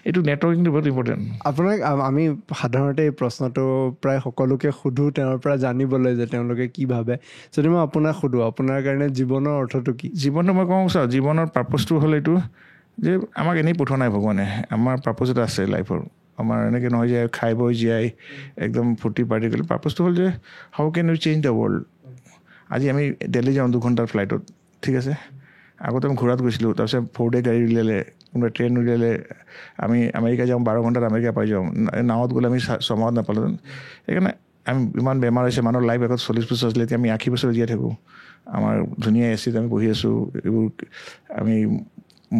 এইটো নেটৱৰ্কিংটো বহুত ইম্পৰ্টেণ্ট। আপোনাক আমি সাধাৰণতে এই প্ৰশ্নটো প্ৰায় সকলোকে সোধোঁ তেওঁৰ পৰা জানিবলৈ যে তেওঁলোকে কি ভাবে। যদি মই আপোনাক সোধোঁ, আপোনাৰ কাৰণে জীৱনৰ অৰ্থটো কি? জীৱনটো মই কওঁ চাওঁ, জীৱনৰ পাৰ্পজটো হ'ল এইটো যে আমাক এনেই পঠোৱা নাই ভগৱানে, আমাৰ পাৰ্পজ এটা আছে লাইফৰ। আমাৰ এনেকৈ নহয় যে খাই বৈ জীয়াই একদম ফূৰ্তি পাৰ্টি কৰিলে। পাৰ্পজটো হ'ল যে how can you change the world. আজি আমি দিল্লী যাওঁ 2 ঘণ্টাৰ ফ্লাইটত, ঠিক আছে। আগতে আমি ঘোঁৰাত গৈছিলোঁ, তাৰপিছত 4 ডে গাড়ী উলিয়ালে, কোনোবাই ট্ৰেইন উলিয়ালে, আমি আমেৰিকা যাওঁ 12 ঘণ্টাত আমেৰিকা পাই যাওঁ। নাৱত গ'লে আমি 6 মাহত নাপালোঁ। সেইকাৰণে আমি ইমান বেমাৰ হৈছে, মানুহৰ লাইফ আগত 40 বছৰ আছিলে, এতিয়া আমি 80 বছৰ জীয়াই থাকোঁ। আমাৰ ধুনীয়া এচিত আমি বহি আছোঁ, এইবোৰ আমি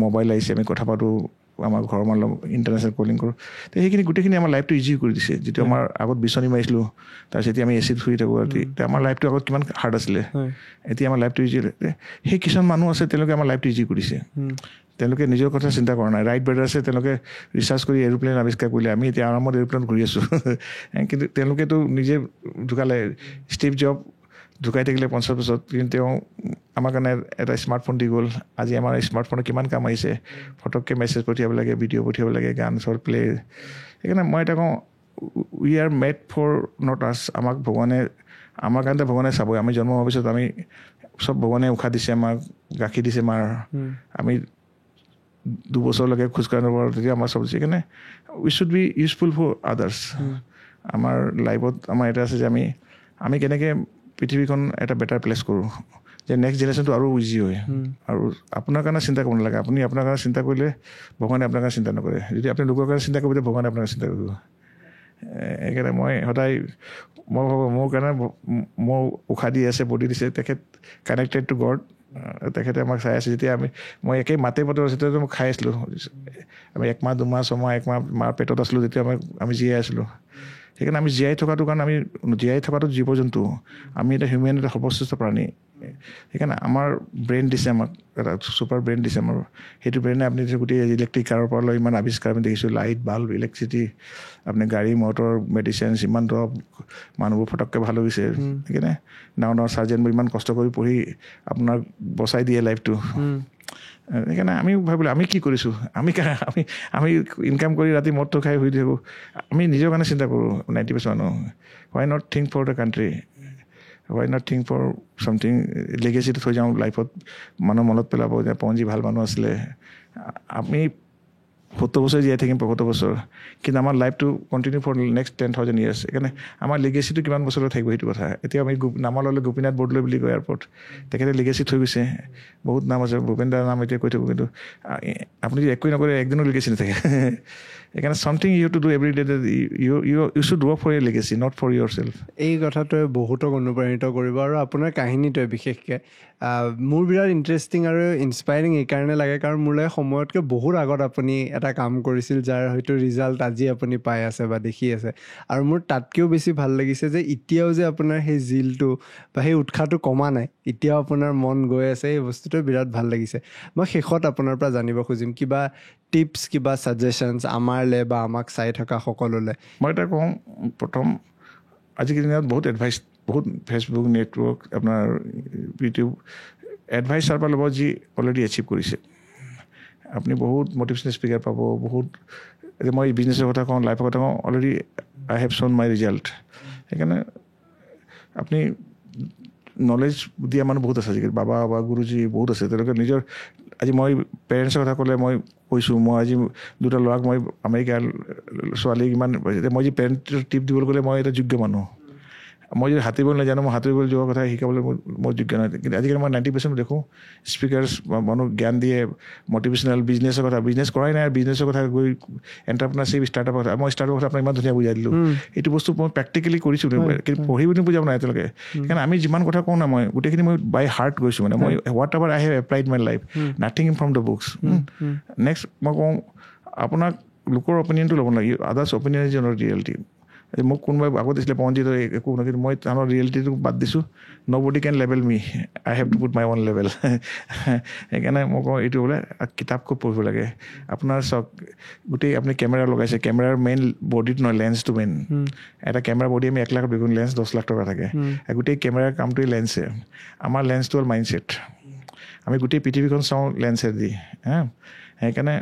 মোবাইল আহিছে, আমি কথা পাতোঁ, আমাৰ ঘৰৰ মানুহ ইণ্টাৰনেশ্যনেল কলিং কৰোঁ। তো সেইখিনি গোটেইখিনি আমাৰ লাইফটো ইজি কৰি দিছে। যিটো আমাৰ আগত বিচনী মাৰিছিলোঁ, তাৰপিছত এতিয়া আমি এচিত শুই থাকোঁ ৰাতি। আমাৰ লাইফটো আগত কিমান হাৰ্ড আছিলে, এতিয়া আমাৰ লাইফটো ইজি। সেই কিছুমান মানুহ আছে, তেওঁলোকে আমাৰ লাইফটো ইজি কৰিছে। তেওঁলোকে নিজৰ কথা চিন্তা কৰা নাই। ৰাইট ব্ৰাদাৰ্ছে তেওঁলোকে ৰিচাৰ্চ কৰি এৰোপ্লেন আৱিষ্কাৰ কৰিলে, আমি এতিয়া আৰামত এৰোপ্লেন ঘূৰি আছোঁ। কিন্তু তেওঁলোকেতো নিজে ঢুকালে। ষ্টিভ জব ঢুকাই থাকিলে 50 বছৰত, কিন্তু তেওঁ আমাৰ কাৰণে এটা স্মাৰ্টফোন দি গ'ল। আজি আমাৰ স্মাৰ্টফোনত কিমান কাম আহিছে, ফটককৈ মেছেজ পঠিয়াব লাগে, ভিডিঅ' পঠিয়াব লাগে, গান চৰ প্লে। সেইকাৰণে মই এটা কওঁ, we are made for not us. আমাক ভগৱানে, আমাৰ কাৰণতে ভগৱানে চাবই। আমি জন্ম হোৱাৰ পিছত আমি চব ভগৱানে উশাহ দিছে, আমাক গাখীৰ দিছে মাৰ, আমি 2 বছৰলৈকে খোজকাঢ়িব পাৰোঁ, তেতিয়া আমাৰ চব দিছে। সেইকাৰণে we should be useful for others. আমাৰ লাইফত আমাৰ এটা আছে যে আমি কেনেকৈ পৃথিৱীখন এটা বেটাৰ প্লেচ কৰোঁ, যে নেক্সট জেনেৰেশ্যনটো আৰু ইজি হয়। আৰু আপোনাৰ কাৰণে চিন্তা কৰিব নালাগে। আপুনি আপোনাৰ কাৰণে চিন্তা কৰিলে ভগৱানে আপোনাৰ কাৰণে চিন্তা নকৰে। যদি আপুনি লোকৰ কাৰণে চিন্তা কৰিব, ভগৱানে আপোনাৰ চিন্তা কৰিব। সেইকাৰণে মই সদায় মই ভাবোঁ, মোৰ কাৰণে মোৰ উশাহ দি আছে, বডি দিছে, তেখেত কানেক্টেড টু গড। তেখেতে আমাক চাই আছে। যেতিয়া মই একেই মাতে পতে তেতিয়াতো মই খাই আছিলোঁ। আমি 1 মাহ 2 মাহ 6 মাহ 1 মাহ মাৰ পেটত আছিলোঁ, যেতিয়া আমি জীয়াই আছিলোঁ। সেইকাৰণে আমি জীয়াই থকাটো কাৰণে আমি জীয়াই থকাটো জীৱ জন্তু, আমি এটা হিউমেন, এটা সৰ্বশ্ৰেষ্ঠ প্ৰাণী। সেইকাৰণে আমাৰ ব্ৰেইন দিছে, আমাক এটা ছুপাৰ ব্ৰেইন দিছে আমাৰ। সেইটো ব্ৰেইনে আপুনি গোটেই ইলেক্ট্ৰিক কাৰৰ পৰা লৈ ইমান আৱিষ্কাৰ আমি দেখিছোঁ, লাইট বাল্ব, ইলেক্ট্ৰিচিটি, আপুনি গাড়ী মটৰ, মেডিচিনছ, ইমান ধৰক মানুহবোৰ ফটককৈ ভাল হৈ গৈছে। সেইকাৰণে ডাঙৰ ডাঙৰ চাৰ্জেনবোৰ ইমান কষ্ট কৰি পঢ়ি আপোনাক বচাই দিয়ে লাইফটো। সেইকাৰণে আমি ভাবিলোঁ আমি কি কৰিছোঁ, আমি ইনকাম কৰি ৰাতি মদটো খাই শুই থাকোঁ। আমি নিজৰ কাৰণে চিন্তা কৰোঁ 90% মানুহ। Why not think for the country, why not think for something লিগেচিটো থৈ যাওঁ লাইফত। মানুহ মনত পেলাব যে পৱনজী ভাল মানুহ আছিলে। আমি 70 বছৰ জীয়াই থাকিম, 75 বছৰ, কিন্তু আমাৰ লাইফটো কণ্টিনিউ ফৰ নেক্সট 10,000 years। সেইকাৰণে আমাৰ লিগেচিটো কিমান বছৰলৈ থাকিব সেইটো কথা। এতিয়া আমি নামৰ ল'লে গোপীনাথ বৰদলৈ বুলি কয় এয়াৰপৰ্ট, তেখেতে লিগেচি থৈ গৈছে। বহুত নাম আছে, ভূপেন দাৰ নাম এতিয়া কৈ থাকোঁ, কিন্তু আপুনি যদি একোৱেই নকৰে একদিনো লিগেচি নাথাকে। সেইকাৰণে something you to do every day, you should work for a legacy, not for your self. এই কথাটোৱে বহুতক অনুপ্ৰাণিত কৰিব। আৰু আপোনাৰ কাহিনীটোৱে বিশেষকৈ মোৰ বিৰাট ইণ্টাৰেষ্টিং আৰু ইনস্পায়াৰিং এইকাৰণে লাগে, কাৰণ মোৰ লাগে সময়তকৈ বহুত আগত আপুনি এটা কাম কৰিছিল যাৰ হয়তো ৰিজাল্ট আজি আপুনি পাই আছে বা দেখি আছে আৰু মোৰ তাতকৈও বেছি ভাল লাগিছে যে এতিয়াও যে আপোনাৰ সেই জিলটো বা সেই উৎসাহটো কমা নাই এতিয়াও আপোনাৰ মন গৈ আছে এই বস্তুটো বিৰাট ভাল লাগিছে মই শেষত আপোনাৰ পৰা জানিব খুজিম কিবা টিপছ কিবা ছাজেশ্যনছ আমাৰলে বা আমাক চাই থকা সকলোলে মই এটা কওঁ প্ৰথম আজিকালি দিনত বহুত এডভাইচ বহুত ফেচবুক নেটৱৰ্ক আপোনাৰ ইউটিউব এডভাইচ তাৰ পৰা ল'ব যি অলৰেডি এচিভ কৰিছে আপুনি বহুত মটিভেশ্যনেল স্পীকাৰ পাব বহুত মই বিজনেছৰ কথা কওঁ লাইফৰ কথা কওঁ already I have shown my result সেইকাৰণে আপুনি নলেজ দিয়া মানুহ বহুত আছে আজিকালি বাবা বা গুৰুজী বহুত আছে তেওঁলোকে নিজৰ আজি মই পেৰেণ্টছৰ কথা ক'লে মই কৈছোঁ মই আজি দুটা ল'ৰাক মই আমেৰিকাৰ ছোৱালীক ইমান মই যি পেৰেণ্টৰ টিপ দিবলৈ গ'লে মই এটা যোগ্য মানুহ মই যদি সাঁতুৰিব নাজানো মই সাঁতুৰিবলৈ যোৱাৰ কথা শিকাবলৈ মই যোগ্য নহয় কিন্তু আজিকালি মই 90% দেখোঁ স্পীকাৰ্ছ মানুহ জ্ঞান দিয়ে মটিভেশ্যনেল বিজনেছৰ কথা বিজনেছ কৰাই নাই আৰু বিজনেছৰ কথা গৈ এণ্টাৰপ্ৰিনাৰশ্বিপ ষ্টাৰ্টআপৰ কথা মই ষ্টাৰ্টআপৰ কথা আপোনাক ইমান ধুনীয়া বুজাই দিলোঁ এইটো বস্তু মই প্ৰেক্টিকেলি কৰিছোঁ কিন্তু পঢ়ি পিনি বুজাব নাই এতিয়ালৈকে সেইকাৰণে আমি যিমান কথা কওঁ না মই গোটেইখিনি মই বাই হাৰ্ট গৈছোঁ মানে মই what ever I have applied my life nothing from the books next মই কওঁ আপোনাক লোকৰ অপিনিয়নটো ল'ব নালাগে others opinion is not reality মোক কোনোবাই আগত দিছিলে পঞ্জিত একো নহয় কিন্তু মই তাহাঁতৰ ৰিয়েলিটিটো বাদ দিছোঁ nobody can level me I have to put my on level সেইকাৰণে মই কওঁ এইটো বোলে কিতাপ খুব পঢ়িব লাগে আপোনাৰ চাওক গোটেই আপুনি কেমেৰা লগাইছে কেমেৰাৰ মেইন বডিটো নহয় লেন্সটো মেইন এটা কেমেৰা বডি আমি 1 লাখ বিকুন লেন্স 10 লাখ টকা থাকে গোটেই কেমেৰাৰ কামটোৱে লেন্সে আমাৰ লেন্সটো হ'ল মাইণ্ডছেট আমি গোটেই পৃথিৱীখন চাওঁ লেন্সেদি দি সেইকাৰণে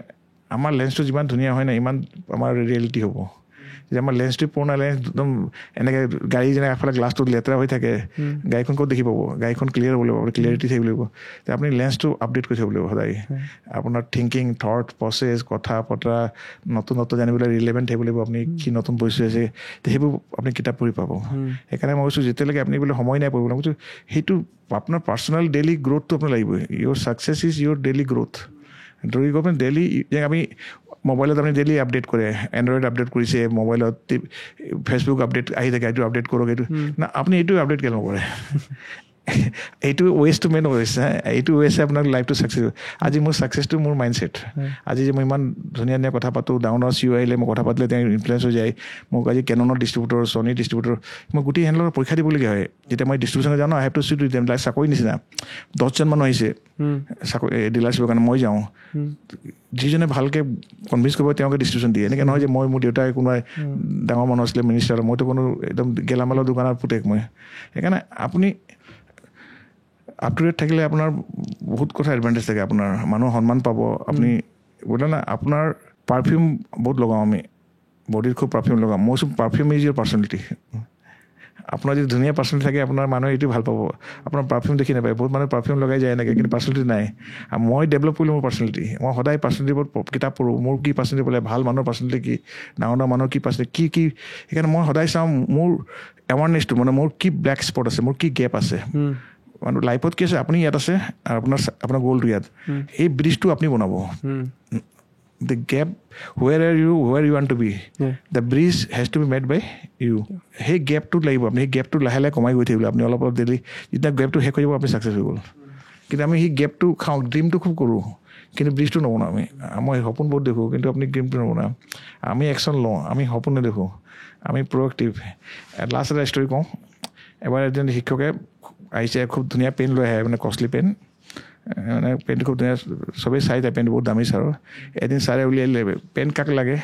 আমাৰ লেন্সটো যিমান ধুনীয়া হয় না ইমান আমাৰ ৰিয়েলিটি হ'ব যে আমাৰ লেন্সটো পুৰণা লেন্স একদম এনেকৈ গাড়ী যেনেকৈ আগফালে গ্লাছটো লেতেৰা হৈ থাকে গাড়ীখন ক'ত দেখি পাব গাড়ীখন ক্লিয়াৰ হ'ব লাগিব ক্লিয়াৰিটি থাকিব লাগিব তেতিয়া আপুনি লেন্সটো আপডেট কৰি থাকিব লাগিব সদায় আপোনাৰ থিংকিং থট প্ৰচেছ কথা বতৰা নতুন নতুন জানিবলৈ ৰিলেভেণ্ট থাকিব লাগিব আপুনি কি নতুন বস্তু আছে সেইবোৰ আপুনি কিতাপ পঢ়ি পাব সেইকাৰণে মই কৈছোঁ যেতিয়ালৈকে আপুনি বোলে সময় নাই পঢ়িবলৈ কৈছোঁ সেইটো আপোনাৰ পাৰ্চনেল ডেইলি গ্ৰ'থটো আপোনাৰ লাগিবই your success is your daily growth ধৰি গ'ল ডেইলি যে আমি মোবাইলত আপুনি ডেইলি আপডেট কৰে এণ্ড্ৰইড আপডেট কৰিছে মোবাইলত ফেচবুক আপডেট আহি থাকে এইটো আপডেট কৰক এইটো না আপুনি এইটো আপডেট কিয় নকৰে এইটো ৱেষ্টটো মেইন ৱেষ্ট এইটো ৱেষ্টে আপোনাৰ লাইফটো ছাকচেছ আজি মোৰ ছাকচেছটো মোৰ মাইণ্ডছেট আজি যে মই ইমান ধুনীয়া ধুনীয়া কথা পাতোঁ ডাঙৰ ডাঙৰ চিঅ' আহিলে মই কথা পাতিলে তেওঁ ইনফ্লুৱেঞ্চ হৈ যায় মোক আজি কেননৰ ডিষ্ট্ৰিবিউটৰ ছনী ডিষ্ট্ৰিবিউটৰ মই গোটেই হেণ্ডলৰ পৰীক্ষা দিবলগীয়া হয় যেতিয়া মই ডিষ্ট্ৰিবিউশ্যনত যাওঁ I have to see to them like চাকৰি নিচিনা 10জন মানুহ আহিছে চাকৰি ডিলাৰশ্বিপৰ কাৰণে মই যাওঁ যিজনে ভালকৈ কনভিন্স কৰিব তেওঁকে ডিষ্ট্ৰিবিউশ্যন দিয়ে এনেকৈ নহয় যে মই মোৰ দেউতাই কোনোবাই ডাঙৰ মানুহ আছিলে মিনিষ্টাৰ মইতো কোনো একদম গেলামালৰ দোকানৰ পুতেক মই সেইকাৰণে আপুনি আপ টু ডেট থাকিলে আপোনাৰ বহুত কথা এডভান্টেজ থাকে আপোনাৰ মানুহৰ সন্মান পাব আপুনি বোলে না আপোনাৰ পাৰফিউম বহুত লগাওঁ আমি বডিত খুব পাৰফিউম লগাওঁ মই কৈছোঁ পাৰফিউম ইজ ইয়ৰ পাৰ্চনেলিটি আপোনাৰ যদি ধুনীয়া পাৰ্চনেলিটি থাকে আপোনাৰ মানুহে এইটো ভাল পাব আপোনাৰ পাৰফিউম দেখি নাপায় বহুত মানুহে পাৰফিউম লগাই যায় এনেকৈ কিন্তু পাৰ্চনেলিটি নাই আৰু মই ডেভেলপ কৰিলোঁ মোৰ পাৰ্চনেলিটি মই সদায় পাৰ্চনেলিটিৰ ওপৰত কিতাপ পঢ়োঁ মোৰ কি পাৰ্চনেলিটি বোলে ভাল মানুহৰ পাৰ্চনেলিটি কি ডাঙৰ ডাঙৰ মানুহৰ কি পাৰ্চনেলিটি কি সেইকাৰণে মই সদায় চাওঁ মোৰ এৱাৰনেছটো মানে মোৰ কি ব্লেক স্পট আছে মোৰ কি গেপ আছে মানুহ লাইফত কি আছে আপুনি ইয়াত আছে আৰু আপোনাৰ গ'লটো ইয়াত এই ব্ৰিজটো আপুনি বনাব the gap where you want to be the bridge has to be made by you hey gap to লাগিব আপুনি সেই গেপটো লাহে লাহে কমাই গৈ থাকিব আপুনি অলপ অলপ ডেইলি যেতিয়া গেপটো শেষ হৈ যাব আপুনি ছাকচেছ হৈ গ'ল কিন্তু আমি সেই গেপটো খাওঁ ড্ৰিমটো খুব কৰোঁ কিন্তু ব্ৰিজটো নবনাওঁ মই সপোন বহুত দেখোঁ কিন্তু আপুনি ড্ৰিমটো নবনাওঁ আমি একশ্যন লওঁ আমি সপোন নেদেখোঁ আমি প্ৰ'এক্টিভ লাষ্ট এটা ষ্টৰি কওঁ এবাৰ এজন শিক্ষকে আহিছে খুব ধুনীয়া পেন লৈ আহে মানে কষ্টলি পেন মানে পেনটো খুব ধুনীয়া চবেই চাই যায় পেনটো বহুত দামী ছাৰৰ এদিন ছাৰে উলিয়াই দিলে পেন কাক লাগে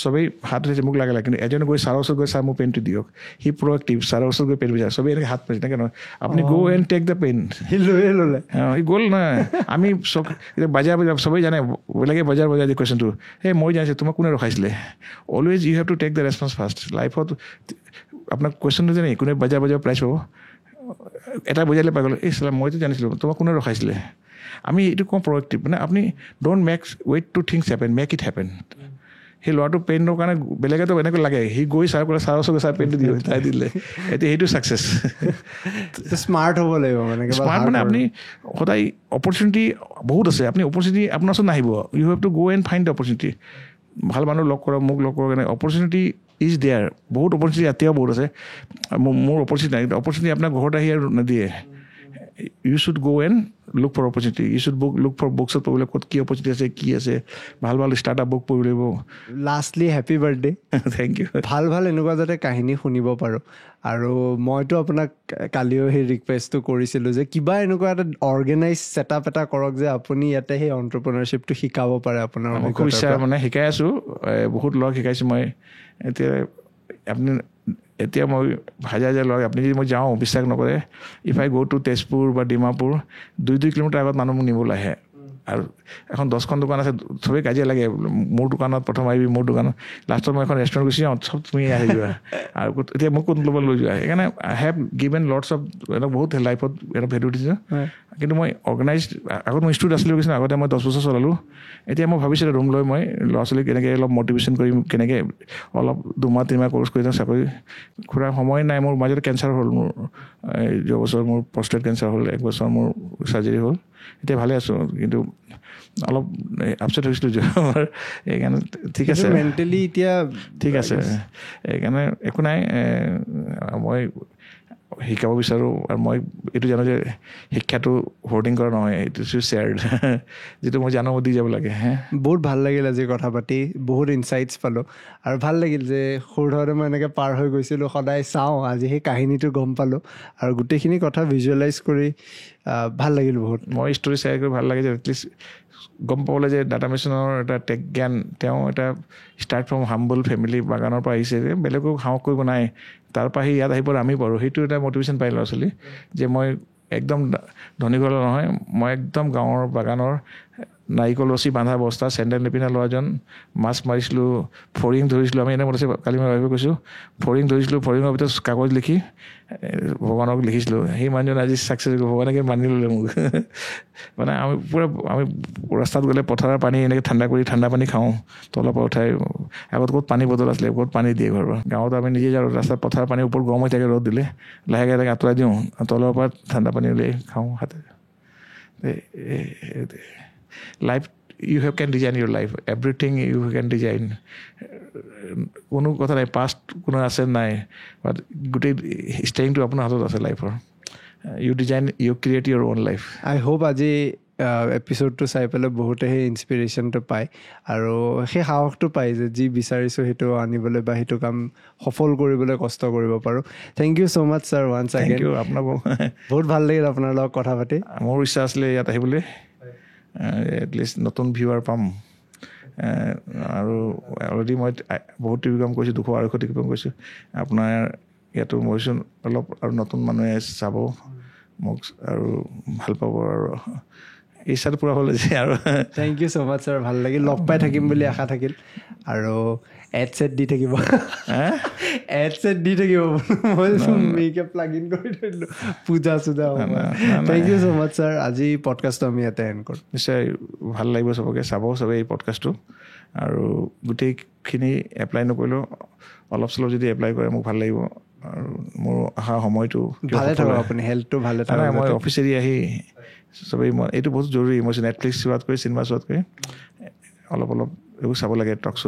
চবেই হাত উঠিছে মোক লাগে কিন্তু এজনে গৈ ছাৰৰ ওচৰত গৈ ছাৰ মোৰ পেনটো দিয়ক সি প্ৰ'এক্টিভ ছাৰৰ ওচৰত গৈ পেন বিচাৰে চবেই এনেকৈ হাত পাইছে তেনেকৈ নহয় আপুনি গ' এণ্ড টেক দ্য পেন সি লৈয়ে ল'লে সি গ'ল নহয় আমি চব এতিয়া বজাৰ চবেই জানে বেলেগে বজাৰ দি কুৱেশ্যনটো সেই মই জানিছোঁ তোমাক কোনে ৰখাইছিলে always you have to take the response first লাইফত আপোনাক কুৱেশ্যনটো জানে কোনে বজাৰ প্ৰাইজ পাব এটা বুজালে পাই গ'লো এই চালা মইতো জানিছিলোঁ তোমাক কোনে ৰখাইছিলে আমি এইটো কওঁ প্ৰ'এক্টিভ মানে আপুনি don't make wait to things happen make it happen সেই ল'ৰাটো পেইণ্টৰ কাৰণে বেলেগেতো এনেকৈ লাগে সি গৈ ছাৰ ক'লে ছাৰৰ ওচৰত ছাৰ পেইণ্টটো দি তাই দিলে এতিয়া সেইটো ছাকচেছ স্মাৰ্ট হ'ব লাগিব স্মাৰ্ট মানে আপুনি সদায় অপৰচুনিটি বহুত আছে আপুনি অপৰচুনিটি আপোনাৰ ওচৰত নাহিব ইউ হেভ টু গ' এণ্ড ফাইণ্ড দ্য অপৰচুনিটি ভাল মানুহ লগ কৰক মোক লগ কৰক কাৰণে অপৰচুনিটি ইজ দেয়াৰ বহুত অপৰচুনিটি এতিয়াও বহুত আছে মোৰ অপৰচুনিটি নাই অপৰচুনিটি আপোনাৰ ঘৰত আহি আৰু নিদিয়ে you should go' and look for opportunity, you should look for বুকছত পঢ়িবলৈ ক'ত কি অপৰচুনিটি আছে, কি আছে, ভাল ভাল ষ্টাৰ্টআপ বুক পঢ়িব লাগিব। Lastly happy birthday. Thank you. ভাল ভাল এনেকুৱা যাতে কাহিনী শুনিব পাৰোঁ। আৰু মইতো আপোনাক কালিও সেই ৰিকুৱেষ্টটো কৰিছিলোঁ যে কিবা এনেকুৱা এটা অৰ্গেনাইজ ছেটআপ এটা কৰক যে আপুনি ইয়াতে সেই এণ্টাৰপ্ৰেনাৰশ্বিপটো শিকাব পাৰে আপোনাৰ। মই খুব ইচ্ছা মানে শিকাই আছোঁ, বহুত ল'ৰাক শিকাইছোঁ মই। এতিয়া মই হাজাৰ হাজাৰ ল'ৰাক, আপুনি যদি মই যাওঁ বিশ্বাস নকৰে, ইফ আই গ' টু তেজপুৰ বা ডিমাপুৰ 2 কিলোমিটাৰ আগত মানুহ মোক নিবলৈ আহে। আৰু এখন 10খন দোকান আছে, চবেই কাজিয়া লাগে, মোৰ দোকানত প্ৰথম আহিবি, মোৰ দোকানত। লাষ্টত মই এখন ৰেষ্টুৰেণ্ট গুচি যাওঁ, চব তুমি আহি যোৱা। আৰু এতিয়া মোক কোন ল'ব লৈ যোৱা। সেইকাৰণে আই হেভ গিভেন লটছ অফ বহুত লাইফত এটা ভেলু দিছোঁ। কিন্তু মই অৰ্গেনাইজ, আগত মই ষ্টুডেণ্ট আছিলোঁ কৈছিলোঁ, আগতে মই 10 বছৰ চলালোঁ। এতিয়া মই ভাবিছিলোঁ ৰুম লৈ মই ল'ৰা ছোৱালীক কেনেকৈ অলপ মটিভেশ্যন কৰিম, কেনেকৈ অলপ 2-3 মাহ ক'ৰ্চ কৰি যাওঁ, চাকৰি ঘূৰাৰ সময় নাই। মোৰ মাজতে কেঞ্চাৰ হ'ল, মোৰ 2 বছৰ মোৰ প্ৰষ্টেট কেঞ্চাৰ হ'ল, 1 বছৰ মোৰ চাৰ্জাৰী হ'ল। এতিয়া ভালে আছোঁ, কিন্তু অলপ আপছেট হৈছিলোঁ সেইকাৰণে। ঠিক আছে, মেণ্টেলি এতিয়া ঠিক আছে, সেইকাৰণে একো নাই। মই শিকাব বিচাৰোঁ, আৰু মই এইটো জানো যে শিক্ষাটো হোৰ্ডিং কৰা নহয়, ইট ইজ শ্বেয়াৰ্ড। যিটো মই জানো মই দি যাব লাগে। বহুত ভাল লাগিল আজি কথা পাতি, বহুত ইনচাইটছ পালোঁ। আৰু ভাল লাগিল যে সৰু ধৰণে মই এনেকৈ পাৰ হৈ গৈছিলোঁ, সদায় চাওঁ, আজি সেই কাহিনীটো গম পালোঁ। আৰু গোটেইখিনি কথা ভিজুৱেলাইজ কৰি ভাল লাগিল বহুত। মই ষ্টৰি শ্বেয়াৰ কৰি ভাল লাগে যে এটলিষ্ট গম পাবলৈ যে ডাটা মিছনৰ এটা টেক জ্ঞান, তেওঁ এটা ষ্টাৰ্ট ফ্ৰম হাম্বল ফেমিলি, বাগানৰ পৰা আহিছে, যে বেলেগক সাহস কৰিব নাই, তাৰ পৰা ইয়াত আহি আমি পাৰোঁ। সেইটো এটা মটিভেশ্যন পাই ল'ৰা ছোৱালী, যে মই একদম ধনী ঘৰৰ নহয়, মই একদম গাঁৱৰ বাগানৰ নাৰিকল ৰছী বান্ধা বস্তা, চেণ্ডেল নিপিন্ধা ল'ৰাজন, মাছ মাৰিছিলোঁ, ফৰিং ধৰিছিলোঁ। আমি এনেকৈ মতে কালি মই ভাবি কৈছোঁ, ফৰিং ধৰিছিলোঁ, ফৰিঙৰ ভিতৰত কাগজ লিখি ভগৱানক লিখিছিলোঁ। সেই মানুহজন আজি ছাকচেছ, ভগৱানকে মানি ল'লে মোক। মানে আমি ৰাস্তাত গ'লে পথাৰৰ পানী এনেকৈ ঠাণ্ডা পানী খাওঁ, তলৰ পৰা উঠাই। আগত ক'ত পানী বটল আছিলে, ক'ত পানী দিয়ে ঘৰৰ পৰা। গাঁৱত আমি নিজে যাওঁ, ৰাস্তাত পথাৰৰ পানী ওপৰত গৰম হৈ থাকে, ৰ'দ দিলে লাহেকৈ আঁতৰাই দিওঁ, তলৰ পৰা ঠাণ্ডা পানী উলিয়াই খাওঁ হাতে। Life, you can design your life, everything you can design. কোনো কথা নাই, পাষ্ট কোনো আছে নাই, বাট গোটেই ষ্টেৰিংটো আপোনাৰ হাতত আছে লাইফৰ। You design, you create your own life. I hope আজি এপিছ'ডটো চাই পেলাই বহুতে সেই ইনস্পিৰেশ্যনটো পায়, আৰু সেই সাহসটো পায় যে যি বিচাৰিছোঁ সেইটো আনিবলৈ বা সেইটো কাম সফল কৰিবলৈ কষ্ট কৰিব পাৰোঁ। Thank you so' much sir, once again. Thank you আপোনাকো। বহুত ভাল লাগিল আপোনাৰ লগত কথা পাতি। মোৰ ইচ্ছা আছিলে ইয়াত আহিবলৈ, এটলিষ্ট নতুন ভিউৱাৰ পাম। আৰু অলৰেডি মই বহুত টিভি কাম কৰিছোঁ, 200-250 টিভি কাম কৰিছোঁ। আপোনাৰ ইয়াতো মইছোঁ, অলপ আৰু নতুন মানুহে চাব মোক আৰু ভাল পাব, আৰু ইচ্ছাটো পূৰা হ'ল যে। আৰু thank you so' much sir, ভাল লাগিল, লগ পাই থাকিম বুলি আশা থাকিল। আৰু এড ছেট দি থাকিব, এড ছেট দি থাকিব, মই মেকে প্লাগ ইন কৰি থৈ দিলোঁ, পূজা চূজা। Thank you so' much sir. আজি পডকাষ্টটো আমি ইয়াতে এণ্ড কৰোঁ। নিশ্চয় ভাল লাগিব চবকে, চাব চবেই এই পডকাষ্টটো। আৰু গোটেইখিনি এপ্লাই নকৰিলেও অলপ চলপ যদি এপ্লাই কৰে মোক ভাল লাগিব। আৰু মোৰ অহা সময়টো ভালে থাকক, আপুনি হেল্থটো ভালে থাকক। মই অফিচ এৰি আহি চবেই, মই এইটো বহুত জৰুৰী, মই নেটফ্লিক্স চোৱাতকৈ, চিনেমা চোৱাতকৈ অলপ এইবোৰ চাব লাগে, talk show'.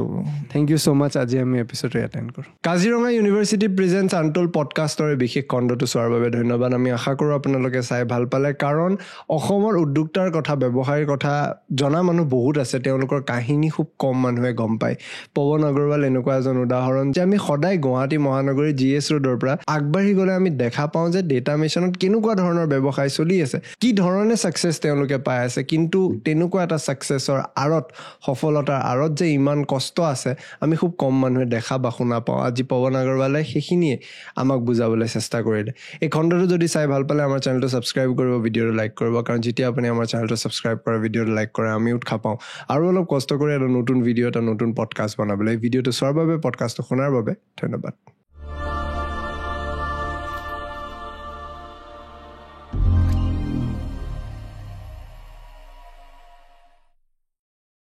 Thank you so' much. আজি আমি এপিছ'ডটো এটেণ্ড কৰোঁ। কাজিৰঙা ইউনিভাৰ্চিটি প্ৰেজেণ্টছ আনটোল্ড পডকাষ্টৰ বিশেষ খণ্ডটো চোৱাৰ বাবে ধন্যবাদ। আমি আশা কৰোঁ আপোনালোকে চাই ভাল পালে, কাৰণ অসমৰ উদ্যোক্তাৰ কথা, ব্যৱসায়ৰ কথা জনা মানুহ বহুত আছে, তেওঁলোকৰ কাহিনী খুব কম মানুহে গম পায়। পৱন আগৰৱাল এনেকুৱা এজন উদাহৰণ, যে আমি সদায় গুৱাহাটী মহানগৰীৰ GS ৰোডৰ পৰা আগবাঢ়ি গ'লে আমি দেখা পাওঁ যে ডেটা মিছনত কেনেকুৱা ধৰণৰ ব্যৱসায় চলি আছে, কি ধৰণে ছাকচেছ তেওঁলোকে পাই আছে। কিন্তু তেনেকুৱা এটা ছাকচেছৰ আঁৰত, সফলতাৰ আঁৰত যে ইমান কষ্ট আছে, আমি খুব কম মানুহে দেখা বা শুনা পাওঁ। আজি পৱন আগৰৱালে সেইখিনিয়ে আমাক বুজাবলৈ চেষ্টা কৰিলে। এই খণ্ডটো যদি চাই ভাল পালে আমাৰ চেনেলটো ছাবস্ক্ৰাইব কৰিব, ভিডিঅ'টো লাইক কৰিব, কাৰণ যেতিয়া আপুনি আমাৰ চেনেলটো ছাবস্ক্ৰাইব কৰে, ভিডিঅ'টো লাইক কৰে, আমি উৎসাহ পাওঁ আৰু অলপ কষ্ট কৰি এটা নতুন ভিডিঅ', এটা নতুন পডকাষ্ট বনাবলৈ। এই ভিডিঅ'টো চোৱাৰ বাবে, পডকাষ্টটো শুনাৰ বাবে ধন্যবাদ।